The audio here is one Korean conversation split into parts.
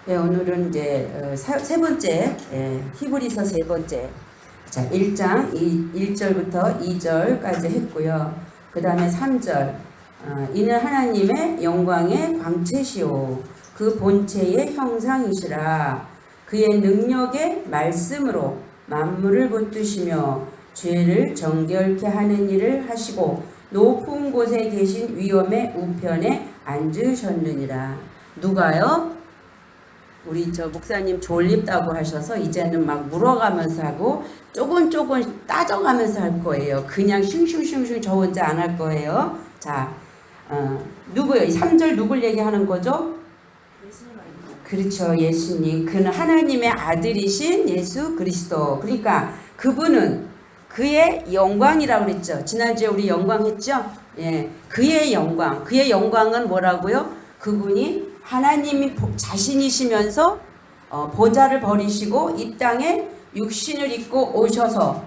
네, 오늘은 이제 세 번째, 히브리서 세 번째. 자, 1장 1절부터 2절까지 했고요. 그 다음에 3절. 이는 하나님의 영광의 광채시오. 그 본체의 형상이시라. 그의 능력의 말씀으로 만물을 붙드시며 죄를 정결케 하는 일을 하시고 높은 곳에 계신 위엄의 우편에 앉으셨느니라. 누가요? 우리 저 목사님 졸립다고 하셔서 이제는 막 물어가면서 하고 조금 따져가면서 할 거예요. 그냥 슝슝슝슝 저 혼자 안 할 거예요. 자, 누구요? 3절 누굴 얘기하는 거죠? 그렇죠. 예수님. 그는 하나님의 아들이신 예수 그리스도. 그러니까 그분은 그의 영광이라고 그랬죠. 지난주에 우리 영광 했죠? 예. 그의 영광. 그의 영광은 뭐라고요? 그분이 하나님이 자신이시면서 보좌를 버리시고 이 땅에 육신을 입고 오셔서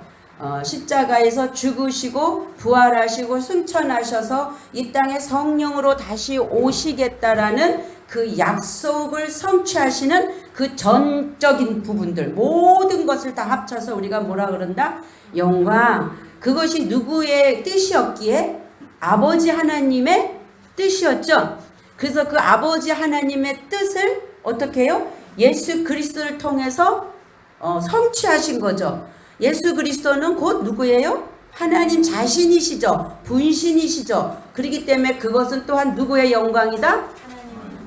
십자가에서 죽으시고 부활하시고 승천하셔서 이 땅에 성령으로 다시 오시겠다라는 그 약속을 성취하시는 그 전적인 부분들 모든 것을 다 합쳐서 우리가 뭐라 그런다? 영광. 그것이 누구의 뜻이었기에? 아버지 하나님의 뜻이었죠. 그래서 그 아버지 하나님의 뜻을 어떻게 해요? 예수 그리스도를 통해서 성취하신 거죠. 예수 그리스도는 곧 누구예요? 하나님 자신이시죠. 분신이시죠. 그렇기 때문에 그것은 또한 누구의 영광이다?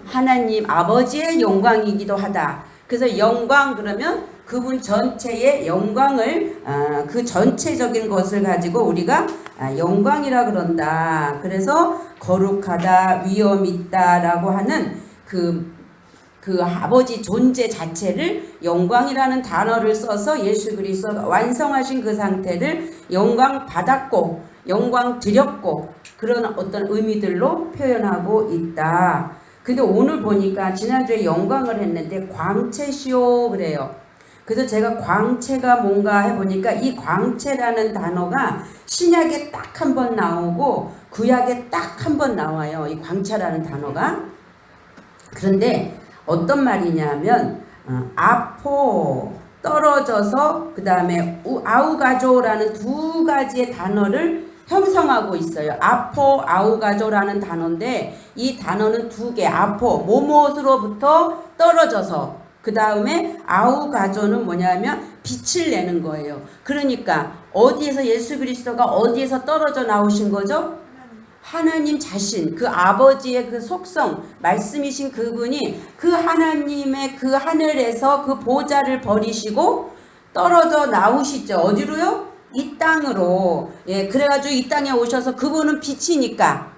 하나님 아버지의 영광이기도 하다. 그래서 영광 그러면 그분 전체의 영광을 그 전체적인 것을 가지고 우리가 영광이라 그런다. 그래서 거룩하다, 위엄 있다라고 하는 그 아버지 존재 자체를 영광이라는 단어를 써서 예수 그리스도가 완성하신 그 상태를 영광 받았고 영광 드렸고 그런 어떤 의미들로 표현하고 있다. 근데 오늘 보니까 지난주에 영광을 했는데 광채시오 그래요. 그래서 제가 광채가 뭔가 해보니까 이 광채라는 단어가 신약에 딱 한 번 나오고 구약에 딱 한 번 나와요. 이 광채라는 단어가. 그런데 어떤 말이냐면 아포 떨어져서 그 다음에 아우가조라는 두 가지의 단어를 형성하고 있어요. 아포 아우가조라는 단어인데 이 단어는 두 개. 아포 뭐뭇으로부터 떨어져서 그 다음에 아우가조는 뭐냐면 빛을 내는 거예요. 그러니까 어디에서 예수 그리스도가 어디에서 떨어져 나오신 거죠? 하나님 자신, 그 아버지의 그 속성, 말씀이신 그분이 그 하나님의 그 하늘에서 그 보좌를 버리시고 떨어져 나오시죠. 어디로요? 이 땅으로. 예, 그래가지고 이 땅에 오셔서 그분은 빛이니까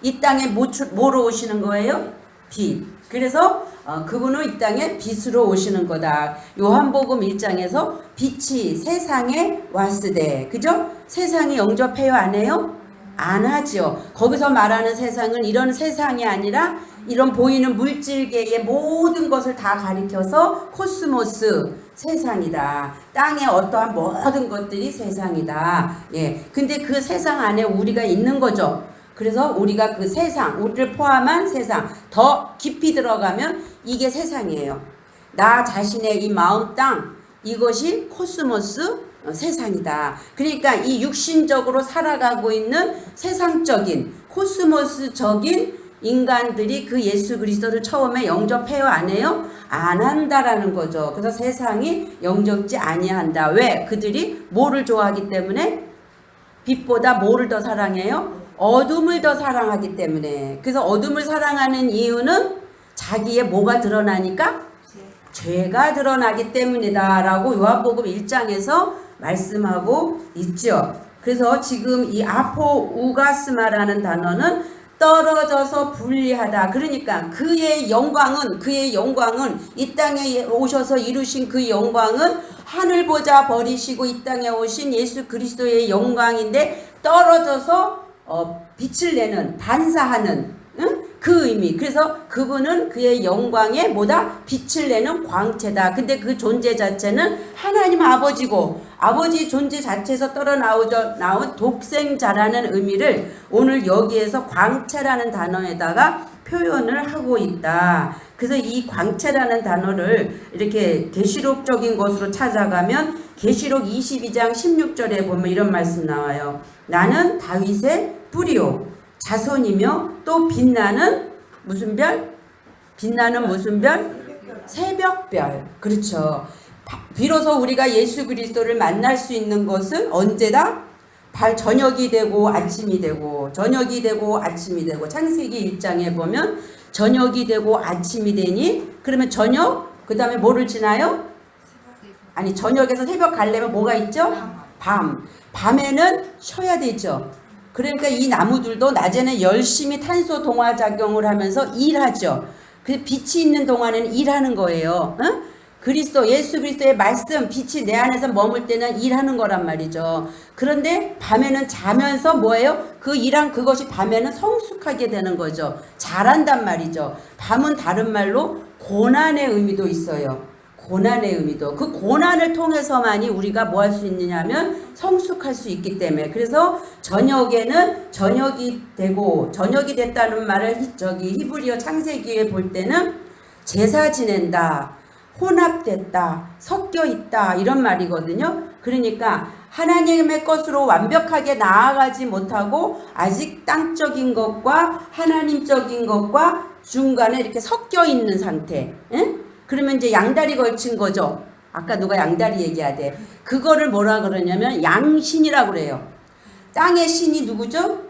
이 땅에 뭐로 오시는 거예요? 빛. 그래서 그분은 이 땅에 빛으로 오시는 거다. 요한복음 1장에서 빛이 세상에 왔으되, 그죠? 세상이 영접해요, 안 해요? 안 하죠. 거기서 말하는 세상은 이런 세상이 아니라 이런 보이는 물질계의 모든 것을 다 가리켜서 코스모스, 세상이다. 땅의 어떠한 모든 것들이 세상이다. 예. 근데 그 세상 안에 우리가 있는 거죠. 그래서 우리가 그 세상, 우리를 포함한 세상, 더 깊이 들어가면 이게 세상이에요. 나 자신의 이 마음 땅, 이것이 코스모스, 세상이다. 그러니까 이 육신적으로 살아가고 있는 세상적인 코스모스적인 인간들이 그 예수 그리스도를 처음에 영접해요, 안 해요? 안 한다라는 거죠. 그래서 세상이 영접지 아니한다. 왜? 그들이 뭐를 좋아하기 때문에? 빛보다 뭐를 더 사랑해요? 어둠을 더 사랑하기 때문에. 그래서 어둠을 사랑하는 이유는 자기의 뭐가 드러나니까? 죄가 드러나기 때문이다 라고 요한복음 1장에서 말씀하고 있죠. 그래서 지금 이 아포우가스마라는 단어는 떨어져서 분리하다. 그러니까 그의 영광은 이 땅에 오셔서 이루신 그 영광은 하늘 보좌 버리시고 이 땅에 오신 예수 그리스도의 영광인데 떨어져서 빛을 내는, 반사하는, 그 의미. 그래서 그분은 그의 영광에 뭐다? 빛을 내는 광채다. 근데 그 존재 자체는 하나님 아버지고 아버지 존재 자체에서 나온 독생자라는 의미를 오늘 여기에서 광채라는 단어에다가 표현을 하고 있다. 그래서 이 광채라는 단어를 이렇게 계시록적인 것으로 찾아가면 계시록 22장 16절에 보면 이런 말씀 나와요. 나는 다윗의 뿌리요 자손이며 또 빛나는 무슨 별? 빛나는 무슨 별? 새벽별. 그렇죠. 비로소 우리가 예수 그리스도를 만날 수 있는 것은 언제다? 저녁이 되고 아침이 되고 저녁이 되고 아침이 되고 창세기 1장에 보면 저녁이 되고 아침이 되니 그러면 저녁 그 다음에 뭐를 지나요? 아니 저녁에서 새벽 가려면 뭐가 있죠? 밤에는 쉬어야 되죠. 그러니까 이 나무들도 낮에는 열심히 탄소 동화 작용을 하면서 일하죠. 그 빛이 있는 동안에는 일하는 거예요. 그리스도 예수 그리스도의 말씀 빛이 내 안에서 머물 때는 일하는 거란 말이죠. 그런데 밤에는 자면서 뭐예요? 그 일한 그것이 밤에는 성숙하게 되는 거죠. 잘한단 말이죠. 밤은 다른 말로 고난의 의미도 있어요. 고난의 의미도. 그 고난을 통해서만이 우리가 뭐 할 수 있느냐 하면 성숙할 수 있기 때문에. 그래서 저녁에는 저녁이 되고 저녁이 됐다는 말을 히브리어 창세기에 볼 때는 제사 지낸다. 혼합됐다, 섞여 있다 이런 말이거든요. 그러니까 하나님의 것으로 완벽하게 나아가지 못하고 아직 땅적인 것과 하나님적인 것과 중간에 이렇게 섞여 있는 상태. 그러면 이제 양다리 걸친 거죠. 아까 누가 양다리 얘기하대. 그거를 뭐라 그러냐면 양신이라고 그래요. 땅의 신이 누구죠?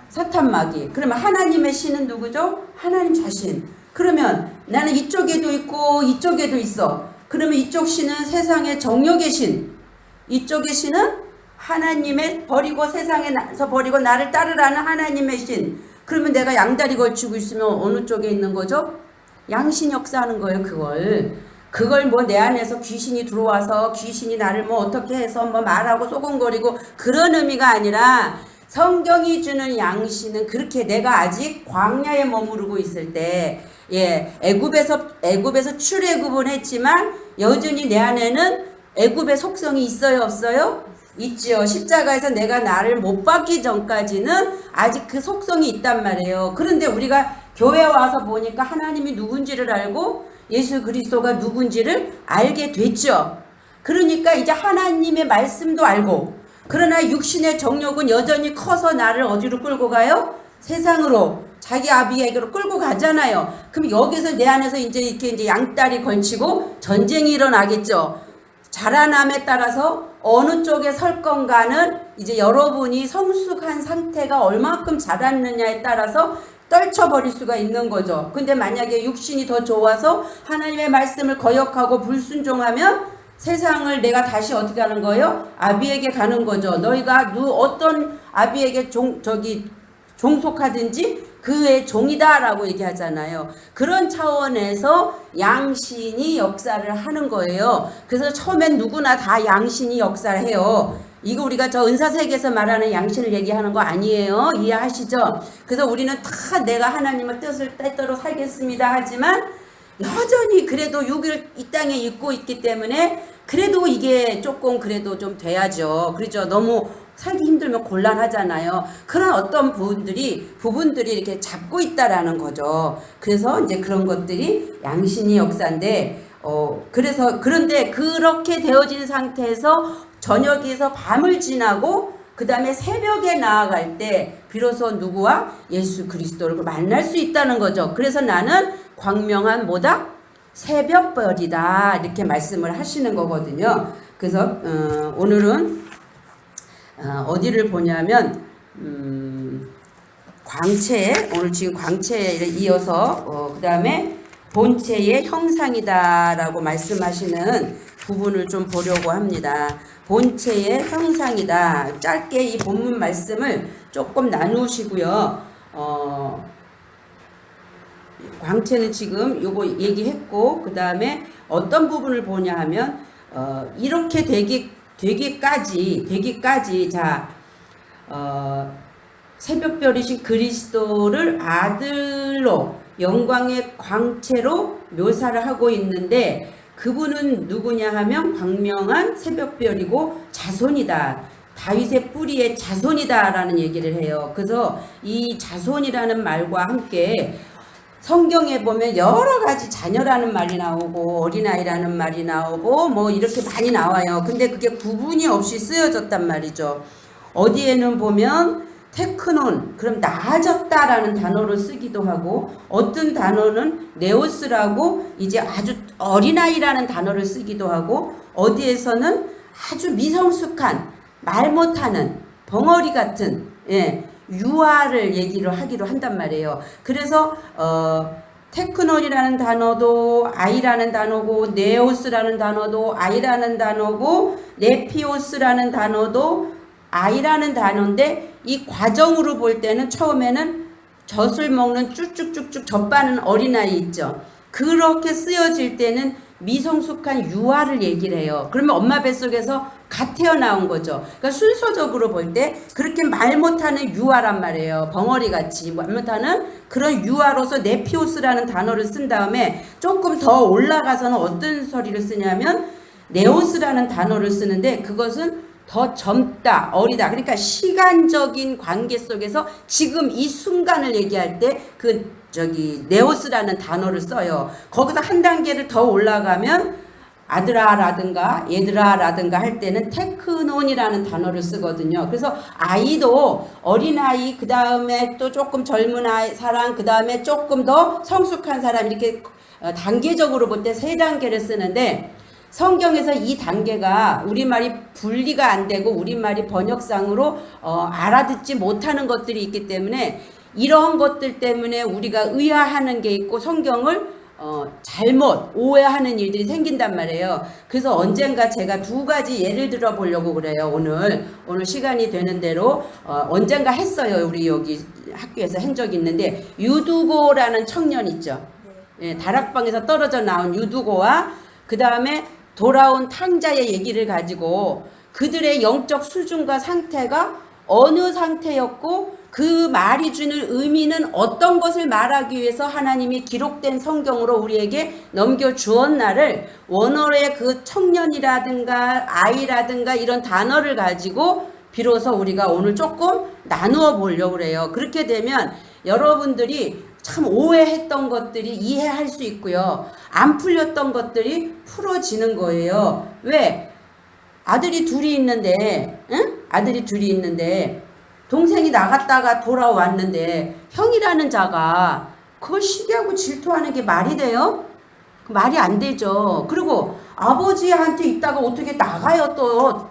사탄 마귀. 그러면 하나님의 신은 누구죠? 하나님 자신. 그러면 나는 이쪽에도 있고 이쪽에도 있어. 그러면 이쪽 신은 세상의 정욕의 신. 이쪽의 신은 하나님의 버리고 세상에서 버리고 나를 따르라는 하나님의 신. 그러면 내가 양다리 걸치고 있으면 어느 쪽에 있는 거죠? 양신 역사하는 거예요. 그걸 뭐 내 안에서 귀신이 들어와서 귀신이 나를 뭐 어떻게 해서 뭐 말하고 소곤거리고 그런 의미가 아니라 성경이 주는 양신은 그렇게 내가 아직 광야에 머무르고 있을 때 애굽에서 출애굽은 했지만 여전히 내 안에는 애굽의 속성이 있어요, 없어요? 있지요. 십자가에서 내가 나를 못 박기 전까지는 아직 그 속성이 있단 말이에요. 그런데 우리가 교회 와서 보니까 하나님이 누군지를 알고 예수 그리스도가 누군지를 알게 됐죠. 그러니까 이제 하나님의 말씀도 알고, 그러나 육신의 정욕은 여전히 커서 나를 어디로 끌고 가요? 세상으로, 자기 아비에게로 끌고 가잖아요. 그럼 여기서 내 안에서 이제 양다리 걸치고 전쟁이 일어나겠죠. 자라남에 따라서 어느 쪽에 설 건가는 이제 여러분이 성숙한 상태가 얼마큼 자랐느냐에 따라서 떨쳐버릴 수가 있는 거죠. 근데 만약에 육신이 더 좋아서 하나님의 말씀을 거역하고 불순종하면 세상을 내가 다시 어떻게 하는 거예요? 아비에게 가는 거죠. 너희가 어떤 아비에게 종속하든지 그의 종이다 라고 얘기하잖아요. 그런 차원에서 양신이 역사를 하는 거예요. 그래서 처음엔 누구나 다 양신이 역사를 해요. 이거 우리가 저 은사세계에서 말하는 양신을 얘기하는 거 아니에요. 이해하시죠? 그래서 우리는 다 내가 하나님의 뜻을 때대로 살겠습니다 하지만 여전히 그래도 이 땅에 있고 있기 때문에 그래도 이게 조금 그래도 좀 돼야죠. 그렇죠? 너무 살기 힘들면 곤란하잖아요. 그런 어떤 부분들이 이렇게 잡고 있다라는 거죠. 그래서 이제 그런 것들이 양신이 역사인데, 그런데 그렇게 되어진 상태에서 저녁에서 밤을 지나고 그 다음에 새벽에 나아갈 때 비로소 누구와 예수 그리스도를 만날 수 있다는 거죠. 그래서 나는 광명한 뭐다? 새벽별이다 이렇게 말씀을 하시는 거거든요. 그래서 오늘은 어디를 보냐면 광채, 오늘 지금 광채에 이어서 그 다음에 본체의 형상이다 라고 말씀하시는 부분을 좀 보려고 합니다. 본체의 형상이다. 짧게 이 본문 말씀을 조금 나누시고요. 광채는 지금 요거 얘기했고, 그 다음에 어떤 부분을 보냐 하면 이렇게 되기까지 자 새벽별이신 그리스도를 아들로 영광의 광채로 묘사를 하고 있는데, 그분은 누구냐 하면 광명한 새벽별이고 자손이다. 다윗의 뿌리의 자손이다 라는 얘기를 해요. 그래서 이 자손이라는 말과 함께 성경에 보면 여러 가지 자녀라는 말이 나오고 어린아이라는 말이 나오고 뭐 이렇게 많이 나와요. 근데 그게 구분이 없이 쓰여졌단 말이죠. 어디에는 보면 테크논, 그럼 나아졌다라는 단어를 쓰기도 하고, 어떤 단어는 네오스라고 이제 아주 어린아이라는 단어를 쓰기도 하고, 어디에서는 아주 미성숙한, 말 못하는, 벙어리 같은, 유아를 얘기를 하기로 한단 말이에요. 그래서 테크논이라는 단어도 아이라는 단어고, 네오스라는 단어도 아이라는 단어고, 네피오스라는 단어도 아이라는 단어인데, 이 과정으로 볼 때는 처음에는 젖을 먹는 쭉쭉쭉쭉 젖바는 어린아이 있죠. 그렇게 쓰여질 때는 미성숙한 유아를 얘기를 해요. 그러면 엄마 뱃속에서 갓 태어나온 거죠. 그러니까 순서적으로 볼 때 그렇게 말 못하는 유아란 말이에요. 벙어리같이 말 못하는 그런 유아로서 네피오스라는 단어를 쓴 다음에 조금 더 올라가서는 어떤 소리를 쓰냐면 네오스라는 단어를 쓰는데, 그것은 더 젊다, 어리다. 그러니까 시간적인 관계 속에서 지금 이 순간을 얘기할 때 네오스라는 단어를 써요. 거기서 한 단계를 더 올라가면 아들아라든가 얘들아라든가 할 때는 테크논이라는 단어를 쓰거든요. 그래서 아이도 어린아이, 그 다음에 또 조금 젊은 아이 사람, 그 다음에 조금 더 성숙한 사람, 이렇게 단계적으로 볼 때 세 단계를 쓰는데, 성경에서 이 단계가 우리말이 분리가 안 되고 우리말이 번역상으로 알아듣지 못하는 것들이 있기 때문에, 이런 것들 때문에 우리가 의아하는 게 있고 성경을 잘못 오해하는 일들이 생긴단 말이에요. 그래서 언젠가 제가 두 가지 예를 들어 보려고 그래요. 오늘 시간이 되는 대로 언젠가 했어요. 우리 여기 학교에서 한 적이 있는데, 유두고라는 청년 있죠. 다락방에서 떨어져 나온 유두고와 그 다음에 돌아온 탕자의 얘기를 가지고 그들의 영적 수준과 상태가 어느 상태였고, 그 말이 주는 의미는 어떤 것을 말하기 위해서 하나님이 기록된 성경으로 우리에게 넘겨주었나를, 원어의 그 청년이라든가 아이라든가 이런 단어를 가지고 비로소 우리가 오늘 조금 나누어 보려고 그래요. 그렇게 되면 여러분들이 참 오해했던 것들이 이해할 수 있고요. 안 풀렸던 것들이 풀어지는 거예요. 왜? 아들이 둘이 있는데, 아들이 둘이 있는데 동생이 나갔다가 돌아왔는데 형이라는 자가 그걸 시기하고 질투하는 게 말이 돼요? 말이 안 되죠. 그리고 아버지한테 있다가 어떻게 나가요 또.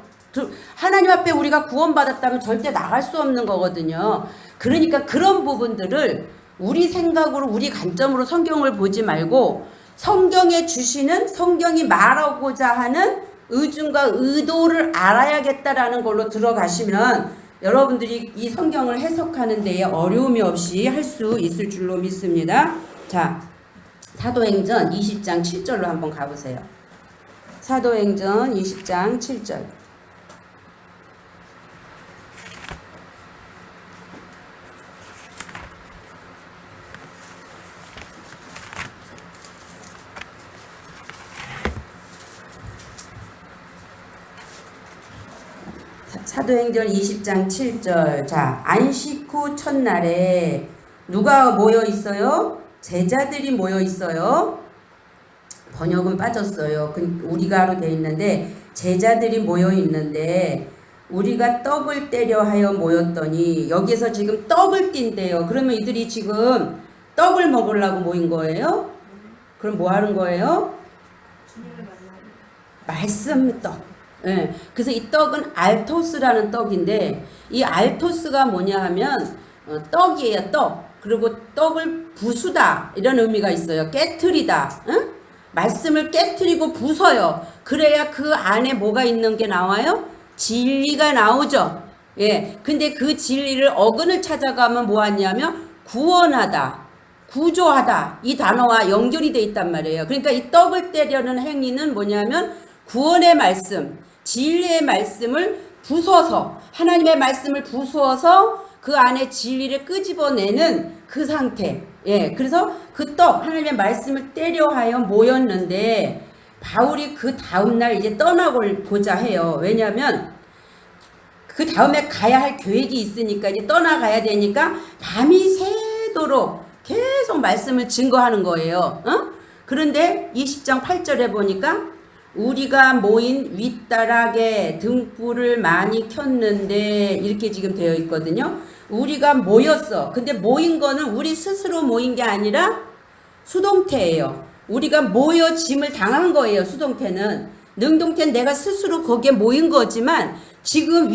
하나님 앞에 우리가 구원받았다면 절대 나갈 수 없는 거거든요. 그러니까 그런 부분들을 우리 생각으로, 우리 관점으로 성경을 보지 말고 성경에 주시는, 성경이 말하고자 하는 의중과 의도를 알아야겠다라는 걸로 들어가시면 여러분들이 이 성경을 해석하는 데에 어려움이 없이 할 수 있을 줄로 믿습니다. 자, 사도행전 20장 7절로 한번 가보세요. 사도행전 20장 7절. 사도행전 20장 7절. 자, 안식 후 첫날에 누가 모여 있어요? 제자들이 모여 있어요. 번역은 빠졌어요. 우리가로 되어 있는데 제자들이 모여 있는데, 우리가 떡을 떼려 하여 모였더니, 여기에서 지금 떡을 띈대요. 그러면 이들이 지금 떡을 먹으려고 모인 거예요? 그럼 뭐 하는 거예요? 말씀 떡. 그래서 이 떡은 알토스라는 떡인데, 이 알토스가 뭐냐 하면 떡이에요. 떡. 그리고 떡을 부수다 이런 의미가 있어요. 깨트리다. 말씀을 깨트리고 부숴요. 그래야 그 안에 뭐가 있는 게 나와요? 진리가 나오죠. 근데 그 진리를 어근을 찾아가면 뭐하냐면 구원하다, 구조하다, 이 단어와 연결이 돼 있단 말이에요. 그러니까 이 떡을 떼려는 행위는 뭐냐면 구원의 말씀, 진리의 말씀을 부숴서, 하나님의 말씀을 부수어서 그 안에 진리를 끄집어내는 그 상태. 그래서 그 떡, 하나님의 말씀을 떼려 하여 모였는데, 바울이 그 다음날 이제 떠나고자 해요. 왜냐하면 그 다음에 가야 할 계획이 있으니까, 이제 떠나가야 되니까 밤이 새도록 계속 계속 말씀을 증거하는 거예요. 그런데 20장 8절에 보니까 우리가 모인 윗다락에 등불을 많이 켰는데 이렇게 지금 되어 있거든요. 우리가 모였어. 근데 모인 거는 우리 스스로 모인 게 아니라 수동태예요. 우리가 모여짐을 당한 거예요. 수동태는. 능동태는 내가 스스로 거기에 모인 거지만 지금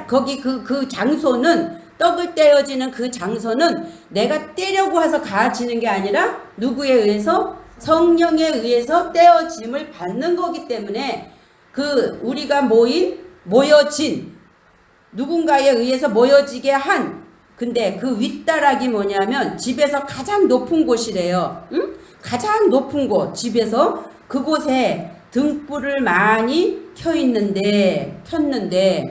거기 그 장소는 떡을 떼어지는 그 장소는 내가 떼려고 해서 가지는 게 아니라 누구에 의해서? 성령에 의해서 떼어짐을 받는 거기 때문에 그 우리가 모여진 누군가에 의해서 모여지게 한 근데 그 윗다락이 뭐냐면 집에서 가장 높은 곳이래요. 응? 가장 높은 곳 집에서 그곳에 등불을 많이 켰는데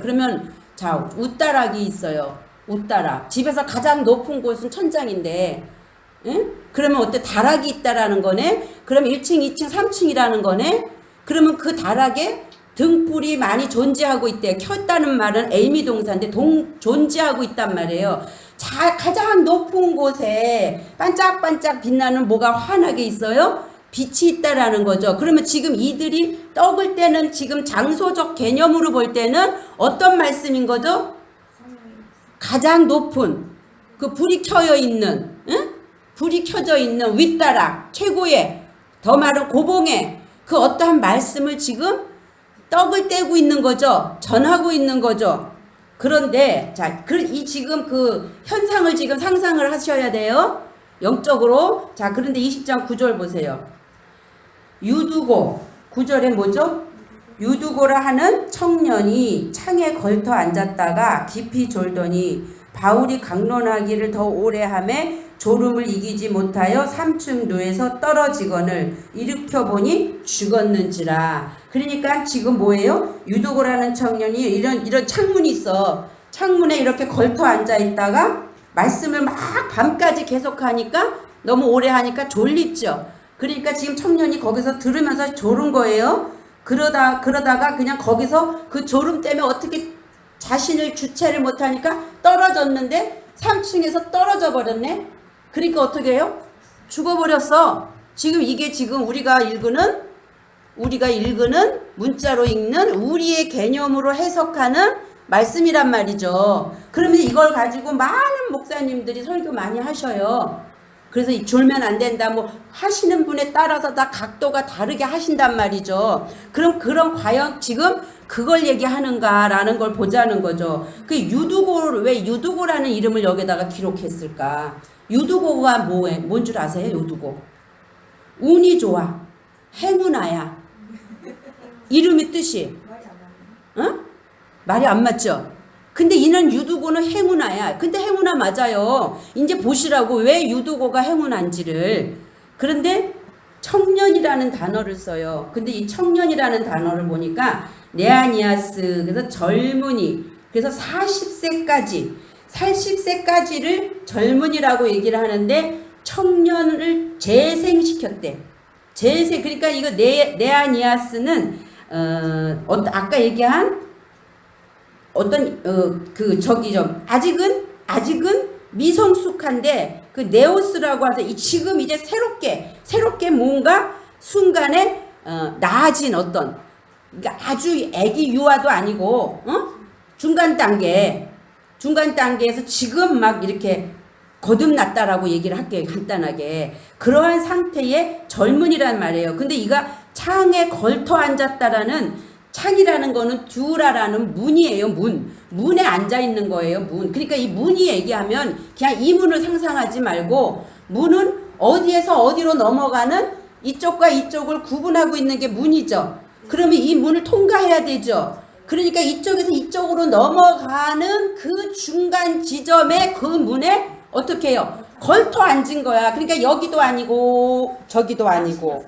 그러면 자 웃다락이 있어요. 웃다락 집에서 가장 높은 곳은 천장인데 응? 그러면 어때? 다락이 있다라는 거네. 그러면 1층, 2층, 3층이라는 거네. 그러면 그 다락에 등불이 많이 존재하고 있대요. 켰다는 말은 에이미 동사인데 존재하고 있단 말이에요. 가장 높은 곳에 반짝반짝 빛나는 뭐가 환하게 있어요? 빛이 있다라는 거죠. 그러면 지금 이들이 떡을 떼는 지금 장소적 개념으로 볼 때는 어떤 말씀인 거죠? 가장 높은 그 불이 켜져 있는 응? 불이 켜져 있는 윗다락 최고의 더 말은 고봉에 그 어떠한 말씀을 지금 떡을 떼고 있는 거죠. 전하고 있는 거죠. 그런데 자, 지금 그 현상을 지금 상상을 하셔야 돼요. 영적으로. 자, 그런데 20장 9절 보세요. 유두고 9절에 뭐죠? 유두고라 하는 청년이 창에 걸터 앉았다가 깊이 졸더니 바울이 강론하기를 더 오래 하매 졸음을 이기지 못하여 3층 누에서 떨어지거늘 일으켜보니 죽었는지라. 그러니까 지금 뭐예요? 유두고라는 청년이 이런 창문이 있어. 창문에 이렇게 걸터 앉아 있다가 말씀을 막 밤까지 계속하니까 너무 오래 하니까 졸립죠. 그러니까 지금 청년이 거기서 들으면서 졸은 거예요. 그러다가 그냥 거기서 그 졸음 때문에 어떻게 자신을 주체를 못하니까 떨어졌는데 3층에서 떨어져 버렸네. 그러니까 어떻게 해요? 죽어버렸어. 지금 이게 지금 우리가 읽는 문자로 읽는 우리의 개념으로 해석하는 말씀이란 말이죠. 그러면 이걸 가지고 많은 목사님들이 설교 많이 하셔요. 그래서 졸면 안 된다 뭐 하시는 분에 따라서 다 각도가 다르게 하신단 말이죠. 그럼 과연 지금 그걸 얘기하는가라는 걸 보자는 거죠. 그 왜 유두고라는 이름을 여기다가 기록했을까? 유두고가 뭔 줄 아세요? 유두고 운이 좋아, 행운아야. 이름의 뜻이 말이 안 맞죠? 근데 이는 유두고는 행운아야. 근데 행운아 맞아요. 이제 보시라고 왜 유두고가 행운한지를. 그런데 청년이라는 단어를 써요. 근데 이 청년이라는 단어를 보니까 네아니아스 그래서 젊은이 그래서 40세까지를 젊은이라고 얘기를 하는데 청년을 재생시켰대. 그러니까 이거 네아니아스는 아까 얘기한 아직은 미성숙한데 그 네오스라고 해서 지금 이제 새롭게 뭔가 순간에 나아진 그러니까 아주 애기 유아도 아니고 중간 단계에서 지금 막 이렇게 거듭났다라고 얘기를 할게요. 간단하게 그러한 상태의 젊은이란 말이에요. 근데 이가 창에 걸터 앉았다라는 창이라는 거는 듀라라는 문이에요. 문에 앉아 있는 거예요. 그러니까 이 문이 얘기하면 그냥 이 문을 상상하지 말고 문은 어디에서 어디로 넘어가는 이쪽과 이쪽을 구분하고 있는 게 문이죠. 그러면 이 문을 통과해야 되죠. 그러니까 이쪽에서 이쪽으로 넘어가는 그 중간 지점에 그 문에 어떻게 해요? 걸터 앉은 거야. 그러니까 여기도 아니고 저기도 아니고.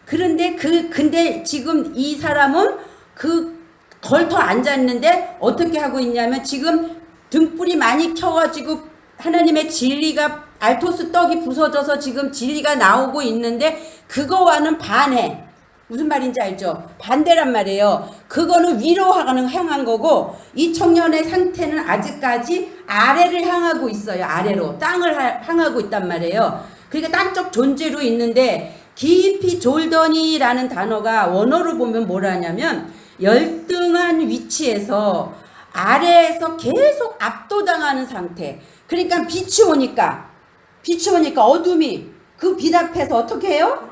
근데 지금 이 사람은 그 걸터 앉았는데 어떻게 하고 있냐면 지금 등불이 많이 켜가지고 하나님의 진리가 알토스 떡이 부서져서 지금 진리가 나오고 있는데 그거와는 반해. 무슨 말인지 알죠? 반대란 말이에요. 그거는 위로 향한 거고 이 청년의 상태는 아직까지 아래를 향하고 있어요. 아래로 땅을 향하고 있단 말이에요. 그러니까 땅적 존재로 있는데 깊이 졸더니라는 단어가 원어로 보면 뭐라냐면 열등한 위치에서 아래에서 계속 압도당하는 상태. 그러니까 빛이 오니까 어둠이 그 빛 앞에서 어떻게 해요?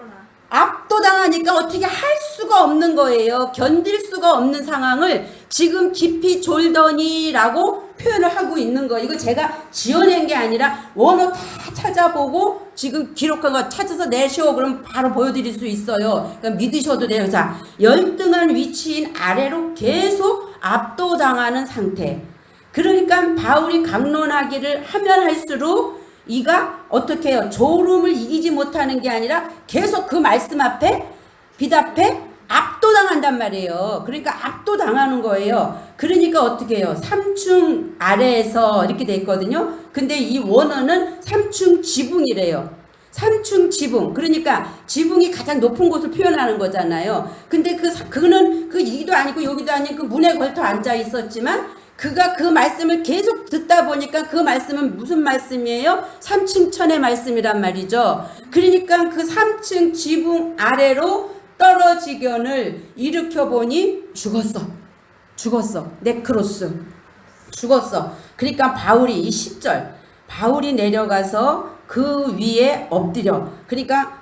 압도당하니까 어떻게 할 수가 없는 거예요. 견딜 수가 없는 상황을 지금 깊이 졸더니라고 표현을 하고 있는 거예요. 이거 제가 지어낸 게 아니라 원어 다 찾아보고 지금 기록한 거 찾아서 내시오 그럼 바로 보여드릴 수 있어요. 그러니까 믿으셔도 돼요. 자, 열등한 위치인 아래로 계속 압도당하는 상태. 그러니까 바울이 강론하기를 하면 할수록 이가 어떻게 해요? 졸음을 이기지 못하는 게 아니라 계속 그 말씀 앞에 빛 앞에 압도당한단 말이에요. 그러니까 압도당하는 거예요. 그러니까 어떻게 해요? 3층 아래에서 이렇게 돼 있거든요. 근데 이 원어는 3층 지붕이래요. 3층 지붕. 그러니까 지붕이 가장 높은 곳을 표현하는 거잖아요. 근데 그거는 그 이도 아니고 여기도 아니고 그 문에 걸터 앉아 있었지만 그가 그 말씀을 계속 듣다 보니까 그 말씀은 무슨 말씀이에요? 3층 천의 말씀이란 말이죠. 그러니까 그 3층 지붕 아래로 떨어지견을 일으켜보니 죽었어. 네크로스. 죽었어. 그러니까 바울이 이 10절 바울이 내려가서 그 위에 엎드려. 그러니까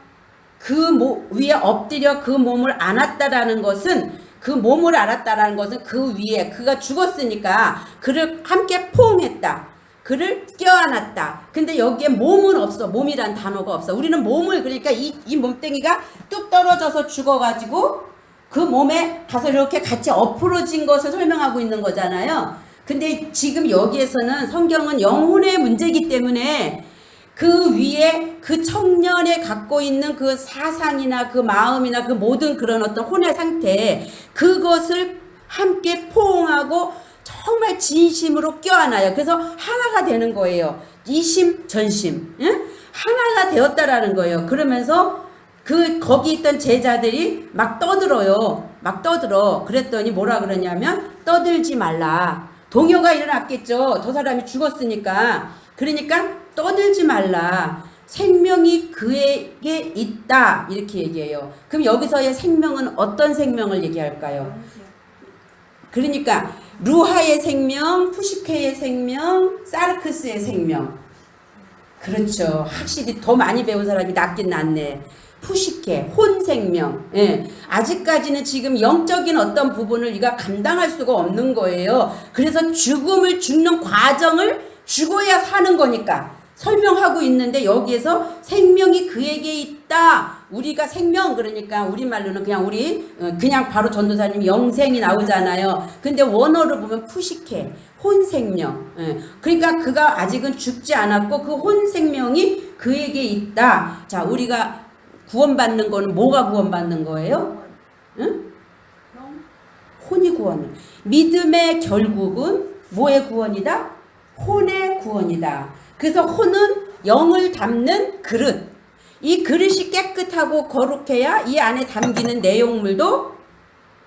그 위에 엎드려 그 몸을 안았다라는 것은 그 위에 그가 죽었으니까 그를 함께 포옹했다. 그를 껴안았다. 근데 여기에 몸은 없어. 몸이란 단어가 없어. 우리는 몸을 그러니까 이 몸뚱이가 뚝 떨어져서 죽어가지고 그 몸에 가서 이렇게 같이 엎으러진 것을 설명하고 있는 거잖아요. 근데 지금 여기에서는 성경은 영혼의 문제이기 때문에 그 위에 그 청년에 갖고 있는 그 사상이나 그 마음이나 그 모든 그런 어떤 혼의 상태 그것을 함께 포옹하고 정말 진심으로 껴안아요. 그래서 하나가 되는 거예요. 이심 전심 하나가 되었다라는 거예요. 그러면서 거기 있던 제자들이 막 떠들어요. 그랬더니 뭐라 그러냐면 떠들지 말라. 동요가 일어났겠죠. 저 사람이 죽었으니까. 그러니까 떠들지 말라. 생명이 그에게 있다. 이렇게 얘기해요. 그럼 여기서의 생명은 어떤 생명을 얘기할까요? 그러니까 루하의 생명, 푸시케의 생명, 사르크스의 생명. 그렇죠. 확실히 더 많이 배운 사람이 낫긴 낫네. 푸시케, 혼생명. 예. 아직까지는 지금 영적인 어떤 부분을 네가 감당할 수가 없는 거예요. 그래서 죽는 과정을 죽어야 사는 거니까 설명하고 있는데 여기에서 생명이 그에게 있다. 우리가 생명 그러니까 우리말로는 그냥 바로 전도사님 영생이 나오잖아요. 근데 원어를 보면 푸시케 혼생명. 예. 그러니까 그가 아직은 죽지 않았고 그 혼생명이 그에게 있다. 자, 우리가 구원받는 거는 뭐가 구원받는 거예요? 응? 혼이 구원. 믿음의 결국은 뭐의 구원이다? 혼의 구원이다. 그래서 혼은 영을 담는 그릇. 이 그릇이 깨끗하고 거룩해야 이 안에 담기는 내용물도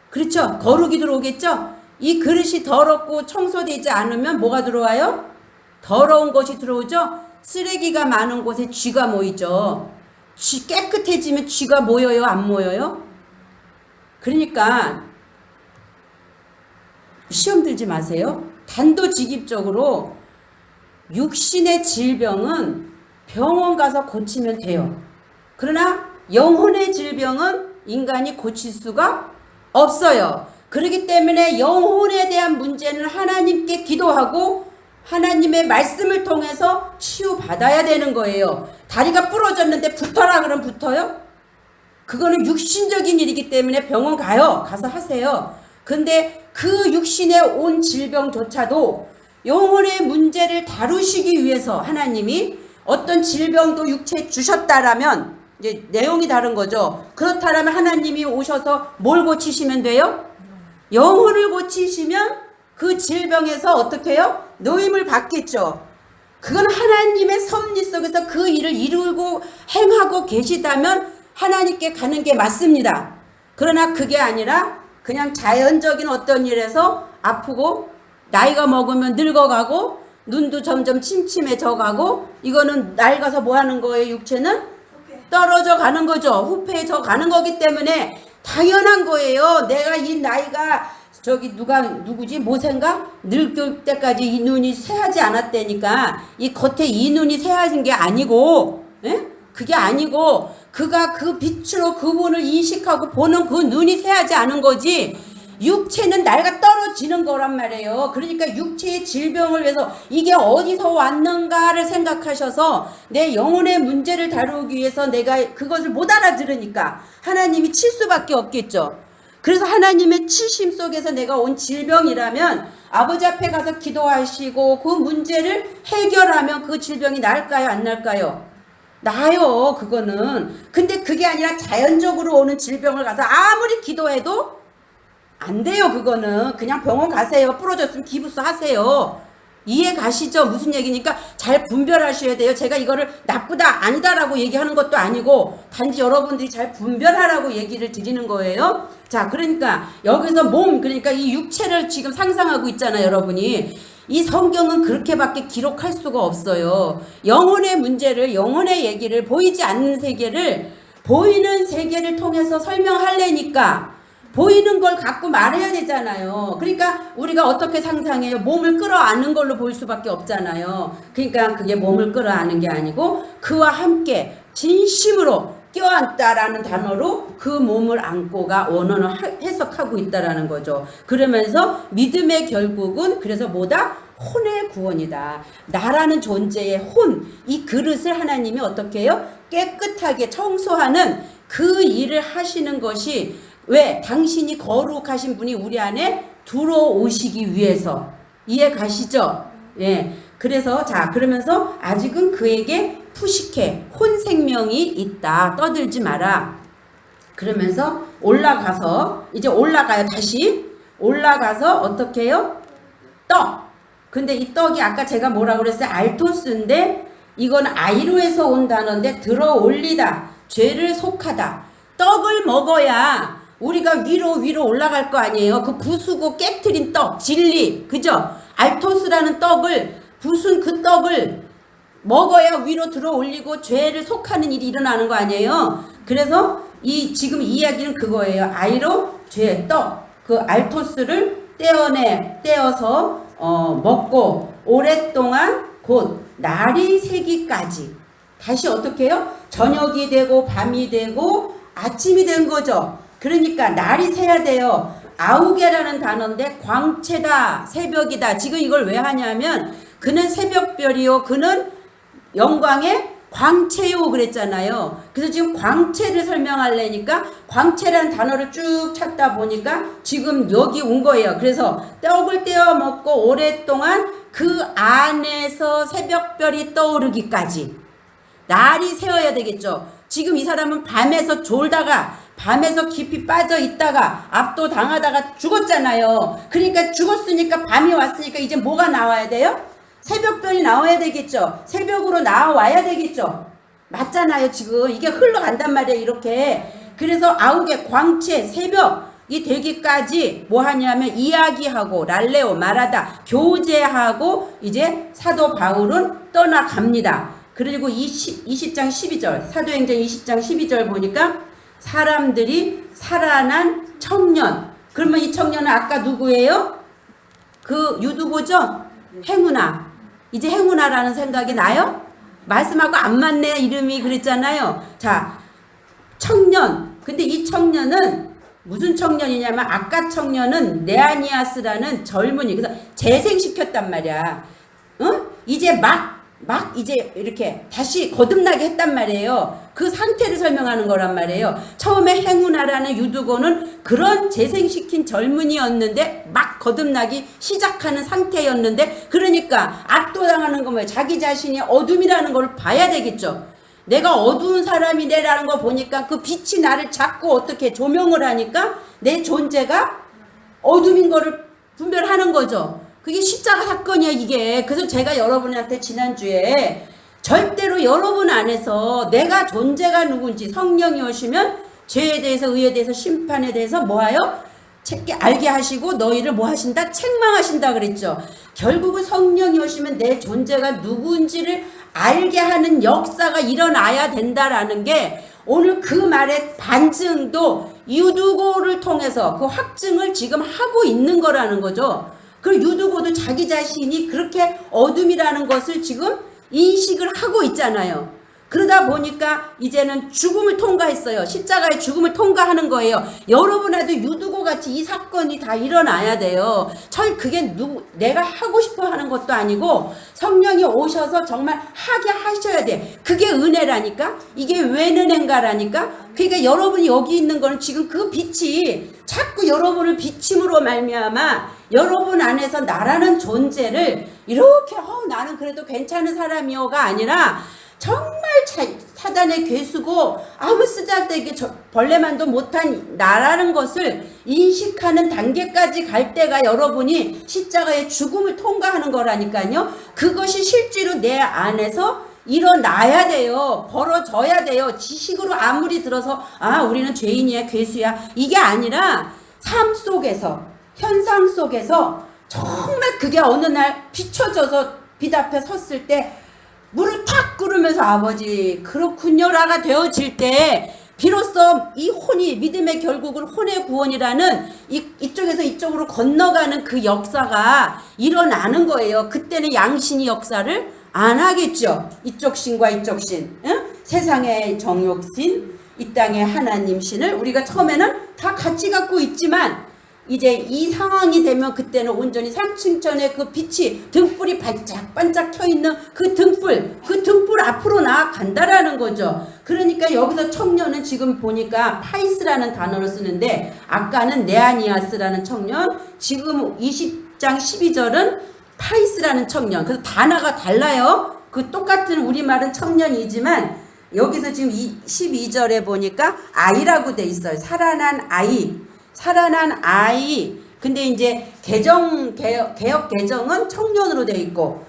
그렇죠. 거룩이 들어오겠죠. 이 그릇이 더럽고 청소되지 않으면 뭐가 들어와요? 더러운 것이 들어오죠. 쓰레기가 많은 곳에 쥐가 모이죠. 깨끗해지면 쥐가 모여요? 안 모여요? 그러니까 시험 들지 마세요. 단도직입적으로 육신의 질병은 병원 가서 고치면 돼요. 그러나 영혼의 질병은 인간이 고칠 수가 없어요. 그렇기 때문에 영혼에 대한 문제는 하나님께 기도하고 하나님의 말씀을 통해서 치유받아야 되는 거예요. 다리가 부러졌는데 붙어라 그러면 붙어요? 그거는 육신적인 일이기 때문에 병원 가서 하세요. 근데 그 육신에 온 질병조차도 영혼의 문제를 다루시기 위해서 하나님이 어떤 질병도 육체에 주셨다라면 이제 내용이 다른 거죠. 그렇다면 하나님이 오셔서 뭘 고치시면 돼요? 영혼을 고치시면 그 질병에서 어떻게 해요? 노임을 받겠죠. 그건 하나님의 섭리 속에서 그 일을 이루고 행하고 계시다면 하나님께 가는 게 맞습니다. 그러나 그게 아니라 그냥 자연적인 어떤 일에서 아프고 나이가 먹으면 늙어가고 눈도 점점 침침해져 가고 이거는 낡아서 뭐 하는 거예요? 육체는 떨어져 가는 거죠. 후패해져 가는 거기 때문에 당연한 거예요. 내가 이 나이가 저기 누구지? 모세인가? 늙을 때까지 이 눈이 새하지 않았다니까. 이 겉에 이 눈이 새하진 게 아니고, 에? 그게 아니고 그가 그 빛으로 그분을 인식하고 보는 그 눈이 새하지 않은 거지. 육체는 낡아 떨어지는 거란 말이에요. 그러니까 육체의 질병을 위해서 이게 어디서 왔는가를 생각하셔서 내 영혼의 문제를 다루기 위해서 내가 그것을 못 알아들으니까 하나님이 칠 수밖에 없겠죠. 그래서 하나님의 치심 속에서 내가 온 질병이라면 아버지 앞에 가서 기도하시고 그 문제를 해결하면 그 질병이 나을까요? 안 나을까요? 나요. 그거는. 근데 그게 아니라 자연적으로 오는 질병을 가서 아무리 기도해도 안 돼요. 그거는 그냥 병원 가세요. 부러졌으면 기부스 하세요. 이해 가시죠? 무슨 얘기니까 잘 분별하셔야 돼요. 제가 이거를 나쁘다 아니다라고 얘기하는 것도 아니고 단지 여러분들이 잘 분별하라고 얘기를 드리는 거예요. 자, 그러니까 여기서 몸, 그러니까 이 육체를 지금 상상하고 있잖아요. 여러분이 이 성경은 그렇게밖에 기록할 수가 없어요. 영혼의 문제를, 영혼의 얘기를, 보이지 않는 세계를 보이는 세계를 통해서 설명하려니까 보이는 걸 갖고 말해야 되잖아요. 그러니까 우리가 어떻게 상상해요? 몸을 끌어안는 걸로 볼 수밖에 없잖아요. 그러니까 그게 몸을 끌어안는 게 아니고 그와 함께 진심으로 껴안다라는 단어로 그 몸을 안고가 원어는 해석하고 있다라는 거죠. 그러면서 믿음의 결국은 그래서 뭐다? 혼의 구원이다. 나라는 존재의 혼, 이 그릇을 하나님이 어떻게 해요? 깨끗하게 청소하는 그 일을 하시는 것이 왜? 당신이 거룩하신 분이 우리 안에 들어오시기 위해서. 이해 가시죠? 예. 그래서 자, 그러면서 아직은 그에게 푸시케 혼 생명이 있다. 떠들지 마라. 그러면서 올라가서 이제 올라가요. 다시 올라가서 어떻게 해요? 떡. 근데 이 떡이 아까 제가 뭐라고 그랬어요? 알토스인데 이건 아이로에서 온 단어인데 들어 올리다. 죄를 속하다. 떡을 먹어야 우리가 위로 올라갈 거 아니에요. 그 부수고 깨트린 떡, 진리, 그죠? 알토스라는 떡을, 부순 그 떡을 먹어야 위로 들어 올리고 죄를 속하는 일이 일어나는 거 아니에요. 그래서 지금 이 이야기는 그거예요. 아이로, 죄, 떡, 그 알토스를 떼어서 먹고 오랫동안 곧 날이 새기까지 다시 어떻게 해요? 저녁이 되고 밤이 되고 아침이 된 거죠. 그러니까 날이 새야 돼요. 아우게라는 단어인데 광채다, 새벽이다. 지금 이걸 왜 하냐면 그는 새벽별이요, 그는 영광의 광채요 그랬잖아요. 그래서 지금 광채를 설명하려니까 광채라는 단어를 쭉 찾다 보니까 지금 여기 온 거예요. 그래서 떡을 떼어 먹고 오랫동안 그 안에서 새벽별이 떠오르기까지 날이 새어야 되겠죠. 지금 이 사람은 밤에서 졸다가 밤에서 깊이 빠져 있다가 압도당하다가 죽었잖아요. 그러니까 죽었으니까 밤이 왔으니까 이제 뭐가 나와야 돼요? 새벽별이 나와야 되겠죠. 새벽으로 나와야 되겠죠. 맞잖아요. 지금 이게 흘러간단 말이에요. 이렇게. 그래서 아우게 광채 새벽이 되기까지 뭐 하냐면 이야기하고 랄레오 말하다 교제하고 이제 사도 바울은 떠나갑니다. 그리고 20장 12절 사도행전 20장 12절 보니까 사람들이 살아난 청년. 그러면 이 청년은 아까 누구예요? 그 유두보죠? 행운아. 이제 행운아라는 생각이 나요? 말씀하고 안 맞네 이름이 그랬잖아요. 자, 청년. 근데 이 청년은 무슨 청년이냐면 아까 청년은 네아니아스라는 젊은이. 그래서 재생시켰단 말이야. 이제 막 이제 이렇게 다시 거듭나게 했단 말이에요. 그 상태를 설명하는 거란 말이에요. 처음에 행운아라는 유두고는 그런 재생시킨 젊은이였는데 막 거듭나기 시작하는 상태였는데 그러니까 압도당하는 거 뭐예요? 자기 자신이 어둠이라는 걸 봐야 되겠죠. 내가 어두운 사람이네라는 거 보니까 그 빛이 나를 자꾸 어떻게 조명을 하니까 내 존재가 어둠인 거를 분별하는 거죠. 그게 십자가 사건이야 이게. 그래서 제가 여러분한테 지난주에 절대로 여러분 안에서 내가 존재가 누군지 성령이 오시면 죄에 대해서, 의에 대해서, 심판에 대해서 뭐하여? 알게 하시고 너희를 뭐 하신다? 책망하신다 그랬죠. 결국은 성령이 오시면 내 존재가 누구인지를 알게 하는 역사가 일어나야 된다라는 게 오늘 그 말의 반증도 유두고를 통해서 그 확증을 지금 하고 있는 거라는 거죠. 그리고 유두고도 자기 자신이 그렇게 어둠이라는 것을 지금 인식을 하고 있잖아요. 그러다 보니까 이제는 죽음을 통과했어요. 십자가의 죽음을 통과하는 거예요. 여러분에도 유두고 같이 이 사건이 다 일어나야 돼요. 그게 내가 하고 싶어 하는 것도 아니고 성령이 오셔서 정말 하게 하셔야 돼. 그게 은혜라니까. 이게 왜 은혜인가라니까. 그러니까 여러분이 여기 있는 거는 지금 그 빛이 자꾸 여러분을 비침으로 말미암아 여러분 안에서 나라는 존재를 이렇게 나는 그래도 괜찮은 사람이요가 아니라 정말 사단의 괴수고 아무 쓰잘데기 벌레만도 못한 나라는 것을 인식하는 단계까지 갈 때가 여러분이 십자가의 죽음을 통과하는 거라니까요. 그것이 실제로 내 안에서 일어나야 돼요. 벌어져야 돼요. 지식으로 아무리 들어서 우리는 죄인이야 괴수야 이게 아니라 삶 속에서 현상 속에서 정말 그게 어느 날 비춰져서 빛 앞에 섰을 때 물을 탁 끓으면서 아버지 그렇군요라가 되어질 때 비로소 이 혼이 믿음의 결국은 혼의 구원이라는 이쪽에서 이쪽으로 건너가는 그 역사가 일어나는 거예요. 그때는 양신이 역사를 안 하겠죠. 이쪽 신과 이쪽 신, 세상의 정욕신, 이 땅의 하나님 신을 우리가 처음에는 다 같이 갖고 있지만 이제 이 상황이 되면 그때는 온전히 삼층천의 그 빛이 등불이 반짝반짝 켜있는 그 등불 앞으로 나아간다라는 거죠. 그러니까 여기서 청년은 지금 보니까 파이스라는 단어를 쓰는데 아까는 네아니아스라는 청년, 지금 20장 12절은 파이스라는 청년. 그래서 단어가 달라요. 그 똑같은 우리말은 청년이지만 여기서 지금 12절에 보니까 아이라고 돼 있어요. 살아난 아이. 근데 이제 개혁 개정은 청년으로 돼 있고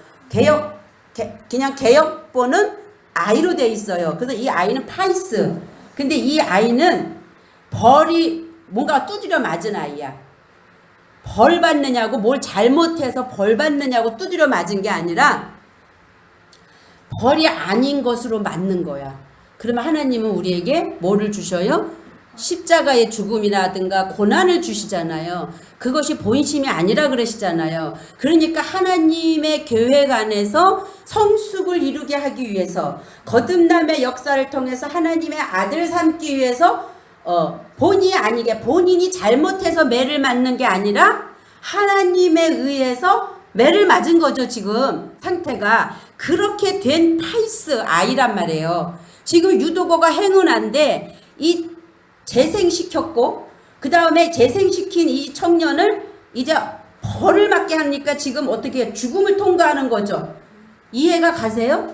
그냥 개혁본은 아이로 돼 있어요. 그래서 이 아이는 파이스. 근데 이 아이는 벌이 뭔가 두드려 맞은 아이야. 벌 받느냐고 뭘 잘못해서 벌 받느냐고 두드려 맞은 게 아니라 벌이 아닌 것으로 맞는 거야. 그러면 하나님은 우리에게 뭐를 주셔요? 십자가의 죽음이라든가 고난을 주시잖아요. 그것이 본심이 아니라 그러시잖아요. 그러니까 하나님의 계획 안에서 성숙을 이루게 하기 위해서 거듭남의 역사를 통해서 하나님의 아들 삼기 위해서 본인이 잘못해서 매를 맞는 게 아니라 하나님에 의해서 매를 맞은 거죠. 지금 상태가 그렇게 된 파이스 아이란 말이에요. 지금 유도고가 행운한데 이 재생시켰고 그 다음에 재생시킨 이 청년을 이제 벌을 맞게 하니까 지금 어떻게 죽음을 통과하는 거죠. 이해가 가세요?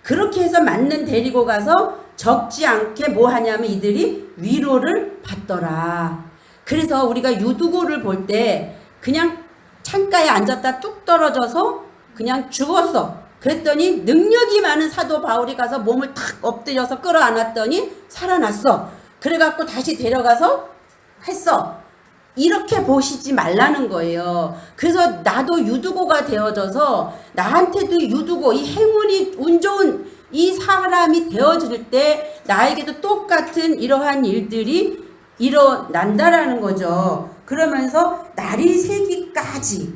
그렇게 해서 맞는 데리고 가서 적지 않게 뭐 하냐면 이들이 위로를 받더라. 그래서 우리가 유두고를 볼 때 그냥 창가에 앉았다 뚝 떨어져서 그냥 죽었어. 그랬더니 능력이 많은 사도 바울이 가서 몸을 탁 엎드려서 끌어안았더니 살아났어. 그래갖고 다시 데려가서 했어. 이렇게 보시지 말라는 거예요. 그래서 나도 유두고가 되어져서 나한테도 유두고 이 행운이 운 좋은 이 사람이 되어질 때 나에게도 똑같은 이러한 일들이 일어난다라는 거죠. 그러면서 날이 새기까지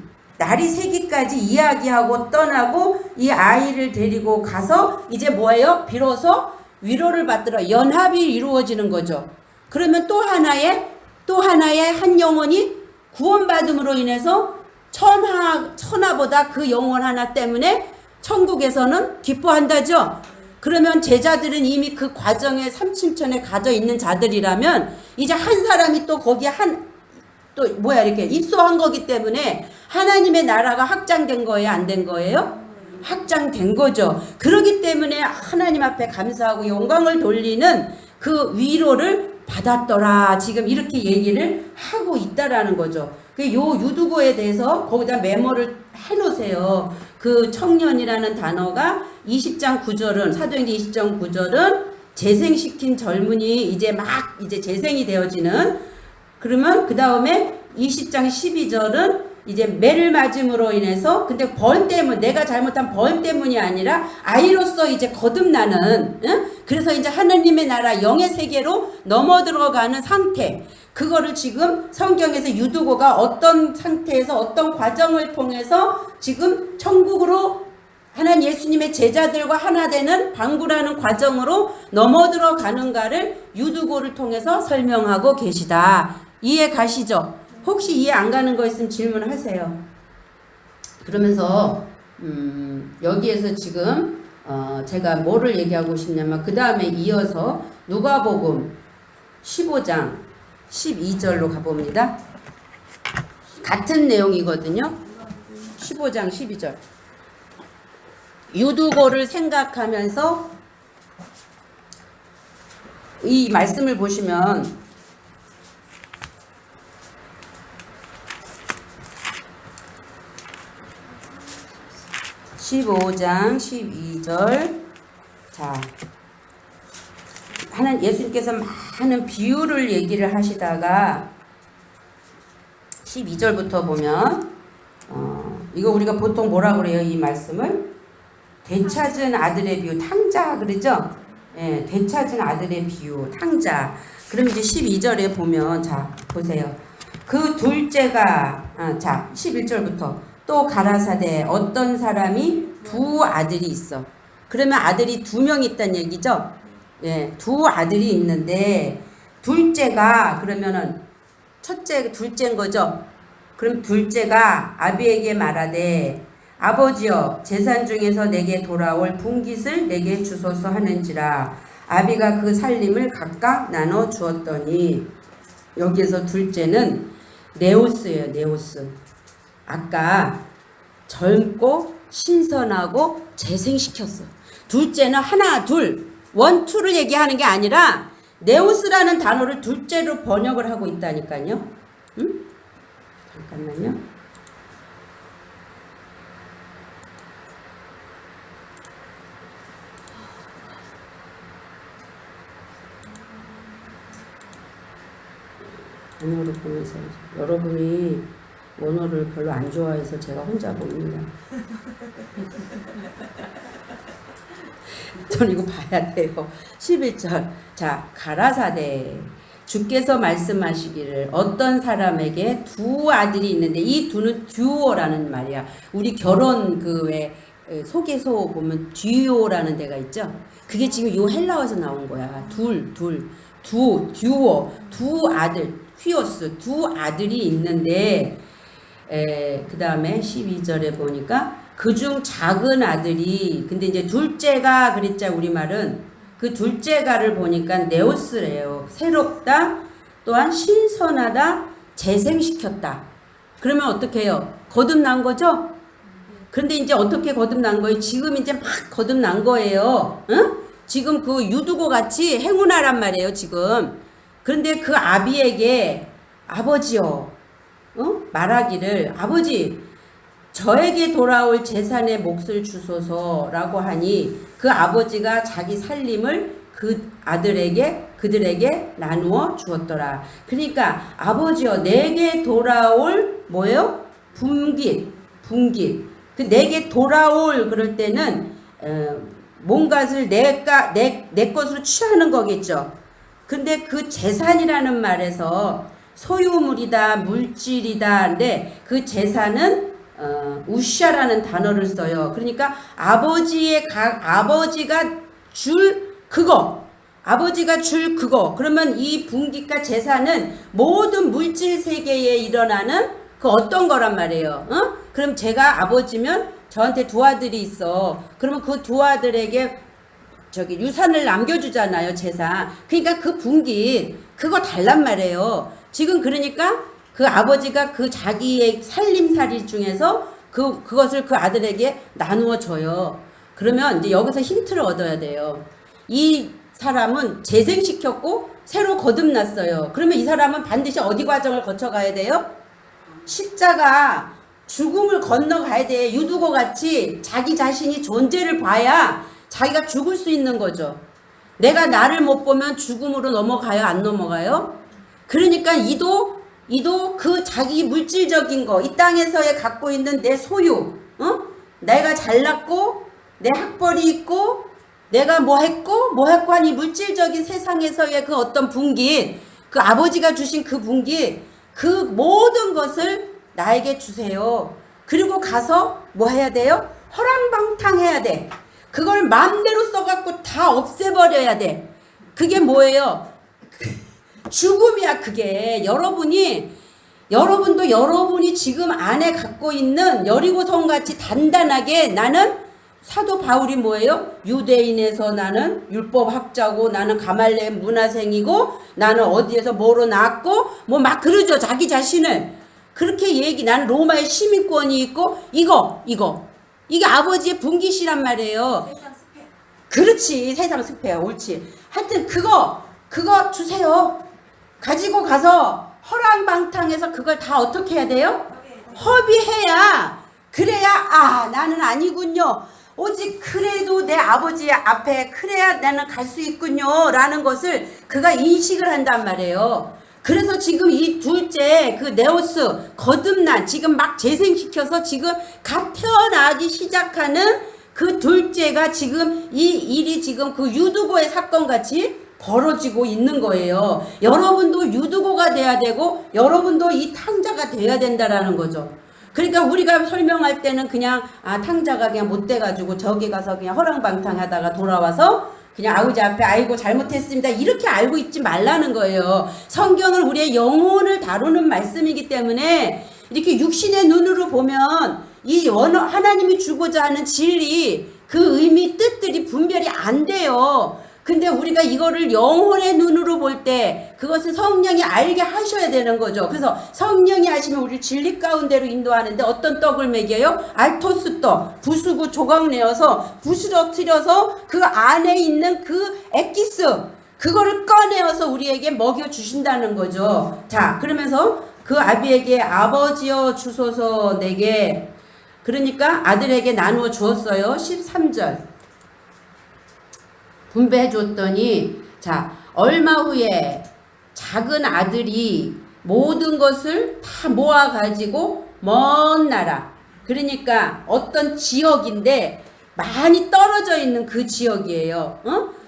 이야기하고 떠나고 이 아이를 데리고 가서 이제 뭐예요? 비로소 위로를 받들어 연합이 이루어지는 거죠. 그러면 또 하나의 한 영혼이 구원받음으로 인해서 천하보다 그 영혼 하나 때문에 천국에서는 기뻐한다죠. 그러면 제자들은 이미 그 과정에 삼층천에 가져 있는 자들이라면 이제 한 사람이 또 거기에 이렇게 입소한 거기 때문에 하나님의 나라가 확장된 거예요? 안 된 거예요? 확장된 거죠. 그렇기 때문에 하나님 앞에 감사하고 영광을 돌리는 그 위로를 받았더라. 지금 이렇게 얘기를 하고 있다라는 거죠. 요 유두고에 대해서 거기다 메모를 해놓으세요. 그 청년이라는 단어가 20장 9절은 사도행전 20장 9절은 재생시킨 젊은이 이제 막 이제 재생이 되어지는. 그러면 그 다음에 20장 12절은 이제 매를 맞음으로 인해서, 근데 벌 때문, 내가 잘못한 벌 때문이 아니라 아이로서 이제 거듭나는, 응? 그래서 이제 하나님의 나라 영의 세계로 넘어 들어가는 상태. 그거를 지금 성경에서 유두고가 어떤 상태에서 어떤 과정을 통해서 지금 천국으로 하나님 예수님의 제자들과 하나 되는 방불하는 과정으로 넘어 들어가는가를 유두고를 통해서 설명하고 계시다. 이해 가시죠? 혹시 이해 안 가는 거 있으면 질문하세요. 그러면서 여기에서 지금 제가 뭐를 얘기하고 싶냐면, 그 다음에 이어서 누가복음 15장 12절로 가봅니다. 같은 내용이거든요. 15장 12절. 유두고를 생각하면서 이 말씀을 보시면 15장 12절. 자, 하나님 예수님께서 많은 비유를 얘기를 하시다가 12절부터 보면 이거 우리가 보통 뭐라 그래요? 이 말씀을 되찾은 아들의 비유, 탕자 그러죠? 예, 되찾은 아들의 비유, 탕자. 그럼 이제 12절에 보면, 자 보세요. 그 둘째가 자 11절부터 또 가라사대 어떤 사람이 두 아들이 있어. 그러면 아들이 두 명 있다는 얘기죠. 예, 두 아들이 있는데 둘째가, 그러면은 첫째 둘째인 거죠. 그럼 둘째가 아비에게 말하되 아버지여 재산 중에서 내게 돌아올 분깃을 내게 주소서 하는지라. 아비가 그 살림을 각각 나눠 주었더니, 여기에서 둘째는 네오스예요. 네오스. 아까 젊고 신선하고 재생시켰어. 둘째는 하나 둘 원투를 얘기하는 게 아니라 네오스라는 단어를 둘째로 번역을 하고 있다니까요. 응? 잠깐만요. 원어를 보면서, 여러분이 원어를 별로 안 좋아해서 제가 혼자 봅니다. 전 이거 봐야 돼요. 11절. 자, 가라사대 주께서 말씀하시기를 어떤 사람에게 두 아들이 있는데, 이 두는 듀오라는 말이야. 우리 결혼 그 왜 소개소 보면 듀오라는 데가 있죠. 그게 지금 요 헬라어에서 나온 거야. 듀오, 두 아들, 휘오스, 두 아들이 있는데, 그 다음에 12절에 보니까 그중 작은 아들이, 근데 이제 둘째가 그랬자 우리말은, 그 둘째가를 보니까 네오스래요. 새롭다, 또한 신선하다, 재생시켰다. 그러면 어떻게 해요? 거듭난 거죠? 그런데 이제 어떻게 거듭난 거예요? 지금 이제 막 거듭난 거예요. 응? 지금 그 유두고 같이 행운하란 말이에요, 지금. 그런데 그 아비에게 아버지요, 말하기를 아버지 저에게 돌아올 재산의 몫을 주소서라고 하니, 그 아버지가 자기 살림을 그 그들에게 나누어 주었더라. 그러니까 아버지여 내게 돌아올 뭐예요? 분깃. 그 내게 돌아올 그럴 때는 뭔가를 내 것으로 취하는 거겠죠. 근데 그 재산이라는 말에서 소유물이다, 물질이다. 근데 그 재산은 우샤라는 단어를 써요. 그러니까 아버지가 줄 그거. 그러면 이 분깃과 재산은 모든 물질 세계에 일어나는 그 어떤 거란 말이에요. 그럼 제가 아버지면 저한테 두 아들이 있어. 그러면 그 두 아들에게 유산을 남겨주잖아요, 재산. 그러니까 그 분깃, 그거 달란 말이에요. 지금 그러니까 그 아버지가 그 자기의 살림살이 중에서 그것을 그 아들에게 나누어 줘요. 그러면 이제 여기서 힌트를 얻어야 돼요. 이 사람은 재생시켰고 새로 거듭났어요. 그러면 이 사람은 반드시 어디 과정을 거쳐가야 돼요? 십자가, 죽음을 건너가야 돼. 유두고 같이 자기 자신이 존재를 봐야 자기가 죽을 수 있는 거죠. 내가 나를 못 보면 죽음으로 넘어가요? 안 넘어가요? 그러니까 이도 그 자기 물질적인 거, 이 땅에서의 갖고 있는 내 소유, 내가 잘났고 내 학벌이 있고 내가 뭐 했고 하니 물질적인 세상에서의 그 어떤 분기, 그 아버지가 주신 그 분기, 그 모든 것을 나에게 주세요. 그리고 가서 뭐 해야 돼요? 허랑방탕해야 돼. 그걸 마음대로 써갖고 다 없애버려야 돼. 그게 뭐예요? 죽음이야. 그게 여러분도 여러분이 지금 안에 갖고 있는 여리고성같이 단단하게, 나는 사도 바울이 뭐예요? 유대인에서 나는 율법학자고, 나는 가말레 문화생이고, 나는 어디에서 뭐로 나왔고, 뭐 막 그러죠. 자기 자신을 그렇게 나는 로마의 시민권이 있고, 이게 아버지의 분깃이란 말이에요. 세상 스펙. 그렇지. 세상 스페야. 옳지. 하여튼 그거 주세요. 가지고 가서 허랑방탕해서 그걸 다 어떻게 해야 돼요? 허비해야. 그래야 나는 아니군요. 오직 그래도 내 아버지 앞에 그래야 나는 갈 수 있군요 라는 것을 그가 인식을 한단 말이에요. 그래서 지금 이 둘째 그 네오스 거듭난, 지금 막 재생시켜서 지금 갓 태어나기 시작하는 그 둘째가 지금 이 일이 지금 그 유두고의 사건 같이 벌어지고 있는 거예요. 여러분도 유두고가 돼야 되고 여러분도 이 탕자가 돼야 된다라는 거죠. 그러니까 우리가 설명할 때는 그냥 탕자가 그냥 못 돼가지고 저기 가서 그냥 허랑방탕하다가 돌아와서 그냥 아버지 앞에 아이고 잘못했습니다 이렇게 알고 있지 말라는 거예요. 성경은 우리의 영혼을 다루는 말씀이기 때문에 이렇게 육신의 눈으로 보면 이 하나님이 주고자 하는 진리, 그 의미, 뜻들이 분별이 안 돼요. 근데 우리가 이거를 영혼의 눈으로 볼 때 그것은 성령이 알게 하셔야 되는 거죠. 그래서 성령이 하시면 우리를 진리 가운데로 인도하는데 어떤 떡을 먹여요? 알토스 떡, 부수고 조각 내어서 부스러뜨려서 그 안에 있는 그 엑기스, 그거를 꺼내어서 우리에게 먹여주신다는 거죠. 자, 그러면서 그 아비에게 아버지여 주소서 내게, 그러니까 아들에게 나누어 주었어요. 13절. 분배해 줬더니, 자, 얼마 후에 작은 아들이 모든 것을 다 모아 가지고 먼 나라, 그러니까 어떤 지역인데 많이 떨어져 있는 그 지역이에요.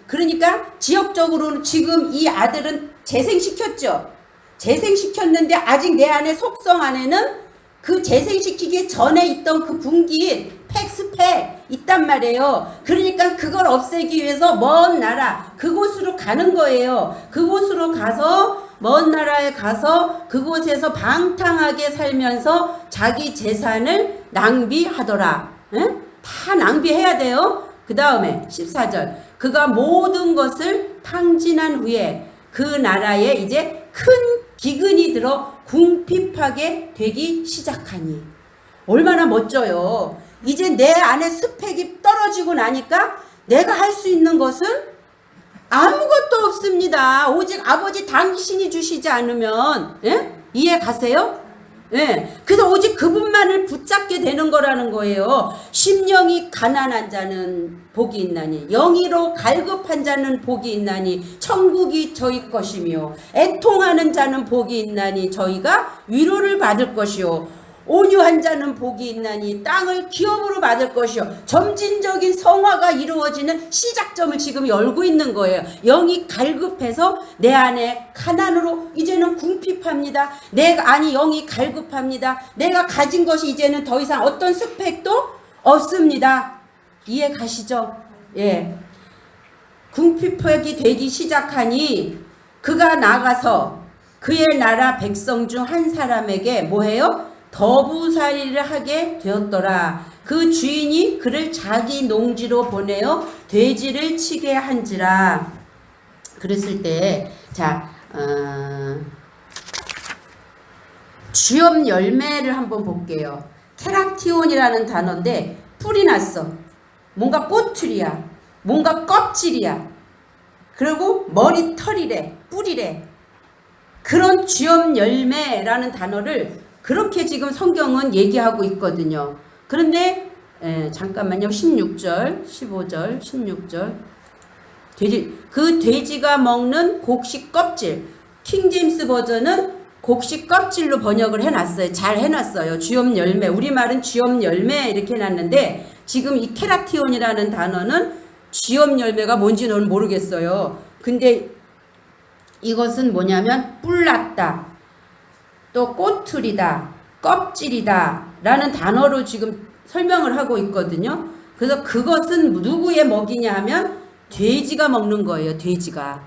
그러니까 지역적으로는 지금 이 아들은 재생시켰죠. 재생시켰는데 아직 내 안에 속성 안에는 그 재생시키기 전에 있던 그 분기 스펙 있단 말이에요. 그러니까 그걸 없애기 위해서 먼 나라 그곳으로 가는 거예요. 그곳으로 가서 먼 나라에 가서 그곳에서 방탕하게 살면서 자기 재산을 낭비하더라. 응? 다 낭비해야 돼요. 그 다음에 14절. 그가 모든 것을 탕진한 후에 그 나라에 이제 큰 기근이 들어 궁핍하게 되기 시작하니. 얼마나 멋져요. 이제 내 안에 스펙이 떨어지고 나니까 내가 할 수 있는 것은 아무것도 없습니다. 오직 아버지 당신이 주시지 않으면, 예? 이해 가세요? 예. 그래서 오직 그분만을 붙잡게 되는 거라는 거예요. 심령이 가난한 자는 복이 있나니, 영이로 갈급한 자는 복이 있나니, 천국이 저희 것이며, 애통하는 자는 복이 있나니, 저희가 위로를 받을 것이요. 온유한 자는 복이 있나니 땅을 기업으로 받을 것이요. 점진적인 성화가 이루어지는 시작점을 지금 열고 있는 거예요. 영이 갈급해서 내 안에 가난으로 이제는 궁핍합니다. 영이 갈급합니다. 내가 가진 것이 이제는 더 이상 어떤 스펙도 없습니다. 이해 가시죠? 예. 궁핍하게 되기 시작하니 그가 나가서 그의 나라 백성 중 한 사람에게 뭐해요? 더부살이를 하게 되었더라. 그 주인이 그를 자기 농지로 보내어 돼지를 치게 한지라. 그랬을 때, 자, 주엽 열매를 한번 볼게요. 케라티온이라는 단어인데 뿔이 났어. 뭔가 꼬투리야. 뭔가 껍질이야. 그리고 머리털이래. 뿔이래. 그런 주엽 열매라는 단어를 그렇게 지금 성경은 얘기하고 있거든요. 그런데 잠깐만요. 16절, 15절, 16절. 돼지, 그 돼지가 먹는 곡식 껍질. 킹제임스 버전은 곡식 껍질로 번역을 해놨어요. 잘 해놨어요. 쥐염 열매. 우리말은 쥐염 열매 이렇게 해놨는데 지금 이 케라티온이라는 단어는 쥐염 열매가 뭔지는 모르겠어요. 근데 이것은 뭐냐면 뿔났다, 또 꼬투리다, 껍질이다 라는 단어로 지금 설명을 하고 있거든요. 그래서 그것은 누구의 먹이냐 하면 돼지가 먹는 거예요. 돼지가.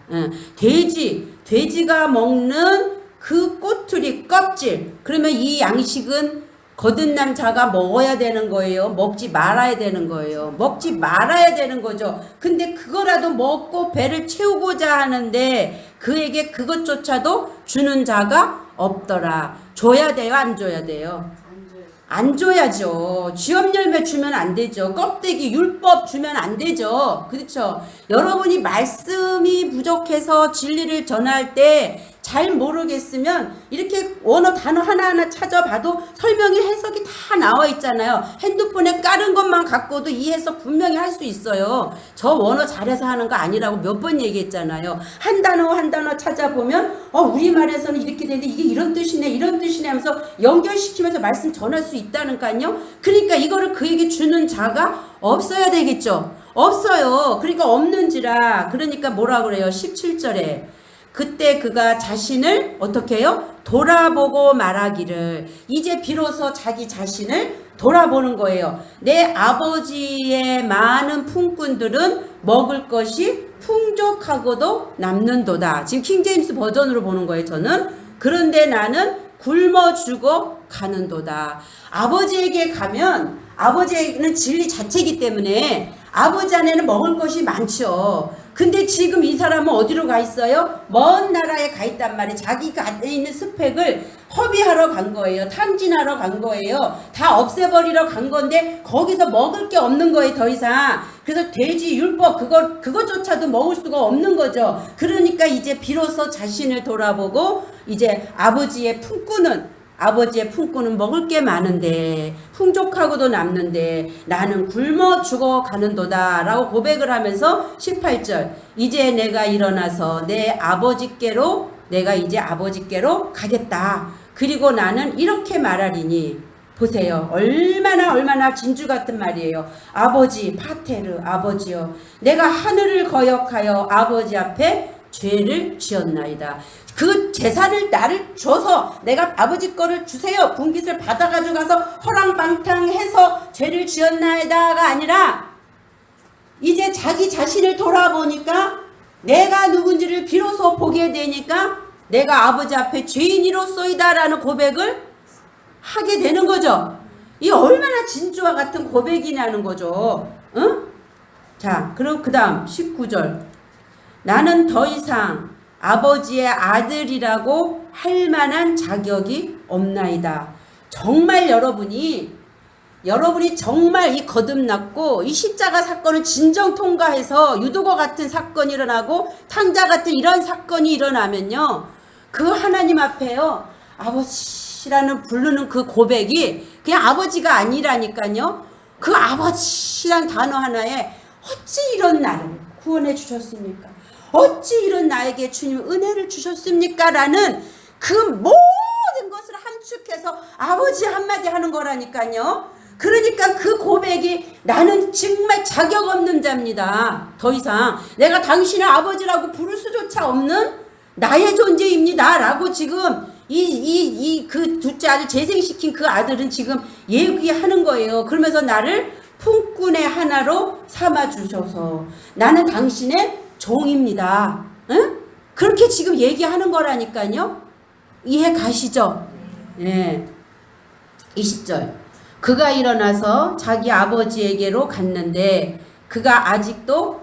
돼지가 먹는 그 꼬투리 껍질. 그러면 이 양식은 거듭난 자가 먹어야 되는 거예요. 먹지 말아야 되는 거예요. 먹지 말아야 되는 거죠. 근데 그거라도 먹고 배를 채우고자 하는데 그에게 그것조차도 주는 자가 없더라. 줘야 돼요? 안 줘야 돼요? 안 줘야죠. 쥐염 열매 주면 안 되죠. 껍데기 율법 주면 안 되죠. 그렇죠? 여러분이 말씀이 부족해서 진리를 전할 때 잘 모르겠으면 이렇게 원어 단어 하나하나 찾아봐도 설명이 해석이 다 나와 있잖아요. 핸드폰에 깔은 것만 갖고도 이 해석 분명히 할 수 있어요. 저 원어 잘해서 하는 거 아니라고 몇 번 얘기했잖아요. 한 단어 한 단어 찾아보면 우리말에서는 이렇게 되는데 이게 이런 뜻이네 이런 뜻이네 하면서 연결시키면서 말씀 전할 수 있다니까요. 그러니까 이거를 그에게 주는 자가 없어야 되겠죠. 없어요. 그러니까 없는지라. 그러니까 뭐라 그래요? 17절에 그때 그가 자신을 어떻게 해요? 돌아보고 말하기를. 이제 비로소 자기 자신을 돌아보는 거예요. 내 아버지의 많은 품꾼들은 먹을 것이 풍족하고도 남는도다. 지금 킹제임스 버전으로 보는 거예요. 저는. 그런데 나는 굶어 죽어 가는도다. 아버지에게 가면 아버지는 진리 자체이기 때문에 아버지 안에는 먹을 것이 많죠. 근데 지금 이 사람은 어디로 가 있어요? 먼 나라에 가 있단 말이에요. 자기가 안에 있는 스펙을 허비하러 간 거예요. 탕진하러 간 거예요. 다 없애버리러 간 건데 거기서 먹을 게 없는 거예요. 더 이상. 그래서 돼지 율법 그것조차도 먹을 수가 없는 거죠. 그러니까 이제 비로소 자신을 돌아보고 이제 아버지의 품꾼은 먹을 게 많은데 풍족하고도 남는데 나는 굶어 죽어 가는도다 라고 고백을 하면서 18절 이제 내가 일어나서 내가 이제 아버지께로 가겠다. 그리고 나는 이렇게 말하리니 보세요. 얼마나 진주 같은 말이에요. 아버지 파테르 아버지여 내가 하늘을 거역하여 아버지 앞에 죄를 지었나이다. 그 재산을 나를 줘서 내가 아버지 거를 주세요. 분깃을 받아가지고 가서 허랑방탕해서 죄를 지었나이다가 아니라 이제 자기 자신을 돌아보니까 내가 누군지를 비로소 보게 되니까 내가 아버지 앞에 죄인이로소이다 라는 고백을 하게 되는 거죠. 이 얼마나 진주와 같은 고백이냐는 거죠. 응? 자, 그럼 그 다음 19절 나는 더 이상 아버지의 아들이라고 할 만한 자격이 없나이다. 정말 여러분이 정말 이 거듭났고 이 십자가 사건을 진정 통과해서 유도거 같은 사건이 일어나고 탕자 같은 이런 사건이 일어나면요. 그 하나님 앞에요. 아버지라는 부르는 그 고백이 그냥 아버지가 아니라니까요. 그 아버지란 단어 하나에 어찌 이런 나를 구원해 주셨습니까? 어찌 이런 나에게 주님 은혜를 주셨습니까? 라는 그 모든 것을 함축해서 아버지 한마디 하는 거라니까요. 그러니까 그 고백이 나는 정말 자격 없는 자입니다. 더 이상 내가 당신을 아버지라고 부를 수조차 없는 나의 존재입니다. 라고 지금 그 둘째 아들 재생시킨 그 아들은 지금 얘기하는 거예요. 그러면서 나를 품꾼의 하나로 삼아주셔서 나는 당신의 종입니다. 응? 그렇게 지금 얘기하는 거라니까요. 이해 가시죠? 네. 20절 그가 일어나서 자기 아버지에게로 갔는데 그가 아직도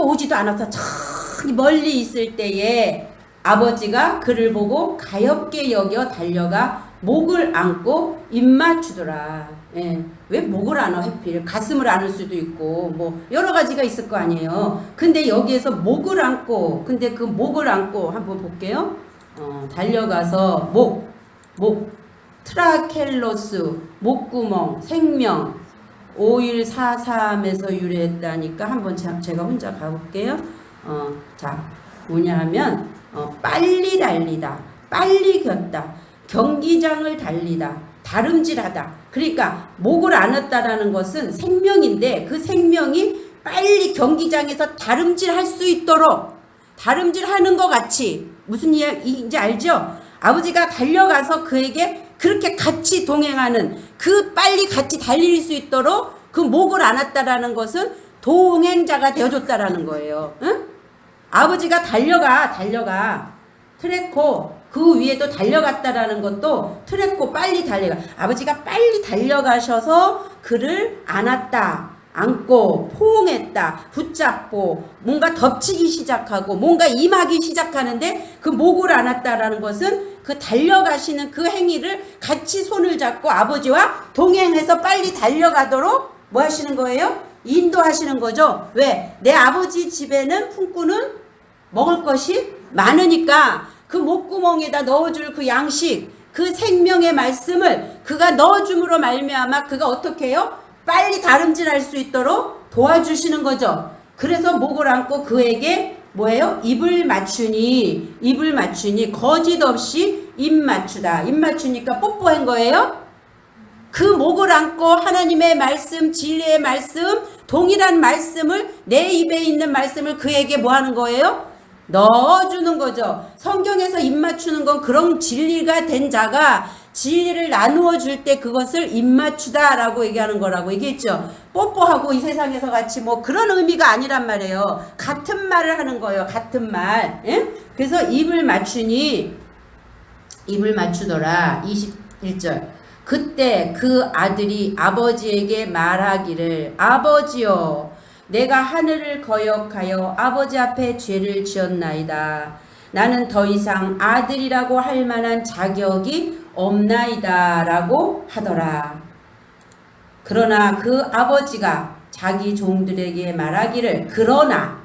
오지도 않아서 저기 멀리 있을 때에 아버지가 그를 보고 가엾게 여겨 달려가 목을 안고 입맞추더라. 예. 왜 목을 안아 해필? 가슴을 안을 수도 있고 뭐 여러 가지가 있을 거 아니에요. 근데 여기에서 목을 안고 근데 그 목을 안고 한번 볼게요. 달려가서 목 트라켈로스 목구멍 생명 5143에서 유래했다니까 한번 제가 혼자 가볼게요. 자, 뭐냐 하면 빨리 달리다, 빨리 걷다, 경기장을 달리다, 다름질하다. 그러니까 목을 안았다라는 것은 생명인데 그 생명이 빨리 경기장에서 다름질할 수 있도록 다름질하는 것 같이 무슨 이야기인지 알죠? 아버지가 달려가서 그에게 그렇게 같이 동행하는 그 빨리 같이 달릴 수 있도록 그 목을 안았다라는 것은 동행자가 되어줬다라는 거예요. 응? 아버지가 달려가 트레코 그 위에도 달려갔다라는 것도 트레코 빨리 달려가 아버지가 빨리 달려가셔서 그를 안았다. 안고 포옹했다. 붙잡고 뭔가 덮치기 시작하고 뭔가 임하기 시작하는데 그 목을 안았다라는 것은 그 달려가시는 그 행위를 같이 손을 잡고 아버지와 동행해서 빨리 달려가도록 뭐 하시는 거예요? 인도하시는 거죠. 왜? 내 아버지 집에는 품꾼은 먹을 것이 많으니까 그 목구멍에다 넣어줄 그 양식 그 생명의 말씀을 그가 넣어줌으로 말미암아 그가 어떻게 해요? 빨리 다름질할 수 있도록 도와주시는 거죠. 그래서 목을 안고 그에게 뭐예요? 입을 맞추니 거짓 없이 입 맞추다. 입 맞추니까 뽀뽀한 거예요. 그 목을 안고 하나님의 말씀, 진리의 말씀, 동일한 말씀을 내 입에 있는 말씀을 그에게 뭐 하는 거예요? 넣어주는 거죠. 성경에서 입 맞추는 건 그런 진리가 된 자가 진리를 나누어 줄 때 그것을 입맞추다 라고 얘기하는 거라고 얘기했죠. 뽀뽀하고 이 세상에서 같이 뭐 그런 의미가 아니란 말이에요. 같은 말을 하는 거예요. 같은 말. 예? 그래서 입을 맞추더라. 21절. 그때 그 아들이 아버지에게 말하기를 아버지여 내가 하늘을 거역하여 아버지 앞에 죄를 지었나이다. 나는 더 이상 아들이라고 할 만한 자격이 없나이다 라고 하더라. 그러나 그 아버지가 자기 종들에게 말하기를 그러나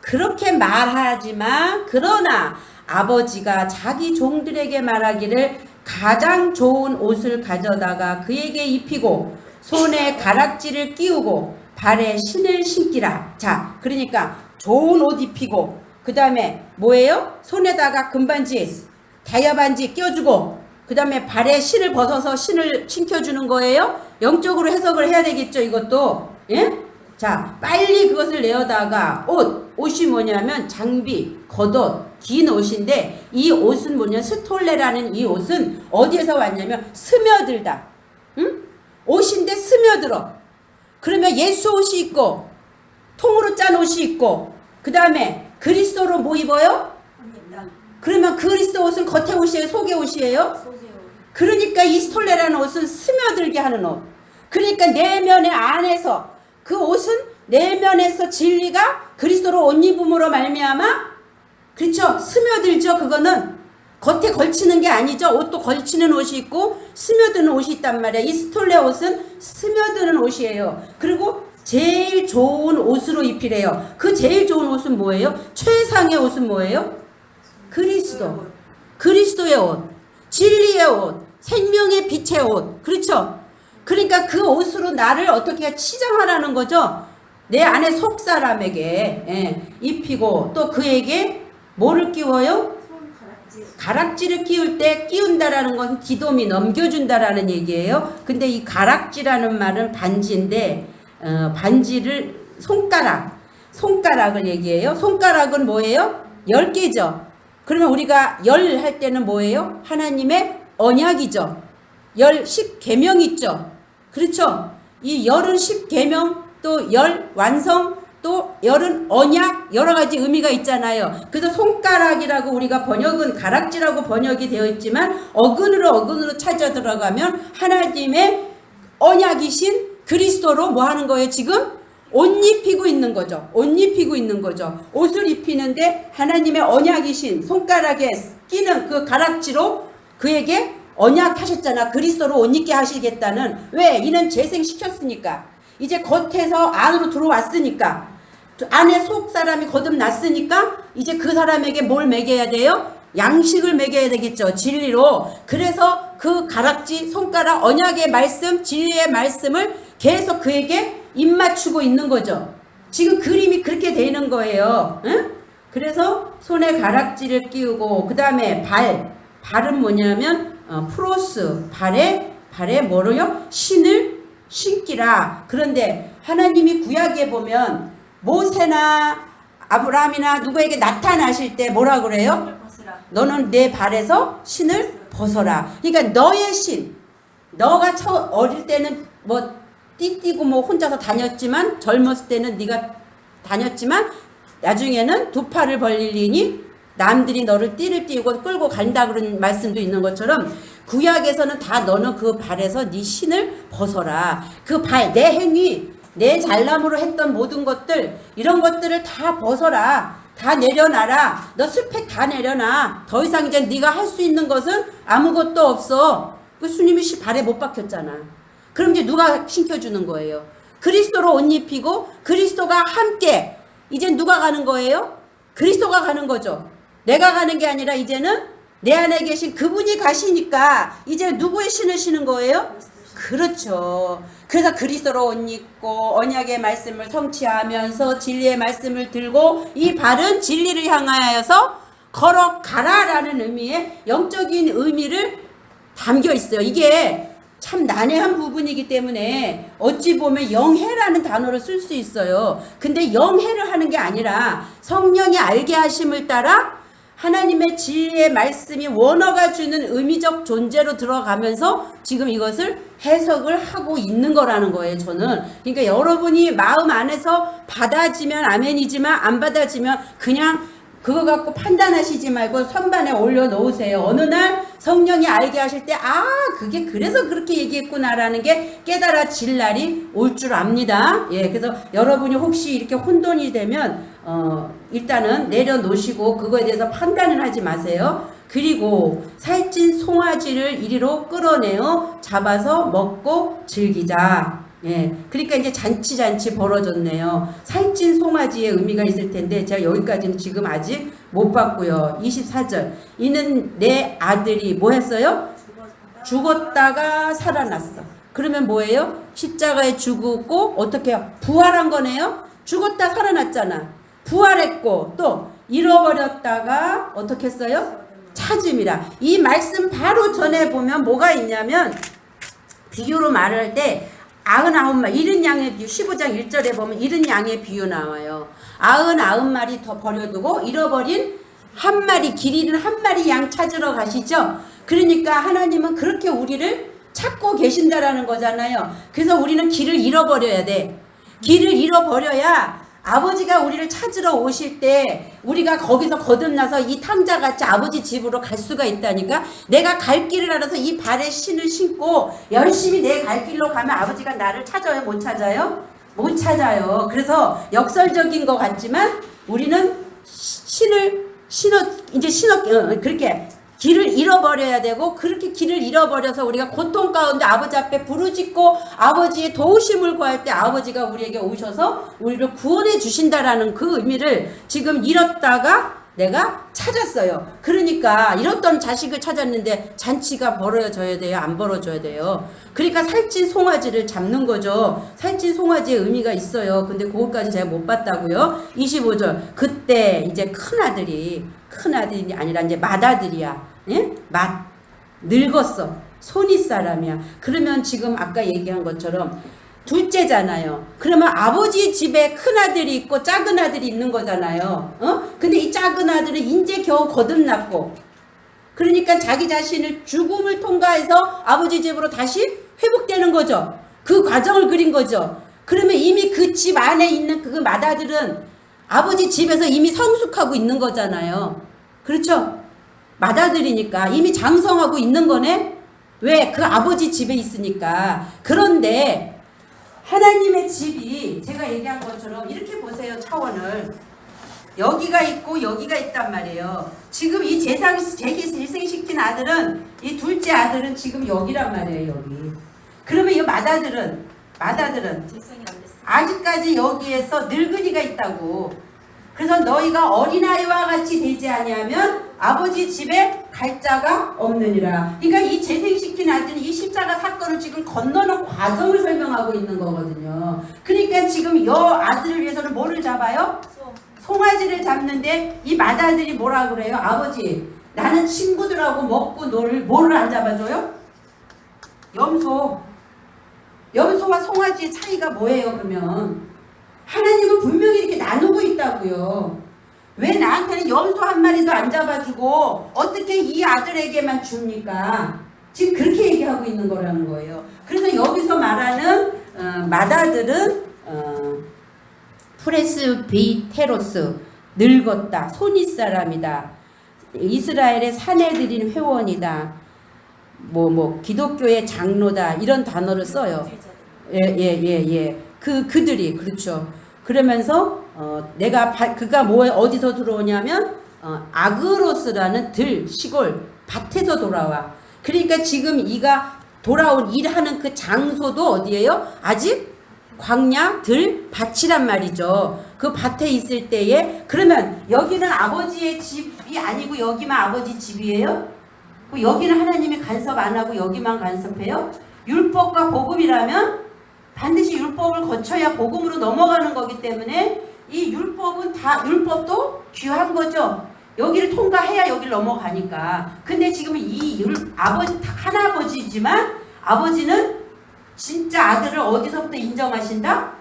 그렇게 말하지만 그러나 아버지가 자기 종들에게 말하기를 가장 좋은 옷을 가져다가 그에게 입히고 손에 가락지를 끼우고 발에 신을 신기라. 자, 그러니까 좋은 옷 입히고 그 다음에 뭐예요? 손에다가 금반지 다이아반지 껴주고 그 다음에 발에 신을 벗어서 신을 신겨주는 거예요. 영적으로 해석을 해야 되겠죠. 이것도. 예? 자, 빨리 그것을 내어다가 옷이 뭐냐면 장비, 겉옷, 긴 옷인데 이 옷은 뭐냐 스톨레라는 이 옷은 어디에서 왔냐면 스며들다. 응? 옷인데 스며들어. 그러면 예수 옷이 있고 통으로 짠 옷이 있고 그 다음에 그리스도로 뭐 입어요? 그러면 그리스도 옷은 겉에 옷이에요? 속의 옷이에요? 그러니까 이 스톨레라는 옷은 스며들게 하는 옷. 그러니까 내면의 안에서 그 옷은 내면에서 진리가 그리스도로 옷 입음으로 말미암아 그렇죠? 스며들죠. 그거는 겉에 걸치는 게 아니죠. 옷도 걸치는 옷이 있고 스며드는 옷이 있단 말이야. 이 스톨레 옷은 스며드는 옷이에요. 그리고 제일 좋은 옷으로 입히래요. 그 제일 좋은 옷은 뭐예요? 최상의 옷은 뭐예요? 그리스도의 옷, 진리의 옷, 생명의 빛의 옷. 그렇죠? 그러니까 그 옷으로 나를 어떻게 치장하라는 거죠. 내 안에 속 사람에게 입히고 또 그에게 뭐를 끼워요? 가락지를 끼울 때 끼운다라는 것은 디돔이 넘겨준다라는 얘기예요. 근데 이 가락지라는 말은 반지인데 반지를 손가락을 얘기해요. 손가락은 뭐예요? 10개죠. 그러면 우리가 열 할 때는 뭐예요? 하나님의 언약이죠. 10계명 있죠. 그렇죠? 이 열은 10계명 또 열 완성 또 열은 언약 여러 가지 의미가 있잖아요. 그래서 손가락이라고 우리가 번역은 가락지라고 번역이 되어 있지만 어근으로 찾아 들어가면 하나님의 언약이신 그리스도로 뭐 하는 거예요? 지금 옷 입히고 있는 거죠. 옷을 입히는데 하나님의 언약이신 손가락에 끼는 그 가락지로 그에게 언약하셨잖아. 그리스도로 옷 입게 하시겠다는. 왜? 이는 재생시켰으니까. 이제 겉에서 안으로 들어왔으니까. 안에 속 사람이 거듭났으니까 이제 그 사람에게 뭘 먹여야 돼요? 양식을 먹여야 되겠죠. 진리로. 그래서 그 가락지, 손가락, 언약의 말씀, 진리의 말씀을 계속 그에게 입맞추고 있는 거죠. 지금 그림이 그렇게 되는 거예요. 응? 그래서 손에 가락지를 끼우고 그 다음에 발은 뭐냐면 프로스 발에 뭐로요? 신을 신기라. 그런데 하나님이 구약에 보면 모세나 아브라함이나 누구에게 나타나실 때 뭐라 그래요? 너는 내 발에서 신을 벗어라. 그러니까 너의 신, 너가 어릴 때는 뭐 띠띠고 뭐 혼자서 다녔지만 젊었을 때는 네가 다녔지만 나중에는 두 팔을 벌리니 남들이 너를 띠를 띠고 끌고 간다 그런 말씀도 있는 것처럼 구약에서는 다 너는 그 발에서 네 신을 벗어라. 그 발, 내 행위, 내 잘남으로 했던 모든 것들 이런 것들을 다 벗어라. 다 내려놔라. 너 스펙 다 내려놔. 더 이상 이제 네가 할 수 있는 것은 아무것도 없어. 그 주님이 발에 못 박혔잖아. 그럼 이제 누가 신켜주는 거예요? 그리스도로 옷 입히고 그리스도가 함께 이제 누가 가는 거예요? 그리스도가 가는 거죠. 내가 가는 게 아니라 이제는 내 안에 계신 그분이 가시니까 이제 누구의 신을 신은 거예요? 그렇죠. 그래서 그리스도로 옷 입고 언약의 말씀을 성취하면서 진리의 말씀을 들고 이 발은 진리를 향하여서 걸어가라라는 의미의 영적인 의미를 담겨 있어요. 이게 참 난해한 부분이기 때문에 어찌 보면 영해라는 단어를 쓸 수 있어요. 근데 영해를 하는 게 아니라 성령이 알게 하심을 따라 하나님의 진리의 말씀이 원어가 주는 의미적 존재로 들어가면서 지금 이것을 해석을 하고 있는 거라는 거예요. 저는. 그러니까 여러분이 마음 안에서 받아지면 아멘이지만 안 받아지면 그냥 그거 갖고 판단하시지 말고 선반에 올려놓으세요. 어느 날 성령이 알게 하실 때 그게 그래서 그렇게 얘기했구나라는 게 깨달아질 날이 올 줄 압니다. 예, 그래서 여러분이 혹시 이렇게 혼돈이 되면 일단은 내려놓으시고 그거에 대해서 판단을 하지 마세요. 그리고 살찐 송아지를 이리로 끌어내어 잡아서 먹고 즐기자. 예, 그러니까 이제 잔치 벌어졌네요. 살찐 송아지의 의미가 있을 텐데 제가 여기까지는 지금 아직 못 봤고요. 24절. 이는 내 아들이 뭐 했어요? 죽었다가 살아났어. 그러면 뭐예요? 십자가에 죽었고 어떻게 해요? 부활한 거네요. 죽었다 살아났잖아. 부활했고 또 잃어버렸다가 어떻게 했어요? 찾음이라. 이 말씀 바로 전에 보면 뭐가 있냐면 비유로 말할 때 99마리, 70양의 비유, 15장 1절에 보면 70양의 비유 나와요. 99마리 더 버려두고 잃어버린 한 마리, 길 잃은 한 마리 양 찾으러 가시죠. 그러니까 하나님은 그렇게 우리를 찾고 계신다라는 거잖아요. 그래서 우리는 길을 잃어버려야 돼. 길을 잃어버려야 아버지가 우리를 찾으러 오실 때 우리가 거기서 거듭나서 이 탕자같이 아버지 집으로 갈 수가 있다니까. 내가 갈 길을 알아서 이 발에 신을 신고 열심히 내 갈 길로 가면 아버지가 나를 찾아요? 못 찾아요? 못 찾아요. 그래서 역설적인 것 같지만 우리는 그렇게 길을 잃어버려야 되고, 그렇게 길을 잃어버려서 우리가 고통 가운데 아버지 앞에 부르짖고 아버지의 도우심을 구할 때 아버지가 우리에게 오셔서 우리를 구원해 주신다라는 그 의미를 지금 잃었다가 내가 찾았어요. 그러니까 잃었던 자식을 찾았는데 잔치가 벌어져야 돼요? 안 벌어져야 돼요? 그러니까 살찐 송아지를 잡는 거죠. 살찐 송아지의 의미가 있어요. 근데 그것까지 제가 못 봤다고요. 25절. 그때 이제 큰아들이 아니라 이제 맏아들이야. 예? 늙었어. 손윗사람이야. 그러면 지금 아까 얘기한 것처럼 둘째잖아요. 그러면 아버지 집에 큰아들이 있고 작은 아들이 있는 거잖아요. 근데 이 작은 아들은 이제 겨우 거듭났고, 그러니까 자기 자신을 죽음을 통과해서 아버지 집으로 다시 회복되는 거죠. 그 과정을 그린 거죠. 그러면 이미 그 집 안에 있는 그 맏아들은 아버지 집에서 이미 성숙하고 있는 거잖아요. 그렇죠? 맏아들이니까 이미 장성하고 있는 거네. 왜? 그 아버지 집에 있으니까. 그런데 하나님의 집이 제가 얘기한 것처럼 이렇게 보세요. 차원을. 여기가 있고 여기가 있단 말이에요. 지금 이 재생시킨 아들은, 이 둘째 아들은 지금 여기란 말이에요. 여기. 그러면 이 맏아들은 아직까지 여기에서 늙은이가 있다고. 그래서 너희가 어린아이와 같이 되지 아니하면 아버지 집에 갈 자가 없느니라. 그러니까 이 재생시킨 아들이 이 십자가 사건을 지금 건너는 과정을 설명하고 있는 거거든요. 그러니까 지금 여 아들을 위해서는 뭐를 잡아요? 송아지를 잡는데 이 맏아들이 뭐라 그래요? 아버지, 나는 친구들하고 먹고 놀 뭐를 안 잡아줘요? 염소. 염소와 송아지의 차이가 뭐예요? 그러면 하나님은 분명히 이렇게 나누고 있다고요. 왜 나한테는 염소 한 마리도 안 잡아주고 어떻게 이 아들에게만 줍니까? 지금 그렇게 얘기하고 있는 거라는 거예요. 그래서 여기서 말하는 맏아들은 프레스비테로스, 늙었다, 손윗사람이다, 이스라엘의 사내들인 회원이다, 기독교의 장로다, 이런 단어를 써요. 그들이, 그렇죠. 그러면서 그가 어디서 들어오냐면 아그로스라는 시골 밭에서 돌아와. 그러니까 지금 이가 돌아온 일하는 그 장소도 어디예요? 아직 광야 밭이란 말이죠. 그 밭에 있을 때에, 그러면 여기는 아버지의 집이 아니고 여기만 아버지 집이에요? 여기는 하나님이 간섭 안 하고 여기만 간섭해요? 율법과 복음이라면 반드시 율법을 거쳐야 복음으로 넘어가는 거기 때문에 이 율법도 귀한 거죠. 여기를 통과해야 여기를 넘어가니까. 근데 지금 하나아버지지만 아버지는 진짜 아들을 어디서부터 인정하신다?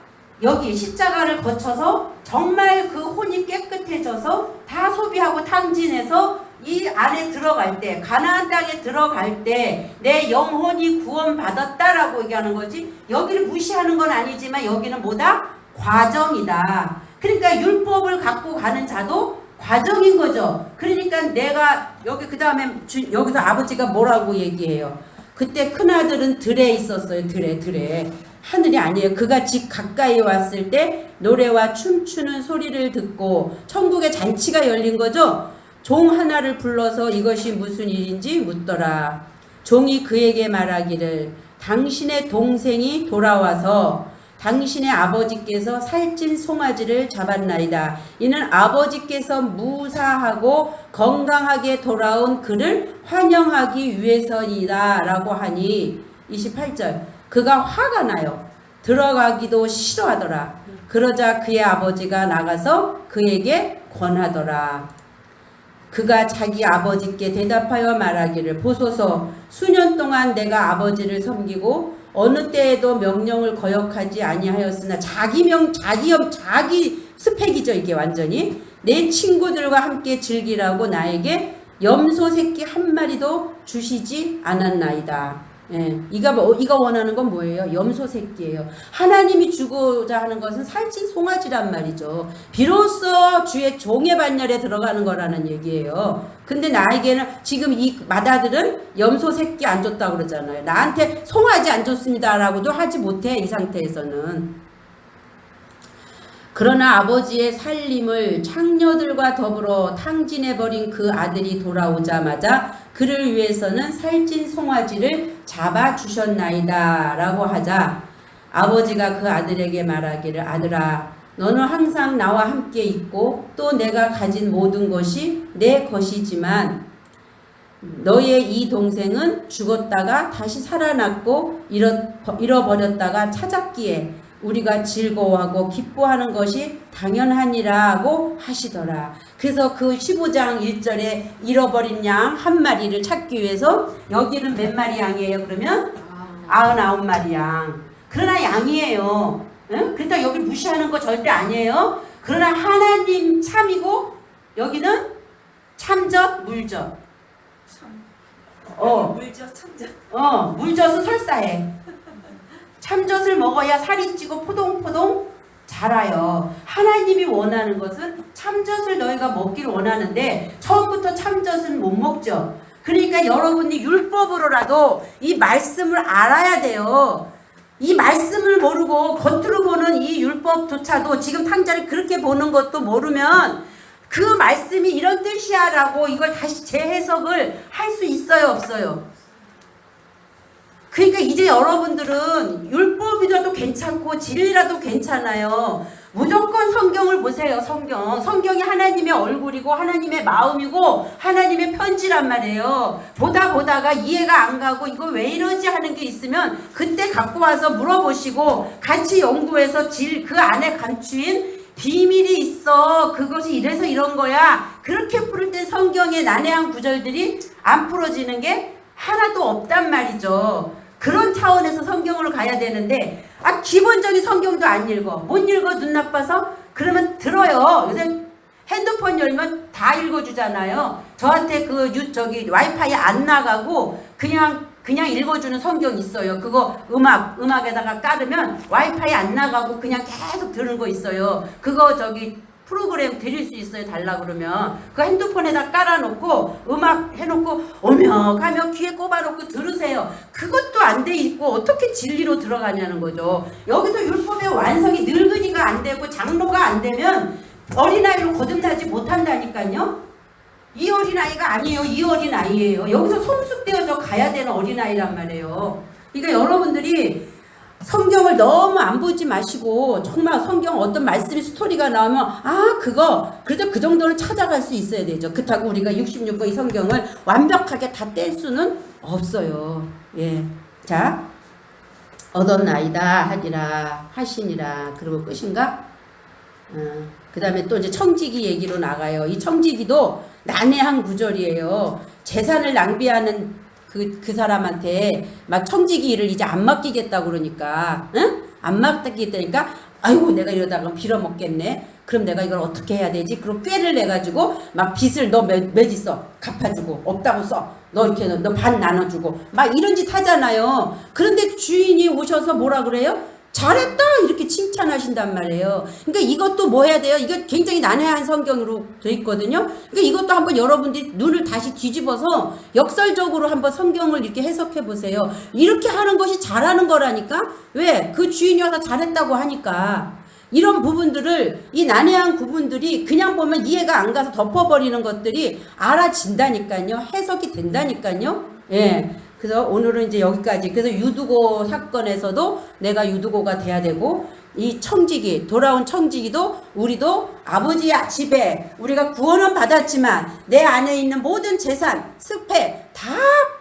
여기 십자가를 거쳐서 정말 그 혼이 깨끗해져서 다 소비하고 탕진해서 이 안에 들어갈 때, 가나안 땅에 들어갈 때 내 영혼이 구원받았다라고 얘기하는 거지. 여기를 무시하는 건 아니지만 여기는 뭐다? 과정이다. 그러니까 율법을 갖고 가는 자도 과정인 거죠. 그러니까 내가 여기 그 다음에 여기서 아버지가 뭐라고 얘기해요? 그때 큰아들은 들에 있었어요. 들에. 하늘이 아니에요. 그가 집 가까이 왔을 때 노래와 춤추는 소리를 듣고 천국의 잔치가 열린 거죠. 종 하나를 불러서 이것이 무슨 일인지 묻더라. 종이 그에게 말하기를 당신의 동생이 돌아와서 당신의 아버지께서 살찐 송아지를 잡았나이다. 이는 아버지께서 무사하고 건강하게 돌아온 그를 환영하기 위해서이다 라고 하니 28절 그가 화가 나요. 들어가기도 싫어하더라. 그러자 그의 아버지가 나가서 그에게 권하더라. 그가 자기 아버지께 대답하여 말하기를 보소서 수년 동안 내가 아버지를 섬기고 어느 때에도 명령을 거역하지 아니하였으나 자기 스펙이죠. 이게 완전히 내 친구들과 함께 즐기라고 나에게 염소 새끼 한 마리도 주시지 않았나이다. 예, 이가 원하는 건 뭐예요? 염소 새끼예요. 하나님이 주고자 하는 것은 살찐 송아지란 말이죠. 비로소 주의 종의 반열에 들어가는 거라는 얘기예요. 근데 나에게는 지금 이 맏아들은 염소 새끼 안 줬다고 그러잖아요. 나한테 송아지 안 줬습니다 라고도 하지 못해. 이 상태에서는. 그러나 아버지의 살림을 창녀들과 더불어 탕진해버린 그 아들이 돌아오자마자 그를 위해서는 살찐 송아지를 잡아주셨나이다 라고 하자 아버지가 그 아들에게 말하기를 아들아 너는 항상 나와 함께 있고 또 내가 가진 모든 것이 내 것이지만 너의 이 동생은 죽었다가 다시 살아났고 잃어버렸다가 찾았기에 우리가 즐거워하고 기뻐하는 것이 당연하니라고 하시더라. 그래서 그 15장 1절에 잃어버린 양 한 마리를 찾기 위해서 여기는 몇 마리 양이에요? 그러면 99마리 양. 그러나 양이에요. 응? 그러니까 여기 무시하는 거 절대 아니에요. 그러나 하나님 참이고 여기는 참젓 물젓. 물젓 참젓. 물젓은 설사해. 참젓을 먹어야 살이 찌고 포동포동 자라요. 하나님이 원하는 것은 참젓을 너희가 먹기를 원하는데 처음부터 참젓은 못 먹죠. 그러니까 여러분이 율법으로라도 이 말씀을 알아야 돼요. 이 말씀을 모르고 겉으로 보는 이 율법조차도 지금 탕자를 그렇게 보는 것도 모르면 그 말씀이 이런 뜻이야 라고 이걸 다시 재해석을 할 수 있어요 없어요? 그러니까 이제 여러분들은 율법이라도 괜찮고 진리라도 괜찮아요. 무조건 성경을 보세요. 성경이 하나님의 얼굴이고 하나님의 마음이고 하나님의 편지란 말이에요. 보다가 이해가 안 가고 이거 왜 이러지 하는 게 있으면 그때 갖고 와서 물어보시고 같이 연구해서 그 안에 감추인 비밀이 있어. 그것이 이래서 이런 거야. 그렇게 풀을 때 성경의 난해한 구절들이 안 풀어지는 게 하나도 없단 말이죠. 그런 차원에서 성경으로 가야 되는데 기본적인 성경도 안 읽어. 못 읽어 눈 나빠서? 그러면 들어요. 요새 핸드폰 열면 다 읽어주잖아요. 저한테 와이파이 안 나가고 그냥 읽어주는 성경 있어요. 그거 음악에다가 깔으면 와이파이 안 나가고 그냥 계속 들은 거 있어요. 그거 프로그램 드릴 수 있어요. 달라 그러면 그 핸드폰에다 깔아놓고 음악 해놓고 오며 가며 귀에 꼽아놓고 들으세요. 그것도 안 돼 있고 어떻게 진리로 들어가냐는 거죠. 여기서 율법의 완성이 늙은이가 안 되고 장로가 안 되면 어린아이로 거듭나지 못한다니까요. 이 어린아이가 아니에요. 이 어린아이예요. 여기서 성숙되어져 가야 되는 어린아이란 말이에요. 그러니까 여러분들이 성경을 너무 안 보지 마시고 정말 성경 어떤 말씀이 스토리가 나오면 그래도 그 정도는 찾아갈 수 있어야 되죠. 그렇다고 우리가 66권 이 성경을 완벽하게 다 뗄 수는 없어요. 예. 자, 얻었나이다 하시니라. 그리고 끝인가? 그 다음에 또 이제 청지기 얘기로 나가요. 이 청지기도 난해한 구절이에요. 재산을 낭비하는 그 사람한테 막 청지기를 이제 안 맡기겠다고 그러니까, 응? 안 맡기겠다니까, 아이고, 내가 이러다가 빌어먹겠네. 그럼 내가 이걸 어떻게 해야 되지? 그럼 꾀를 내가지고 막 빚을 너 몇 있어? 갚아주고, 없다고 써. 너 이렇게 너 반 나눠주고, 막 이런 짓 하잖아요. 그런데 주인이 오셔서 뭐라 그래요? 잘했다! 이렇게 칭찬하신단 말이에요. 그러니까 이것도 뭐 해야 돼요? 이거 굉장히 난해한 성경으로 돼 있거든요. 그러니까 이것도 한번 여러분들이 눈을 다시 뒤집어서 역설적으로 한번 성경을 이렇게 해석해 보세요. 이렇게 하는 것이 잘하는 거라니까? 왜? 그 주인이 와서 잘했다고 하니까. 이런 부분들을, 이 난해한 부분들이 그냥 보면 이해가 안 가서 덮어버리는 것들이 알아진다니까요. 해석이 된다니까요. 예. 그래서 오늘은 이제 여기까지. 그래서 유두고 사건에서도 내가 유두고가 돼야 되고, 이 청지기, 돌아온 청지기도 우리도 아버지 집에 우리가 구원은 받았지만 내 안에 있는 모든 재산, 습해 다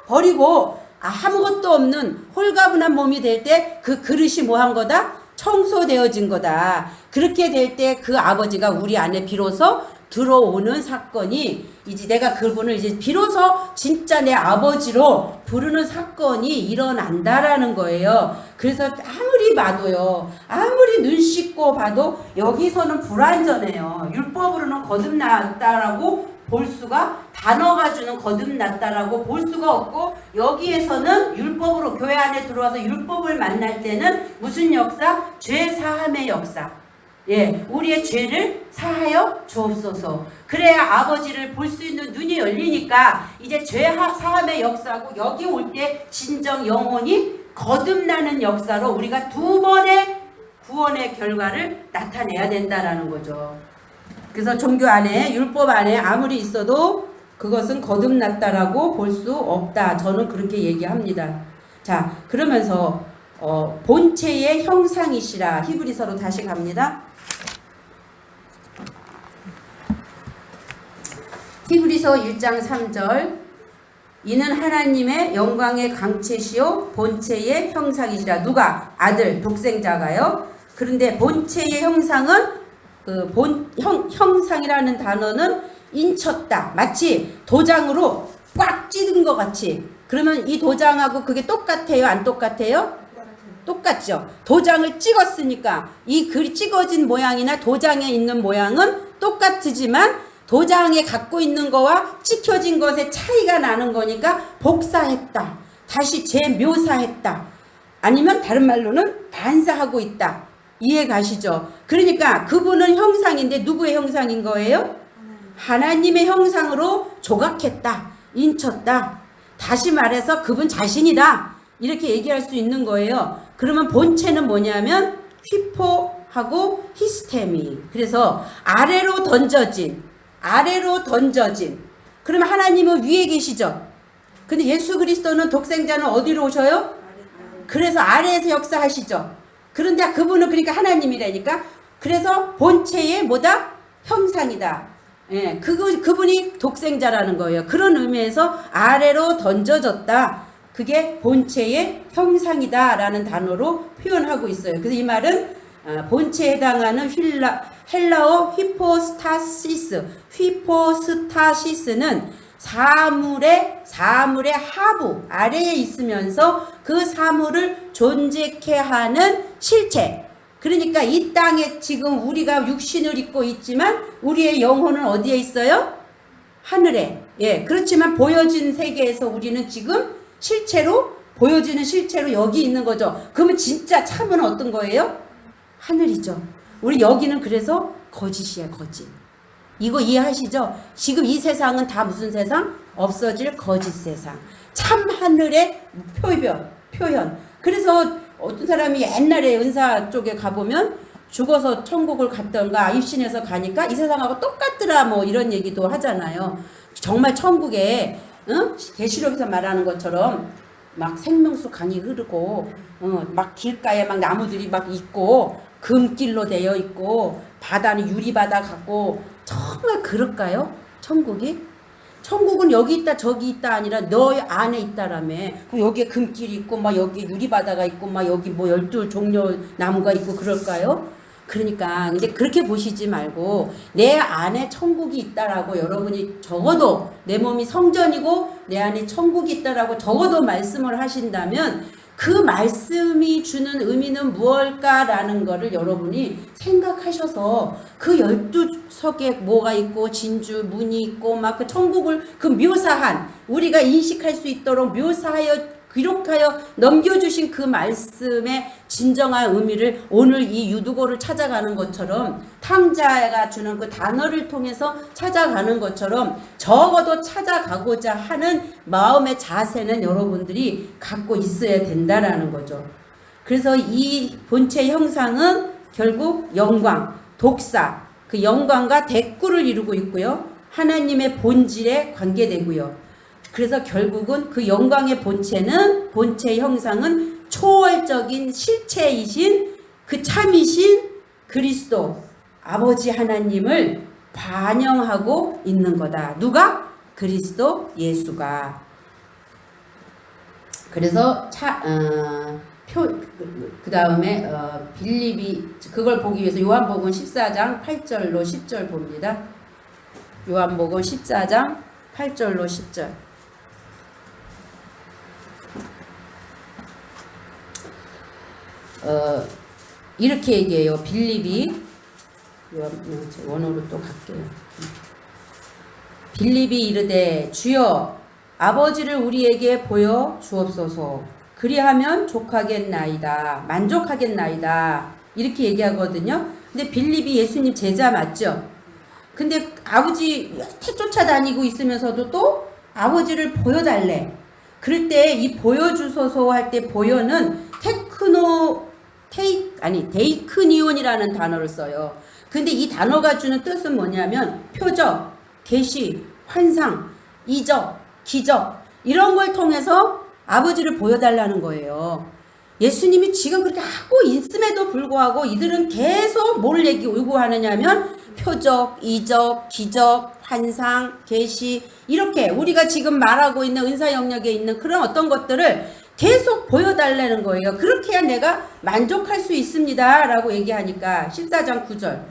버리고 아무것도 없는 홀가분한 몸이 될 때 그 그릇이 뭐 한 거다? 청소되어진 거다. 그렇게 될 때 그 아버지가 우리 안에 비로소 들어오는 사건이, 이제 내가 그분을 이제 비로소 진짜 내 아버지로 부르는 사건이 일어난다라는 거예요. 그래서 아무리 봐도요, 아무리 눈 씻고 봐도 여기서는 불완전해요. 율법으로는 거듭났다라고 볼 수가, 단어가 주는 거듭났다라고 볼 수가 없고, 여기에서는 율법으로 교회 안에 들어와서 율법을 만날 때는 무슨 역사? 죄 사함의 역사. 예, 우리의 죄를 사하여 주옵소서. 그래야 아버지를 볼 수 있는 눈이 열리니까 이제 죄 사함의 역사고, 여기 올 때 진정 영혼이 거듭나는 역사로 우리가 두 번의 구원의 결과를 나타내야 된다라는 거죠. 그래서 종교 안에, 율법 안에 아무리 있어도 그것은 거듭났다라고 볼 수 없다. 저는 그렇게 얘기합니다. 자, 그러면서 본체의 형상이시라. 히브리서로 다시 갑니다. 히브리서 1장 3절. 이는 하나님의 영광의 강체시요 본체의 형상이시라. 누가? 아들, 독생자가요. 그런데 본체의 형상은 형상이라는 단어는 인쳤다. 마치 도장으로 꽉 찌든 것 같이. 그러면 이 도장하고 그게 똑같아요? 안 똑같아요? 똑같죠. 도장을 찍었으니까 이 글이 찍어진 모양이나 도장에 있는 모양은 똑같지만 도장에 갖고 있는 거와 찍혀진 것의 차이가 나는 거니까 복사했다. 다시 재묘사했다. 아니면 다른 말로는 반사하고 있다. 이해 가시죠? 그러니까 그분은 형상인데 누구의 형상인 거예요? 하나님의 형상으로 조각했다. 인쳤다. 다시 말해서 그분 자신이다. 이렇게 얘기할 수 있는 거예요. 그러면 본체는 뭐냐면 휘포하고 히스테미. 그래서 아래로 던져진. 그러면 하나님은 위에 계시죠. 근데 예수 그리스도는 독생자는 어디로 오셔요? 그래서 아래에서 역사하시죠. 그런데 그분은 그러니까 하나님이라니까 그래서 본체의 뭐다? 형상이다. 예, 그분이 독생자라는 거예요. 그런 의미에서 아래로 던져졌다. 그게 본체의 형상이다 라는 단어로 표현하고 있어요. 그래서 이 말은 본체에 해당하는 헬라어 휘포스타시스는 사물의 하부 아래에 있으면서 그 사물을 존재케 하는 실체. 그러니까 이 땅에 지금 우리가 육신을 입고 있지만 우리의 영혼은 어디에 있어요? 하늘에. 예, 그렇지만 보여진 세계에서 우리는 지금 실체로 보여지는 실체로 여기 있는 거죠. 그러면 진짜 참은 어떤 거예요? 하늘이죠. 우리 여기는 그래서 거짓이야, 거짓. 이거 이해하시죠? 지금 이 세상은 다 무슨 세상? 없어질 거짓 세상. 참 하늘의 표현. 그래서 어떤 사람이 옛날에 은사 쪽에 가보면 죽어서 천국을 갔던가 입신해서 가니까 이 세상하고 똑같더라 뭐 이런 얘기도 하잖아요. 정말 천국에 계시록에서 말하는 것처럼 막 생명수 강이 흐르고 막 길가에 막 나무들이 막 있고 금길로 되어 있고 바다는 유리바다 같고 정말 그럴까요? 천국이? 천국은 여기 있다 저기 있다 아니라 너 안에 있다라며. 여기에 금길이 있고 막 여기 유리바다가 있고 막 여기 뭐 12종류 나무가 있고 그럴까요? 그러니까 근데 그렇게 보시지 말고 내 안에 천국이 있다라고 여러분이 적어도 내 몸이 성전이고 내 안에 천국이 있다라고 적어도 말씀을 하신다면 그 말씀이 주는 의미는 무엇일까라는 거를 여러분이 생각하셔서 그 12석에 뭐가 있고 진주 문이 있고 막 그 천국을 그 묘사한 우리가 인식할 수 있도록 묘사하여 기록하여 넘겨주신 그 말씀의 진정한 의미를 오늘 이 유두고를 찾아가는 것처럼 탕자가 주는 그 단어를 통해서 찾아가는 것처럼 적어도 찾아가고자 하는 마음의 자세는 여러분들이 갖고 있어야 된다라는 거죠. 그래서 이 본체 형상은 결국 영광, 독사, 그 영광과 대꾸를 이루고 있고요. 하나님의 본질에 관계되고요. 그래서 결국은 그 영광의 본체 형상은 초월적인 실체이신 그 참이신 그리스도 아버지 하나님을 반영하고 있는 거다. 누가? 그리스도 예수가. 그래서 그 다음에 빌립이 그걸 보기 위해서 요한복음 14장 8절로 10절 봅니다. 요한복음 14장 8절로 10절. 이렇게 얘기해요. 빌립이 원어로 또 갈게요. 빌립이 이르되 주여 아버지를 우리에게 보여 주옵소서. 그리하면 족하겠나이다. 만족하겠나이다. 이렇게 얘기하거든요. 근데 빌립이 예수님 제자 맞죠? 근데 아버지 여태 쫓아다니고 있으면서도 또 아버지를 보여달래. 그럴 때 이 보여주소서 할 때 보여는 데이크니온이라는 단어를 써요. 근데 이 단어가 주는 뜻은 뭐냐면 표적, 계시, 환상, 이적, 기적 이런 걸 통해서 아버지를 보여달라는 거예요. 예수님이 지금 그렇게 하고 있음에도 불구하고 이들은 계속 뭘 요구하느냐면 표적, 이적, 기적, 환상, 계시 이렇게 우리가 지금 말하고 있는 은사 영역에 있는 그런 어떤 것들을 계속 보여달라는 거예요. 그렇게 해야 내가 만족할 수 있습니다 라고 얘기하니까 14장 9절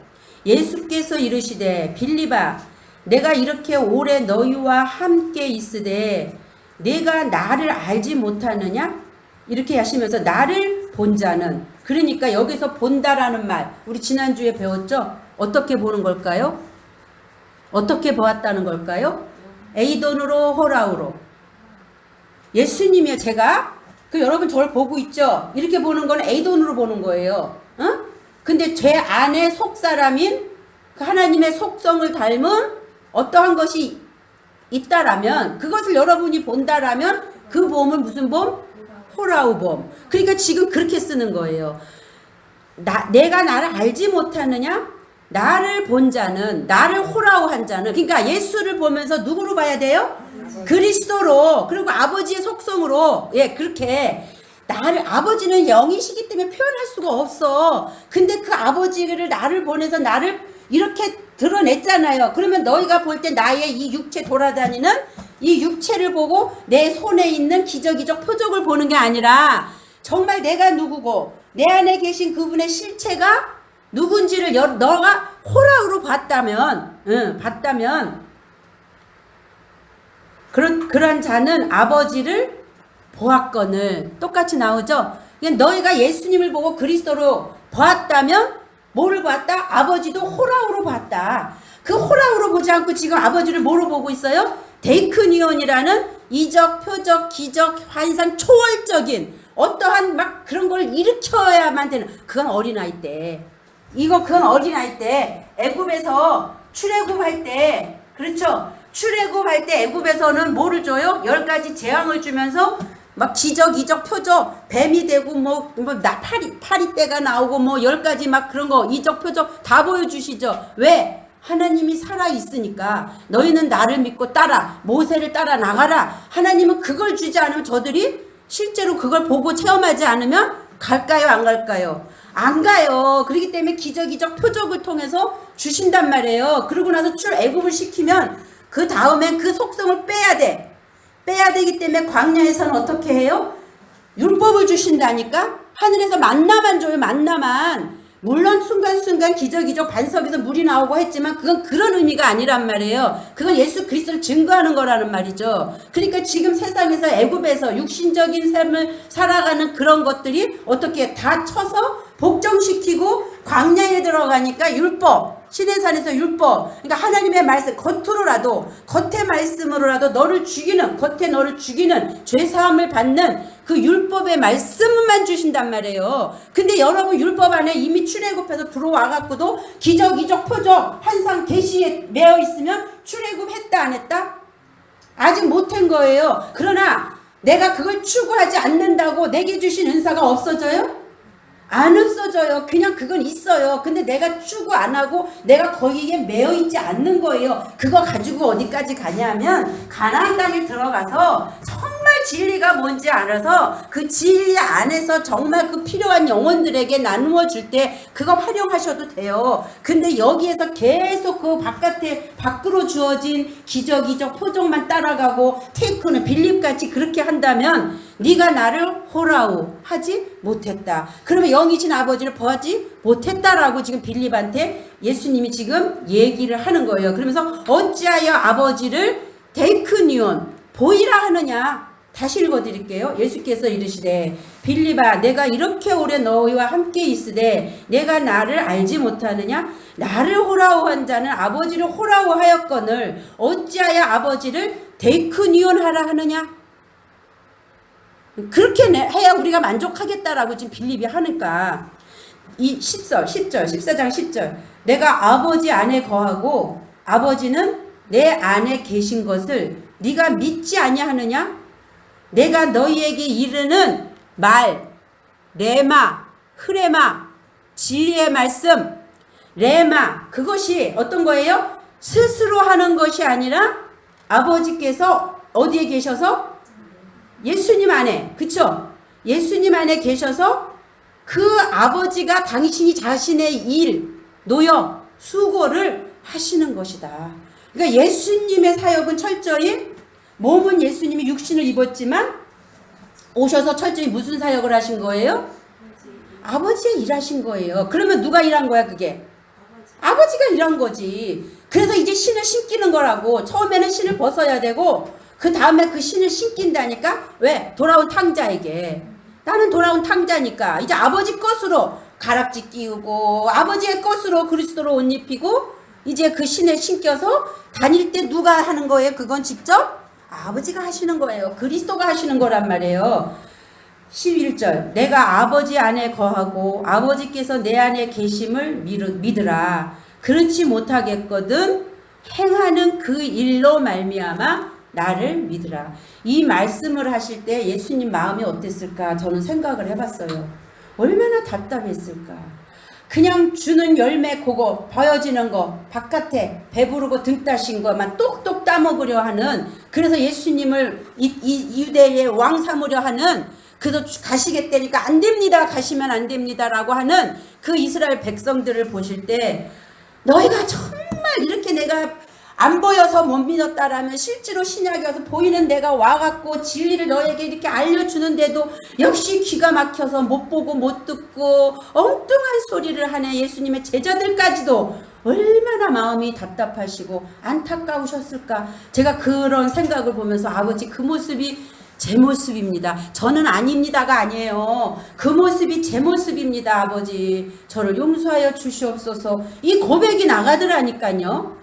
예수께서 이르시되 빌립아 내가 이렇게 오래 너희와 함께 있으되 내가 나를 알지 못하느냐? 이렇게 하시면서 나를 본 자는 그러니까 여기서 본다라는 말 우리 지난주에 배웠죠? 어떻게 보는 걸까요? 어떻게 보았다는 걸까요? 에이돈으로 호라우로 예수님이요. 제가 여러분 저를 보고 있죠? 이렇게 보는 건 에이돈으로 보는 거예요. 근데 제 안에 속사람인 그 하나님의 속성을 닮은 어떠한 것이 있다라면 그것을 여러분이 본다라면 그 봄은 무슨 봄? 호라우 봄. 그러니까 지금 그렇게 쓰는 거예요. 내가 나를 알지 못하느냐? 나를 본 자는 나를 호라우한 자는 그러니까 예수를 보면서 누구로 봐야 돼요? 그리스도로 그리고 아버지의 속성으로 그렇게 나를, 아버지는 영이시기 때문에 표현할 수가 없어. 근데 그 아버지를 나를 보내서 나를 이렇게 드러냈잖아요. 그러면 너희가 볼 때 나의 이 육체 돌아다니는 이 육체를 보고 내 손에 있는 기저귀적 표적을 보는 게 아니라 정말 내가 누구고 내 안에 계신 그분의 실체가 누군지를 너가 호락으로 봤다면 그런 자는 아버지를 보았거늘. 똑같이 나오죠. 너희가 예수님을 보고 그리스도로 보았다면 뭐를 봤다? 아버지도 호락으로 봤다. 그 호락으로 보지 않고 지금 아버지를 뭐로 보고 있어요? 데이크니온이라는 이적, 표적, 기적, 환상, 초월적인 어떠한 막 그런 걸 일으켜야만 되는, 그건 어린아이 때. 그건 어린아이 때 애굽에서 출애굽할 때, 그렇죠? 출애굽할 때 애굽에서는 뭐를 줘요? 10가지 재앙을 주면서 막 기적, 이적, 표적, 뱀이 되고 파리떼가 나오고 10가지 막 그런 거 이적, 표적 다 보여주시죠. 왜? 하나님이 살아있으니까. 너희는 나를 믿고 모세를 따라 나가라. 하나님은 그걸 주지 않으면 저들이 실제로 그걸 보고 체험하지 않으면 갈까요? 안 갈까요? 안 가요. 그렇기 때문에 기적이적 표적을 통해서 주신단 말이에요. 그러고 나서 애굽을 시키면 그 다음에 그 속성을 빼야 돼. 빼야 되기 때문에 광야에서는 어떻게 해요? 율법을 주신다니까? 하늘에서 만나만 줘요. 만나만. 물론 순간순간 기적이적 반석에서 물이 나오고 했지만 그건 그런 의미가 아니란 말이에요. 그건 예수 그리스도를 증거하는 거라는 말이죠. 그러니까 지금 세상에서 애굽에서 육신적인 삶을 살아가는 그런 것들이 어떻게 다 쳐서 복종시키고 광야에 들어가니까 율법, 시내산에서 율법, 그러니까 하나님의 말씀, 겉의 말씀으로라도 겉에 너를 죽이는 죄사함을 받는 그 율법의 말씀만 주신단 말이에요. 근데 여러분 율법 안에 이미 출애굽해서 들어와갖고도 기적, 이적, 표적, 환상, 계시에 매여 있으면 출애굽했다 안 했다? 아직 못한 거예요. 그러나 내가 그걸 추구하지 않는다고 내게 주신 은사가 없어져요? 안 없어져요. 그냥 그건 있어요. 근데 내가 추구 안 하고 내가 거기에 매여 있지 않는 거예요. 그거 가지고 어디까지 가냐면 가나안 땅에 들어가서 정말 진리가 뭔지 알아서 그 진리 안에서 정말 그 필요한 영혼들에게 나누어 줄 때 그거 활용하셔도 돼요. 근데 여기에서 계속 그 밖으로 주어진 기적, 이적, 표적만 따라가고 테이크는 빌립같이 그렇게 한다면 네가 나를 호라우 하지 못했다. 그러면 영이신 아버지를 보지 못했다라고 지금 빌립한테 예수님이 지금 얘기를 하는 거예요. 그러면서 어찌하여 아버지를 데이크니온 보이라 하느냐. 다시 읽어드릴게요. 예수께서 이르시되 빌립아 내가 이렇게 오래 너희와 함께 있으되 내가 나를 알지 못하느냐. 나를 호라우한 자는 아버지를 호라우하였거늘 어찌하여 아버지를 데이크니온 하라 하느냐. 그렇게 해야 우리가 만족하겠다라고 지금 빌립이 하니까 이 14장 10절 내가 아버지 안에 거하고 아버지는 내 안에 계신 것을 네가 믿지 아니하느냐. 내가 너희에게 이르는 말 레마 흐레마 진리의 말씀 레마 그것이 어떤 거예요? 스스로 하는 것이 아니라 아버지께서 어디에 계셔서? 예수님 안에, 그쵸? 예수님 안에 계셔서 그 아버지가 당신이 자신의 일, 노역, 수고를 하시는 것이다. 그러니까 예수님의 사역은 철저히 몸은 예수님이 육신을 입었지만 오셔서 철저히 무슨 사역을 하신 거예요? 아버지의 일하신 거예요. 그러면 누가 일한 거야 그게? 아버지가 일한 거지. 그래서 이제 신을 신기는 거라고. 처음에는 신을 벗어야 되고 그 다음에 그 신을 신긴다니까. 왜? 돌아온 탕자에게. 나는 돌아온 탕자니까 이제 아버지 것으로 가락지 끼우고 아버지의 것으로 그리스도로 옷 입히고 이제 그 신을 신겨서 다닐 때 누가 하는 거예요? 그건 직접 아버지가 하시는 거예요. 그리스도가 하시는 거란 말이에요. 11절 내가 아버지 안에 거하고 아버지께서 내 안에 계심을 믿으라. 그렇지 못하겠거든 행하는 그 일로 말미암아 나를 믿으라. 이 말씀을 하실 때 예수님 마음이 어땠을까 저는 생각을 해봤어요. 얼마나 답답했을까. 그냥 주는 열매 그거 보여지는 거 바깥에 배부르고 등 따신 것만 똑똑 따먹으려 하는 그래서 예수님을 이 유대의 왕 삼으려 하는 그래서 가시겠다니까 안 됩니다. 가시면 안 됩니다라고 하는 그 이스라엘 백성들을 보실 때 너희가 정말 이렇게 내가 안 보여서 못 믿었다라면 실제로 신약에 와서 보이는 내가 와갖고 진리를 너에게 이렇게 알려주는데도 역시 귀가 막혀서 못 보고 못 듣고 엉뚱한 소리를 하는 예수님의 제자들까지도 얼마나 마음이 답답하시고 안타까우셨을까. 제가 그런 생각을 보면서 아버지 그 모습이 제 모습입니다. 저는 아닙니다가 아니에요. 그 모습이 제 모습입니다. 아버지 저를 용서하여 주시옵소서. 이 고백이 나가더라니까요.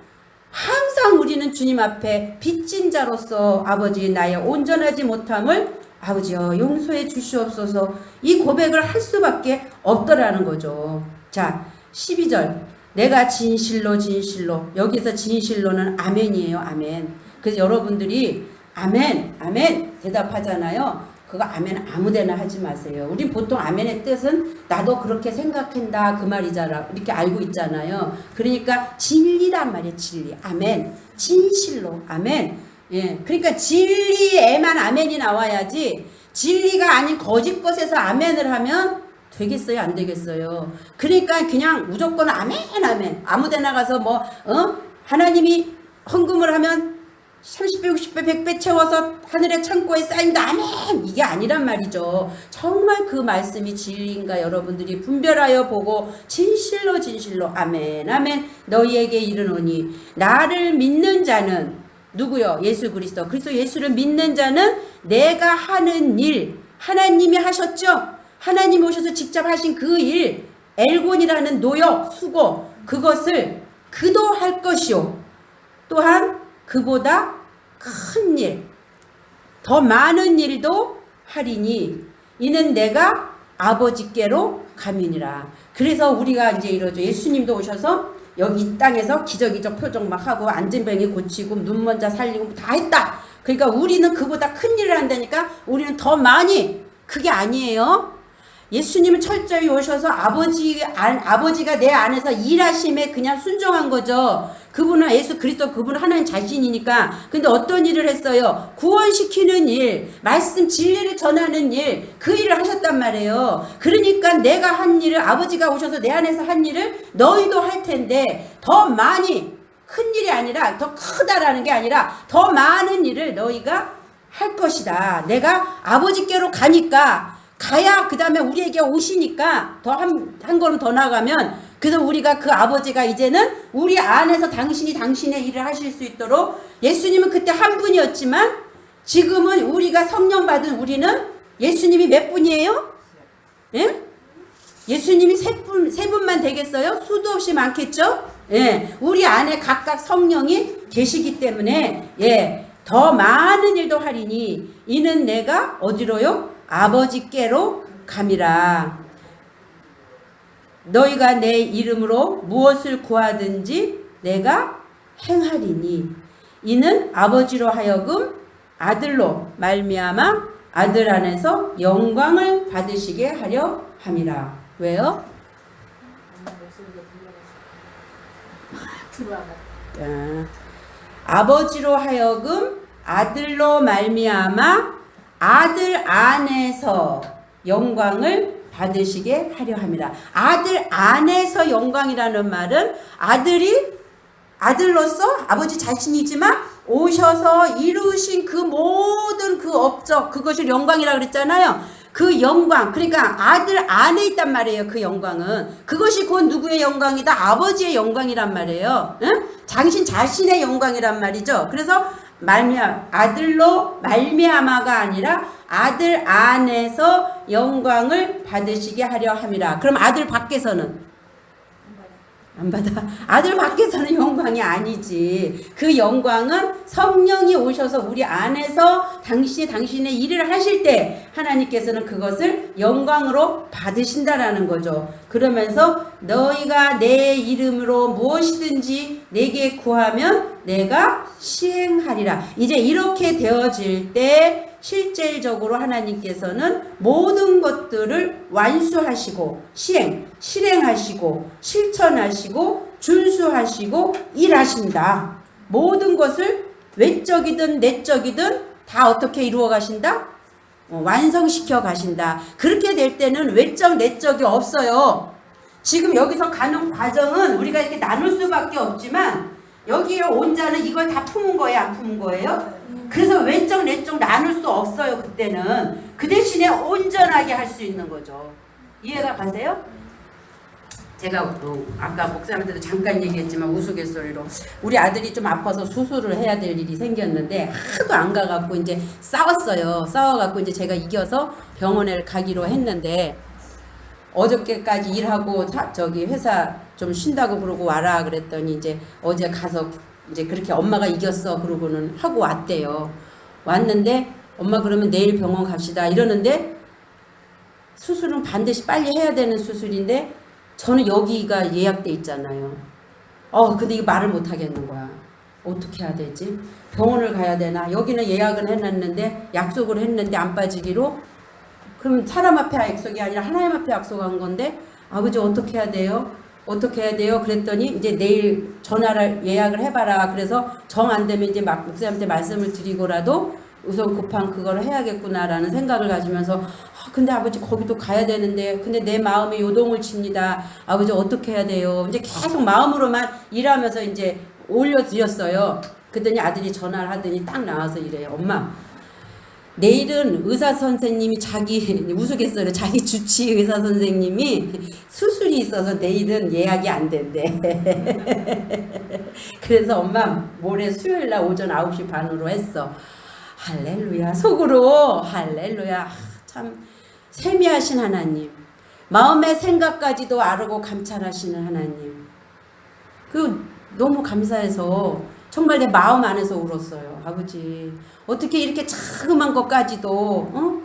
항상 우리는 주님 앞에 빚진 자로서 아버지 나의 온전하지 못함을 아버지여 용서해 주시옵소서. 이 고백을 할 수밖에 없더라는 거죠. 자 12절 내가 진실로 진실로, 여기서 진실로는 아멘이에요. 아멘. 그래서 여러분들이 아멘 아멘 대답하잖아요. 그거 아멘 아무데나 하지 마세요. 우린 보통 아멘의 뜻은 나도 그렇게 생각한다 그 말이잖아. 이렇게 알고 있잖아요. 그러니까 진리란 말이에요. 진리. 아멘. 진실로. 아멘. 예. 그러니까 진리에만 아멘이 나와야지 진리가 아닌 거짓 것에서 아멘을 하면 되겠어요? 안 되겠어요? 그러니까 그냥 무조건 아멘 아멘. 아무데나 가서 뭐 하나님이 헌금을 하면 30배, 60배, 100배 채워서 하늘의 창고에 쌓인다. 아멘! 이게 아니란 말이죠. 정말 그 말씀이 진리인가 여러분들이 분별하여 보고 진실로 진실로 아멘 아멘 너희에게 이르노니 나를 믿는 자는 누구요? 예수 그리스도. 그리스도 예수를 믿는 자는 내가 하는 일 하나님이 하셨죠? 하나님이 오셔서 직접 하신 그 일 엘곤이라는 노역, 수고 그것을 그도 할 것이요 또한 그보다 큰 일, 더 많은 일도 하리니 이는 내가 아버지께로 가미니라. 그래서 우리가 이제 이러죠. 예수님도 오셔서 여기 이 땅에서 기적이적 표적 막 하고 안진병이 고치고 눈먼 자 살리고 다 했다. 그러니까 우리는 그보다 큰 일을 한다니까 우리는 더 많이. 그게 아니에요. 예수님은 철저히 오셔서 아버지가 내 안에서 일하심에 그냥 순종한 거죠. 그분은 예수 그리스도, 그분은 하나님 자신이니까. 근데 어떤 일을 했어요? 구원시키는 일, 말씀 진리를 전하는 일, 그 일을 하셨단 말이에요. 그러니까 내가 한 일을, 아버지가 오셔서 내 안에서 한 일을 너희도 할 텐데 더 많이, 큰 일이 아니라 더 크다라는 게 아니라 더 많은 일을 너희가 할 것이다. 내가 아버지께로 가니까 가야 그 다음에 우리에게 오시니까 더 한 걸음 더 나가면 그래서 우리가 그 아버지가 이제는 우리 안에서 당신이 당신의 일을 하실 수 있도록 예수님은 그때 한 분이었지만 지금은 우리가 성령 받은 우리는 예수님이 몇 분이에요? 예? 예수님이 세 분만 되겠어요? 수도 없이 많겠죠? 예. 우리 안에 각각 성령이 계시기 때문에 예. 더 많은 일도 하리니 이는 내가 어디로요? 아버지께로 감이라. 너희가 내 이름으로 무엇을 구하든지 내가 행하리니 이는 아버지로 하여금 아들로 말미암아 아들 안에서 영광을 받으시게 하려 함이라. 왜요? 아버지로 하여금 아들로 말미암아 아들 안에서 영광을 받으시게 하려 함이라. 아들 안에서 영광이라는 말은 아들이 아들로서 아버지 자신이지만 오셔서 이루신 그 모든 그 업적 그것이 영광이라고 그랬잖아요. 그 영광 그러니까 아들 안에 있단 말이에요. 그 영광은 그것이 곧 누구의 영광이다? 아버지의 영광이란 말이에요. 응? 당신 자신의 영광이란 말이죠. 그래서 아들로 말미암아가 아니라 아들 안에서 영광을 받으시게 하려 함이라. 그럼 아들 밖에서는 안 받아. 아들 밖에서는 영광이 아니지. 그 영광은 성령이 오셔서 우리 안에서 당신의 일을 하실 때 하나님께서는 그것을 영광으로 받으신다라는 거죠. 그러면서 너희가 내 이름으로 무엇이든지 내게 구하면 내가 시행하리라. 이제 이렇게 되어질 때 실질적으로 하나님께서는 모든 것들을 완수하시고 실행하시고 실천하시고 준수하시고 일하신다. 모든 것을 외적이든 내적이든 다 어떻게 이루어 가신다? 완성시켜 가신다. 그렇게 될 때는 외적 내적이 없어요. 지금 여기서 가는 과정은 우리가 이렇게 나눌 수밖에 없지만 여기에 온 자는 이걸 다 품은 거예요, 안 품은 거예요? 그래서 외적 내적 나눌 수 없어요. 그때는 그 대신에 온전하게 할 수 있는 거죠. 이해가 가세요? 제가 아까 목사님한테도 잠깐 얘기했지만 우스갯소리로 우리 아들이 좀 아파서 수술을 해야 될 일이 생겼는데 하도 안 가갖고 이제 싸웠어요. 싸워갖고 이제 제가 이겨서 병원에 가기로 했는데 어저께까지 일하고 저기 회사 좀 쉰다고 그러고 와라 그랬더니 이제 어제 가서 이제 그렇게 엄마가 이겼어 그러고는 하고 왔대요. 왔는데 엄마 그러면 내일 병원 갑시다 이러는데 수술은 반드시 빨리 해야 되는 수술인데 저는 여기가 예약돼 있잖아요. 근데 이거 말을 못 하겠는 거야. 어떻게 해야 되지? 병원을 가야 되나? 여기는 예약은 해놨는데 약속을 했는데 안 빠지기로. 그럼 사람 앞에 약속이 아니라 하나님 앞에 약속한 건데 아버지 어떻게 해야 돼요? 어떻게 해야 돼요? 그랬더니 이제 내일 전화를 예약을 해봐라. 그래서 정 안 되면 이제 막 목사님한테 말씀을 드리고라도 우선 급한 그걸 해야겠구나라는 생각을 가지면서 근데 아버지 거기도 가야 되는데 근데 내 마음이 요동을 칩니다. 아버지 어떻게 해야 돼요? 이제 계속 마음으로만 일하면서 이제 올려드렸어요. 그랬더니 아들이 전화를 하더니 딱 나와서 이래요. 엄마 내일은 의사 선생님이 우스갯소리로 자기 주치 의사 선생님이 수술이 있어서 내일은 예약이 안 된대. 그래서 엄마 모레 수요일날 오전 9시 반으로 했어. 할렐루야. 속으로 할렐루야. 참 세미하신 하나님, 마음의 생각까지도 아르고 감찰하시는 하나님, 너무 감사해서 정말 내 마음 안에서 울었어요. 아버지 어떻게 이렇게 자그만 것까지도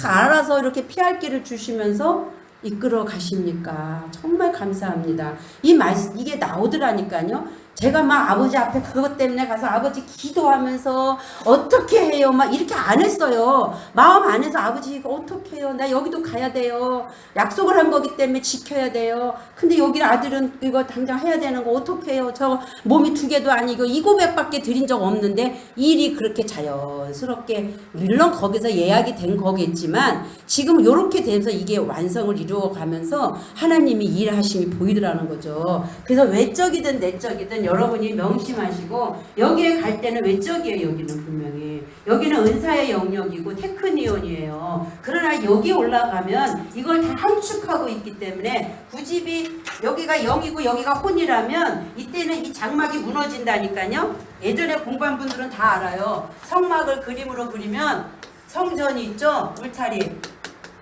다 알아서 이렇게 피할 길을 주시면서 이끌어 가십니까? 정말 감사합니다. 이게 나오더라니까요. 제가 막 아버지 앞에 그것 때문에 가서 아버지 기도하면서 어떻게 해요? 막 이렇게 안 했어요. 마음 안에서 아버지 이거 어떻게 해요? 나 여기도 가야 돼요. 약속을 한 거기 때문에 지켜야 돼요. 근데 여기 아들은 이거 당장 해야 되는 거 어떻게 해요? 저 몸이 2개도 아니고 이 고백밖에 드린 적 없는데 일이 그렇게 자연스럽게 물론 거기서 예약이 된 거겠지만 지금 이렇게 돼서 이게 완성을 이루어 가면서 하나님이 일하심이 보이더라는 거죠. 그래서 외적이든 내적이든 여러분이 명심하시고 여기에 갈 때는 외적이에요. 여기는 분명히 여기는 은사의 영역이고 테크니온이에요. 그러나 여기 올라가면 이걸 다 함축하고 있기 때문에 구집이 여기가 영이고 여기가 혼이라면 이때는 이 장막이 무너진다니까요. 예전에 공부한 분들은 다 알아요. 성막을 그림으로 그리면 성전이 있죠. 울타리,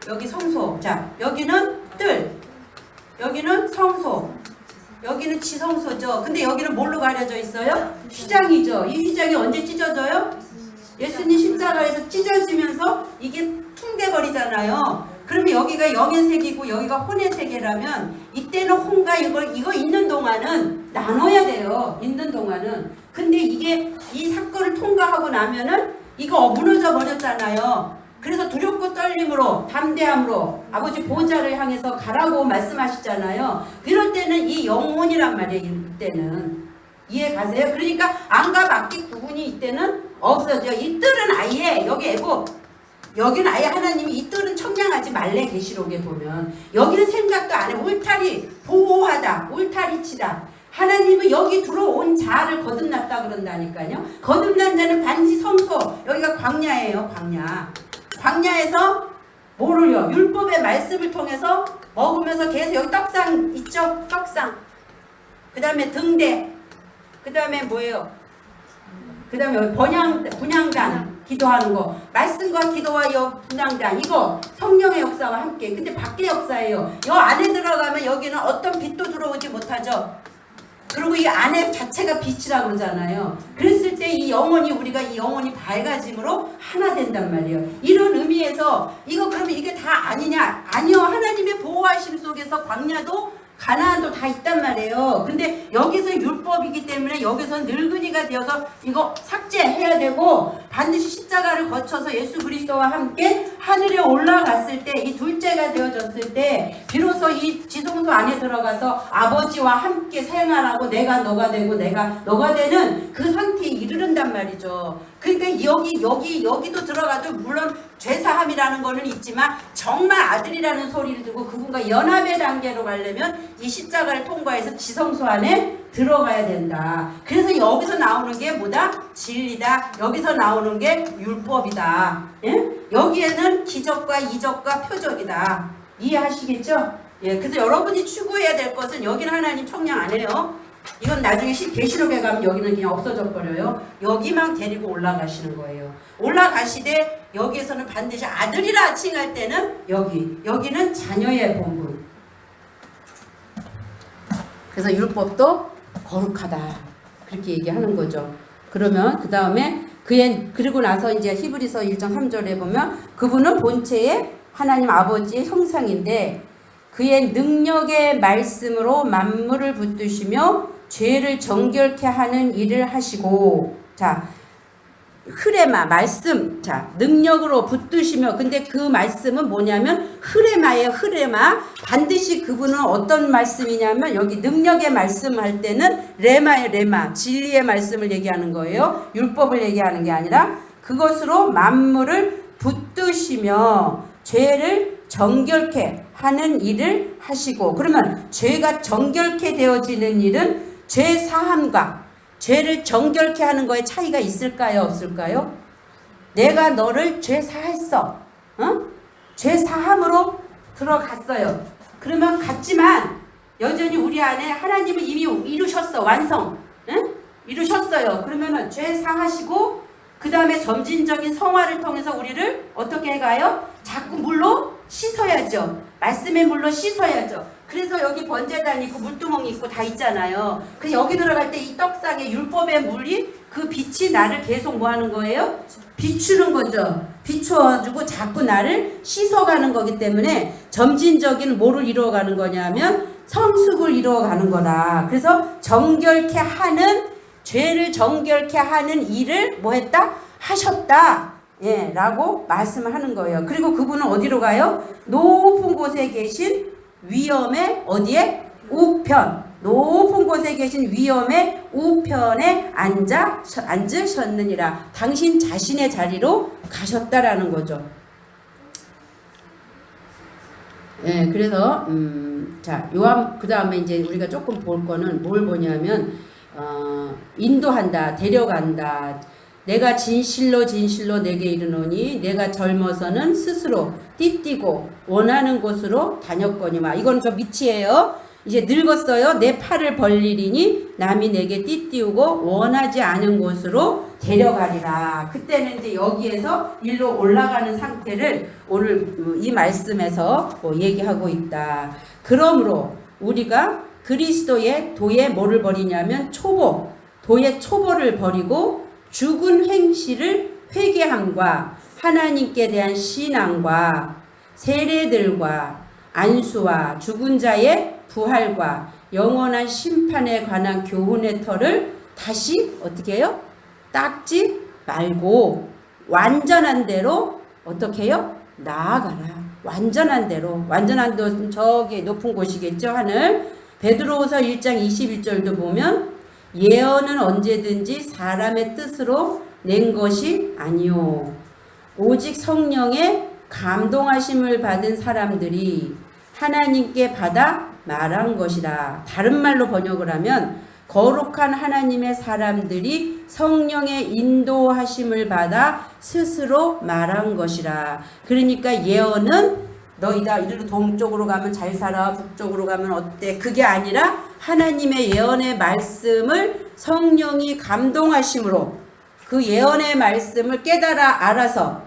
여기 성소, 자 여기는 뜰, 여기는 성소, 여기는 지성소죠. 근데 여기는 뭘로 가려져 있어요? 휘장이죠. 이 휘장이 언제 찢어져요? 예수님 십자가에서 찢어지면서 이게 퉁돼버리잖아요. 그러면 여기가 영의 세계고 여기가 혼의 세계라면 이때는 혼과 이거 있는 동안은 나눠야 돼요. 있는 동안은. 근데 이게 이 사건을 통과하고 나면은 이거 무너져 버렸잖아요. 그래서 두렵고 떨림으로 담대함으로 아버지 보좌를 향해서 가라고 말씀하시잖아요. 그럴 때는 이 영혼이란 말이에요. 이때는 이해 가세요? 그러니까 안과 밖의 구분이 이때는 없어져. 이 뜰은 아예 여기 애고 여기는 아예 하나님이 이 뜰은 청량하지 말래. 계시록에 보면 여기는 생각도 안 해. 울타리 보호하다, 울타리 치다. 하나님은 여기 들어온 자를 거듭났다 그런다니까요. 거듭난 자는 반드시 성소, 여기가 광야예요. 광야에서 뭐를요? 율법의 말씀을 통해서 먹으면서 계속 여기 떡상 있죠? 떡상. 그 다음에 등대. 그 다음에 뭐예요? 그 다음에 분향단 기도하는 거. 말씀과 기도와 분향단. 이거 성령의 역사와 함께. 근데 밖의 역사예요. 여 안에 들어가면 여기는 어떤 빛도 들어오지 못하죠. 그리고 이 안에 자체가 빛이라고 그러잖아요. 그랬을 때 이 영혼이 우리가 이 영혼이 밝아짐으로 하나 된단 말이에요. 이런 의미에서 이거 그러면 이게 다 아니냐? 아니요. 하나님의 보호하심 속에서 광야도 가나안도 다 있단 말이에요. 근데 여기서 율법이기 때문에 여기서 늙은이가 되어서 이거 삭제해야 되고 반드시 십자가를 거쳐서 예수 그리스도와 함께 하늘에 올라갔을 때 이 둘째가 되어졌을 때 비로소 이 지성소 안에 들어가서 아버지와 함께 생활하고 내가 너가 되고 내가 너가 되는 그 상태에 이르러 그런단 말이죠. 그러니까 여기도 들어가도 물론 죄사함이라는 거는 있지만 정말 아들이라는 소리를 듣고 그분과 연합의 단계로 가려면 이 십자가를 통과해서 지성소 안에 들어가야 된다. 그래서 여기서 나오는 게 뭐다? 진리다. 여기서 나오는 게 율법이다. 예? 여기에는 기적과 이적과 표적이다. 이해하시겠죠? 예, 그래서 여러분이 추구해야 될 것은 여기는 하나님 청량 안 해요. 이건 나중에 계시록에 가면 여기는 그냥 없어져 버려요. 여기만 데리고 올라가시는 거예요. 올라가시되 여기에서는 반드시 아들이라 칭할 때는 여기는 자녀의 본분. 그래서 율법도 거룩하다. 그렇게 얘기하는 거죠. 그러면 그 다음에 그리고 나서 이제 히브리서 1장 3절에 보면 그분은 본체의 하나님 아버지의 형상인데 그의 능력의 말씀으로 만물을 붙드시며 죄를 정결케 하는 일을 하시고, 자, 흐레마 말씀, 자, 능력으로 붙드시며, 근데 그 말씀은 뭐냐면 흐레마예요. 흐레마. 반드시 그분은 어떤 말씀이냐면 여기 능력의 말씀할 때는 레마의 레마, 진리의 말씀을 얘기하는 거예요. 율법을 얘기하는 게 아니라 그것으로 만물을 붙드시며 죄를 정결케 하는 일을 하시고, 그러면 죄가 정결케 되어지는 일은 죄 사함과 죄를 정결케 하는 거에 차이가 있을까요? 없을까요? 내가 너를 죄 사했어. 죄 사함으로 들어갔어요. 그러면 같지만 여전히 우리 안에 하나님은 이미 이루셨어. 완성. 이루셨어요. 그러면은 죄 사하시고 그 다음에 점진적인 성화를 통해서 우리를 어떻게 해가요? 자꾸 물로 씻어야죠. 말씀의 물로 씻어야죠. 그래서 여기 번제단 있고 물두멍이 있고 다 있잖아요. 그래서 여기 들어갈 때 이 떡상에 율법의 물이 그 빛이 나를 계속 뭐 하는 거예요? 비추는 거죠. 비추어주고 자꾸 나를 씻어가는 거기 때문에 점진적인 뭐를 이루어가는 거냐면 성숙을 이루어가는 거다. 그래서 정결케 하는 죄를 정결케 하는 일을 뭐 했다? 하셨다. 예, 라고 말씀을 하는 거예요. 그리고 그분은 어디로 가요? 높은 곳에 계신 위엄의 어디에? 우편. 높은 곳에 계신 위엄의 우편에 앉으셨느니라. 당신 자신의 자리로 가셨다라는 거죠. 예, 그래서 자, 요한 그 다음에 이제 우리가 조금 볼 거는 뭘 보냐면 인도한다, 데려간다. 내가 진실로 내게 이르노니 내가 젊어서는 스스로 띠띠고 원하는 곳으로 다녔거니와. 이건 저 밑이에요. 이제 늙었어요. 내 팔을 벌리리니 남이 내게 띠띠우고 원하지 않은 곳으로 데려가리라. 그때는 이제 여기에서 일로 올라가는 상태를 오늘 이 말씀에서 얘기하고 있다. 그러므로 우리가 그리스도의 도에 뭐를 버리냐면 도의 초보를 버리고 죽은 행실을 회개함과 하나님께 대한 신앙과 세례들과 안수와 죽은 자의 부활과 영원한 심판에 관한 교훈의 털을 다시 어떻게 해요? 닦지 말고 완전한 대로 어떻게 해요? 나아가라. 완전한 대로. 완전한 데는 저기 높은 곳이겠죠. 하늘. 베드로후서 1장 21절도 보면 예언은 언제든지 사람의 뜻으로 낸 것이 아니요 오직 성령의 감동하심을 받은 사람들이 하나님께 받아 말한 것이다. 다른 말로 번역을 하면 거룩한 하나님의 사람들이 성령의 인도하심을 받아 스스로 말한 것이라. 그러니까 예언은 너희다 이리로 동쪽으로 가면 잘 살아, 북쪽으로 가면 어때? 그게 아니라 하나님의 예언의 말씀을 성령이 감동하심으로 그 예언의 말씀을 깨달아 알아서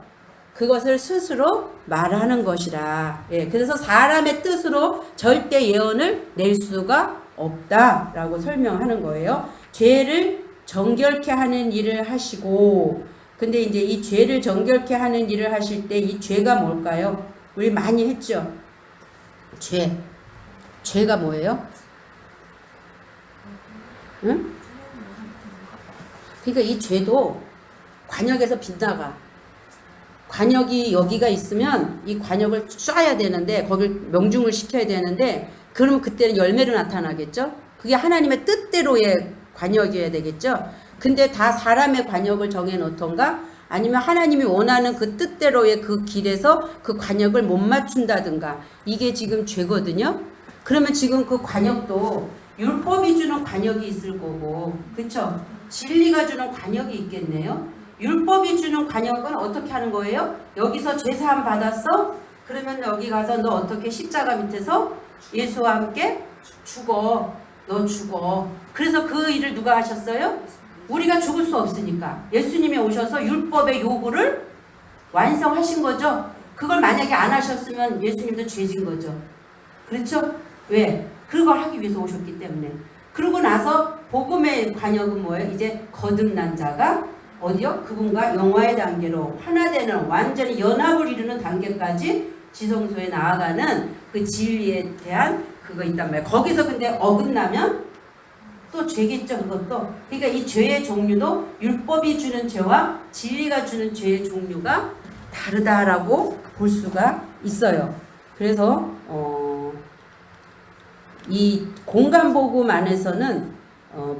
그것을 스스로 말하는 것이라. 예, 그래서 사람의 뜻으로 절대 예언을 낼 수가 없다라고 설명하는 거예요. 죄를 정결케 하는 일을 하시고, 근데 이제 이 죄를 정결케 하는 일을 하실 때 이 죄가 뭘까요? 우리 많이 했죠. 죄가 뭐예요? 응? 그러니까 이 죄도 관역에서 빗나가. 관역이 여기가 있으면 이 관역을 쏴야 되는데 거길 명중을 시켜야 되는데 그러면 그때는 열매로 나타나겠죠. 그게 하나님의 뜻대로의 관역이어야 되겠죠. 근데 다 사람의 관역을 정해놓던가 아니면 하나님이 원하는 그 뜻대로의 그 길에서 그 관역을 못 맞춘다든가 이게 지금 죄거든요. 그러면 지금 그 관역도 율법이 주는 관역이 있을 거고, 그쵸? 진리가 주는 관역이 있겠네요. 율법이 주는 관역은 어떻게 하는 거예요? 여기서 죄사함 받았어? 그러면 여기 가서 너 어떻게 십자가 밑에서 예수와 함께 죽어. 너 죽어. 그래서 그 일을 누가 하셨어요? 우리가 죽을 수 없으니까 예수님이 오셔서 율법의 요구를 완성하신 거죠. 그걸 만약에 안 하셨으면 예수님도 죄진 거죠. 그렇죠? 왜? 그걸 하기 위해서 오셨기 때문에. 그러고 나서 복음의 관역은 뭐예요? 이제 거듭난 자가 어디요? 그분과 영화의 단계로 하나 되는, 완전히 연합을 이루는 단계까지 지성소에 나아가는 그 진리에 대한 그거 있단 말이에요. 거기서 근데 어긋나면 또 죄겠죠, 그것도. 그러니까 이 죄의 종류도 율법이 주는 죄와 진리가 주는 죄의 종류가 다르다라고 볼 수가 있어요. 그래서 이 공간복음 안에서는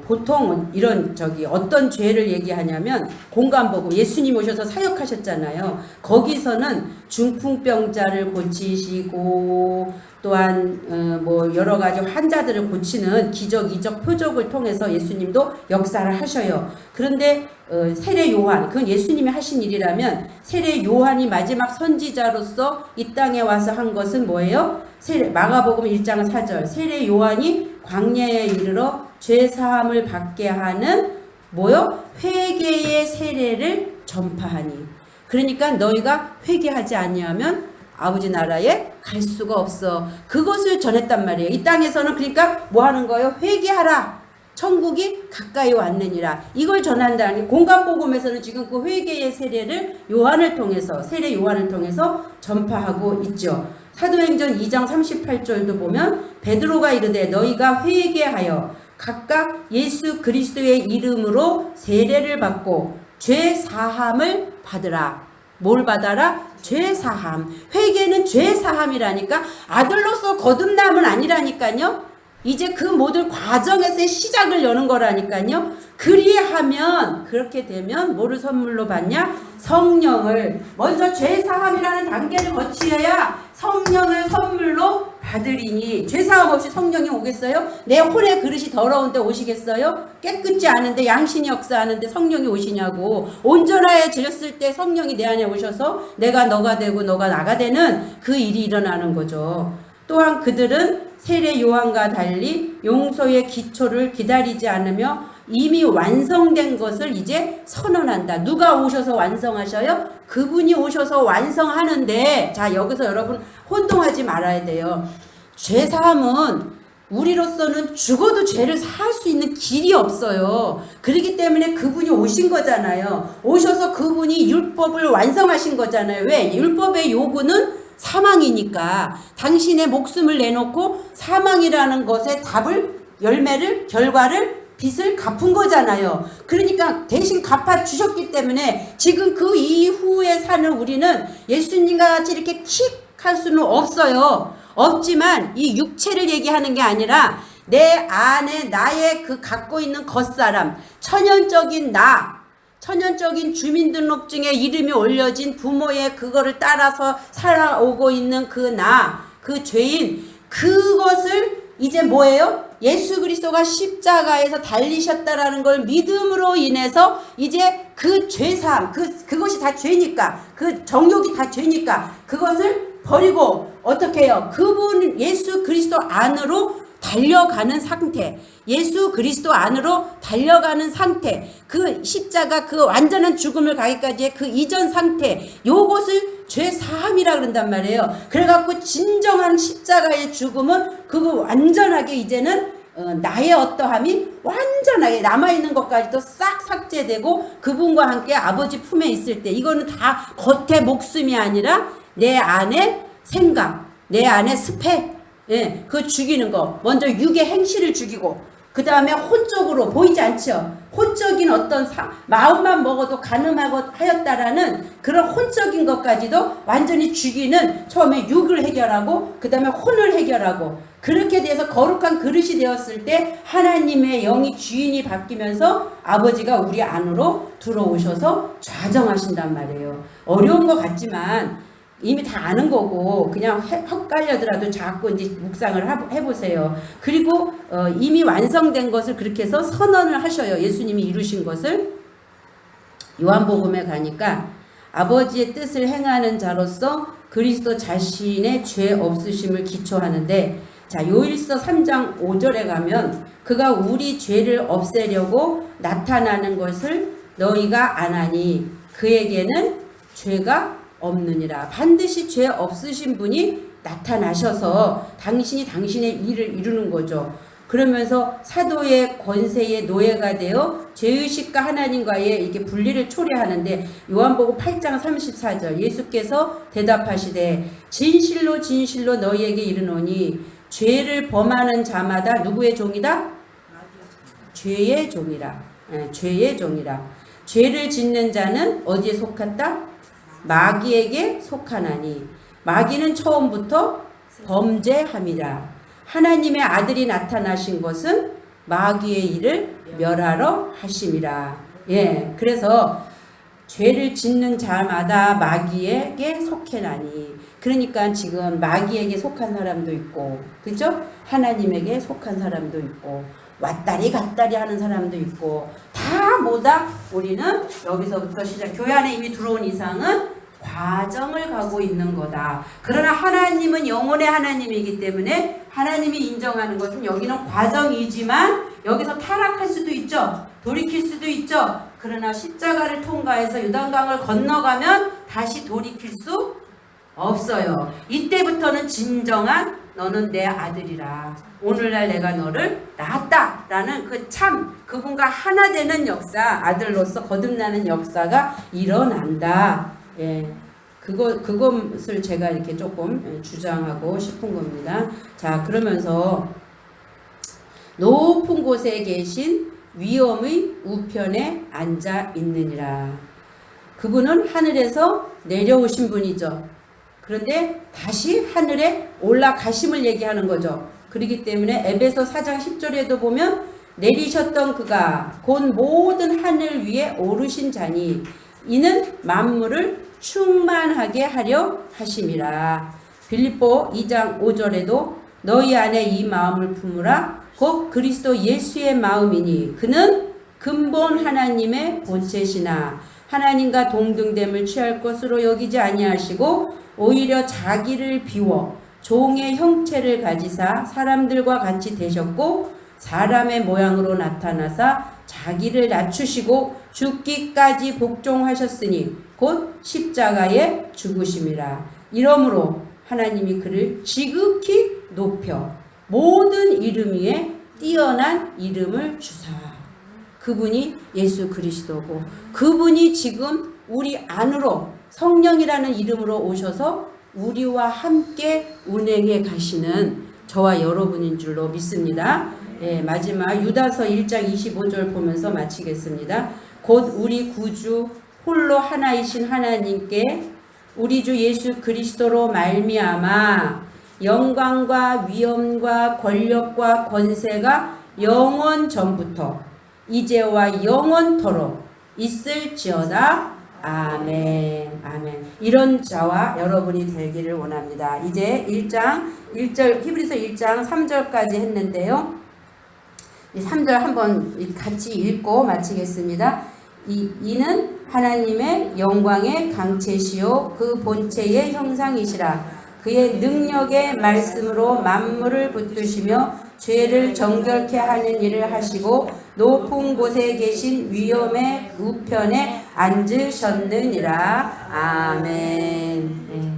보통 이런 어떤 죄를 얘기하냐면 공간복음, 예수님 오셔서 사역하셨잖아요. 거기서는 중풍병자를 고치시고 또한 뭐 여러 가지 환자들을 고치는 기적, 이적, 표적을 통해서 예수님도 역사를 하셔요. 그런데 세례 요한, 그건 예수님이 하신 일이라면 세례 요한이 마지막 선지자로서 이 땅에 와서 한 것은 뭐예요? 마가복음 1장 4절, 세례 요한이 광야에 이르러 죄사함을 받게 하는 뭐요? 회개의 세례를 전파하니. 그러니까 너희가 회개하지 아니하면 아버지 나라에 갈 수가 없어. 그것을 전했단 말이에요. 이 땅에서는 그러니까 뭐 하는 거예요? 회개하라. 천국이 가까이 왔느니라. 이걸 전한다는, 공간복음에서는 지금 그 회개의 세례를 요한을 통해서, 세례 요한을 통해서 전파하고 있죠. 사도행전 2장 38절도 보면 베드로가 이르되 너희가 회개하여 각각 예수 그리스도의 이름으로 세례를 받고 죄 사함을 받으라. 뭘 받아라? 죄 사함. 회개는 죄 사함이라니까. 아들로서 거듭남은 아니라니까요. 이제 그 모든 과정에서의 시작을 여는 거라니까요. 그리하면, 그렇게 되면 뭐를 선물로 받냐? 성령을. 먼저 죄사함이라는 단계를 거치어야 성령을 선물로 받으리니. 죄사함 없이 성령이 오겠어요? 내 홀의 그릇이 더러운데 오시겠어요? 깨끗지 않은데, 양신이 역사하는데 성령이 오시냐고. 온전해졌을 때 성령이 내 안에 오셔서 내가 너가 되고 너가 나가 되는 그 일이 일어나는 거죠. 또한 그들은 세례 요한과 달리 용서의 기초를 기다리지 않으며 이미 완성된 것을 이제 선언한다. 누가 오셔서 완성하셔요? 그분이 오셔서 완성하는데, 자, 여기서 여러분 혼동하지 말아야 돼요. 죄사함은 우리로서는 죽어도 죄를 사할 수 있는 길이 없어요. 그렇기 때문에 그분이 오신 거잖아요. 오셔서 그분이 율법을 완성하신 거잖아요. 왜? 율법의 요구는 사망이니까 당신의 목숨을 내놓고 사망이라는 것의 답을, 열매를, 결과를, 빚을 갚은 거잖아요. 그러니까 대신 갚아 주셨기 때문에 지금 그 이후에 사는 우리는 예수님과 같이 이렇게 킥 할 수는 없어요. 없지만 이 육체를 얘기하는 게 아니라 내 안에 나의 그 갖고 있는 겉사람, 천연적인 나, 천연적인 주민등록증에 이름이 올려진 부모의 그거를 따라서 살아오고 있는 그 나, 그 죄인, 그것을 이제 뭐예요? 예수 그리스도가 십자가에서 달리셨다라는 걸 믿음으로 인해서 이제 그 죄사함, 그것이 다 죄니까, 그 정욕이 다 죄니까 그것을 버리고 어떻게 해요? 그분 예수 그리스도 안으로 달려가는 상태, 예수 그리스도 안으로 달려가는 상태, 그 십자가 그 완전한 죽음을 가기까지의 그 이전 상태, 요것을 죄사함이라 그런단 말이에요. 그래갖고 진정한 십자가의 죽음은 그거 완전하게 이제는 나의 어떠함이 완전하게 남아있는 것까지도 싹 삭제되고 그분과 함께 아버지 품에 있을 때, 이거는 다 겉의 목숨이 아니라 내 안에 생각, 내 안에 스펙, 예, 그 죽이는 거. 먼저 육의 행실을 죽이고, 그 다음에 혼적으로 보이지 않죠. 혼적인 어떤 마음만 먹어도 가늠하고 하였다라는 그런 혼적인 것까지도 완전히 죽이는, 처음에 육을 해결하고 그 다음에 혼을 해결하고, 그렇게 돼서 거룩한 그릇이 되었을 때 하나님의 영이 주인이 바뀌면서 아버지가 우리 안으로 들어오셔서 좌정하신단 말이에요. 어려운 것 같지만 이미 다 아는 거고 그냥 헷갈려더라도 자꾸 이제 묵상을 해보세요. 그리고 이미 완성된 것을 그렇게 해서 선언을 하셔요. 예수님이 이루신 것을. 요한복음에 가니까 아버지의 뜻을 행하는 자로서 그리스도 자신의 죄 없으심을 기초하는데, 자, 요일서 3장 5절에 가면 그가 우리 죄를 없애려고 나타나는 것을 너희가 아나니 그에게는 죄가 없느니라. 반드시 죄 없으신 분이 나타나셔서 당신이 당신의 일을 이루는 거죠. 그러면서 사도의 권세의 노예가 되어 죄의식과 하나님과의 이게 분리를 초래하는데, 요한복음 8장 34절 예수께서 대답하시되 진실로 진실로 너희에게 이르노니 죄를 범하는 자마다 누구의 종이다? 죄의 종이라. 죄의 종이라. 죄를 짓는 자는 어디에 속한다? 마귀에게 속하나니 마귀는 처음부터 범죄함이라. 하나님의 아들이 나타나신 것은 마귀의 일을 멸하러 하심이라. 예, 그래서 죄를 짓는 자마다 마귀에게 속해나니, 그러니까 지금 마귀에게 속한 사람도 있고, 그죠? 하나님에게 속한 사람도 있고, 왔다리 갔다리 하는 사람도 있고, 다 뭐다? 우리는 여기서부터 시작, 교회 안에 이미 들어온 이상은 과정을 가고 있는 거다. 그러나 하나님은 영혼의 하나님이기 때문에 하나님이 인정하는 것은 여기는 과정이지만 여기서 타락할 수도 있죠. 돌이킬 수도 있죠. 그러나 십자가를 통과해서 요단강을 건너가면 다시 돌이킬 수 없어요. 이때부터는 진정한 너는 내 아들이라. 오늘날 내가 너를 낳았다 라는 그 참 그분과 하나 되는 역사, 아들로서 거듭나는 역사가 일어난다. 예, 그것을 제가 이렇게 조금 주장하고 싶은 겁니다. 자, 그러면서 높은 곳에 계신 위엄의 우편에 앉아 있느니라. 그분은 하늘에서 내려오신 분이죠. 그런데 다시 하늘에 올라가심을 얘기하는 거죠. 그렇기 때문에 에베소 4장 10절에도 보면 내리셨던 그가 곧 모든 하늘 위에 오르신 자니 이는 만물을 충만하게 하려 하심이라. 빌립보 2장 5절에도 너희 안에 이 마음을 품으라. 곧 그리스도 예수의 마음이니 그는 근본 하나님의 본체시나 하나님과 동등됨을 취할 것으로 여기지 아니하시고 오히려 자기를 비워 종의 형체를 가지사 사람들과 같이 되셨고 사람의 모양으로 나타나사 자기를 낮추시고 죽기까지 복종하셨으니 곧 십자가에 죽으심이라. 이러므로 하나님이 그를 지극히 높여 모든 이름 위에 뛰어난 이름을 주사. 그분이 예수 그리스도고 그분이 지금 우리 안으로 성령이라는 이름으로 오셔서 우리와 함께 운행해 가시는 저와 여러분인 줄로 믿습니다. 예, 마지막 유다서 1장 25절 보면서 마치겠습니다. 곧 우리 구주 홀로 하나이신 하나님께 우리 주 예수 그리스도로 말미암아 영광과 위엄과 권력과 권세가 영원 전부터 이제와 영원토록 있을지어다. 아멘. 아멘. 이런 자와 여러분이 되기를 원합니다. 이제 1장 1절 히브리서 1장 3절까지 했는데요. 이 3절 한번 같이 읽고 마치겠습니다. 이는 하나님의 영광의 강체시요 그 본체의 형상이시라. 그의 능력의 말씀으로 만물을 붙드시며 죄를 정결케 하는 일을 하시고 높은 곳에 계신 위엄의 우편에 앉으셨느니라. 아멘. 네.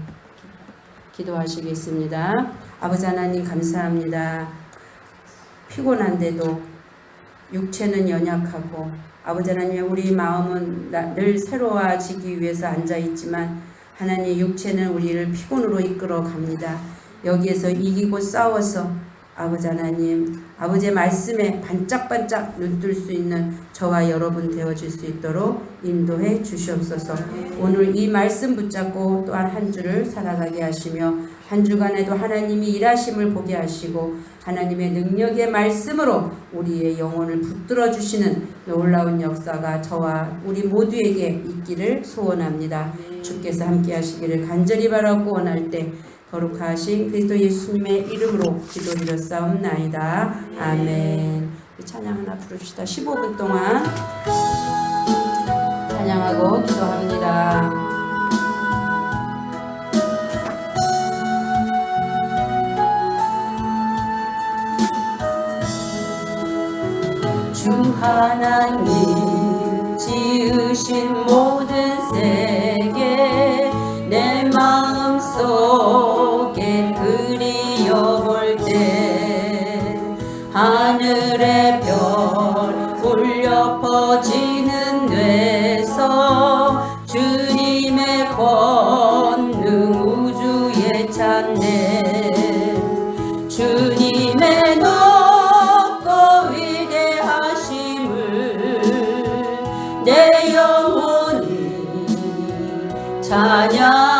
기도하시겠습니다. 아버지 하나님 감사합니다. 피곤한데도 육체는 연약하고 아버지 하나님 우리 마음은 늘 새로워지기 위해서 앉아있지만 하나님 육체는 우리를 피곤으로 이끌어 갑니다. 여기에서 이기고 싸워서 아버지 하나님, 아버지의 말씀에 반짝반짝 눈뜰 수 있는 저와 여러분 되어질 수 있도록 인도해 주시옵소서. 오늘 이 말씀 붙잡고 또한 한 주를 살아가게 하시며 한 주간에도 하나님이 일하심을 보게 하시고 하나님의 능력의 말씀으로 우리의 영혼을 붙들어 주시는 놀라운 역사가 저와 우리 모두에게 있기를 소원합니다. 주께서 함께 하시기를 간절히 바라고 원할 때 거룩하신 그리스도 예수님의 이름으로 기도드렸사옵나이다. 아멘. 찬양 하나 부릅시다. 15분 동안 찬양하고 기도합니다. 주 하나님 지으신 모든 세계 내 마음속에 그리워볼 때 하늘의 별 울려 퍼지는 데서 주님의 권능 우주에 찾네. 주님의 높고 위대하심을 내 영혼이 찬양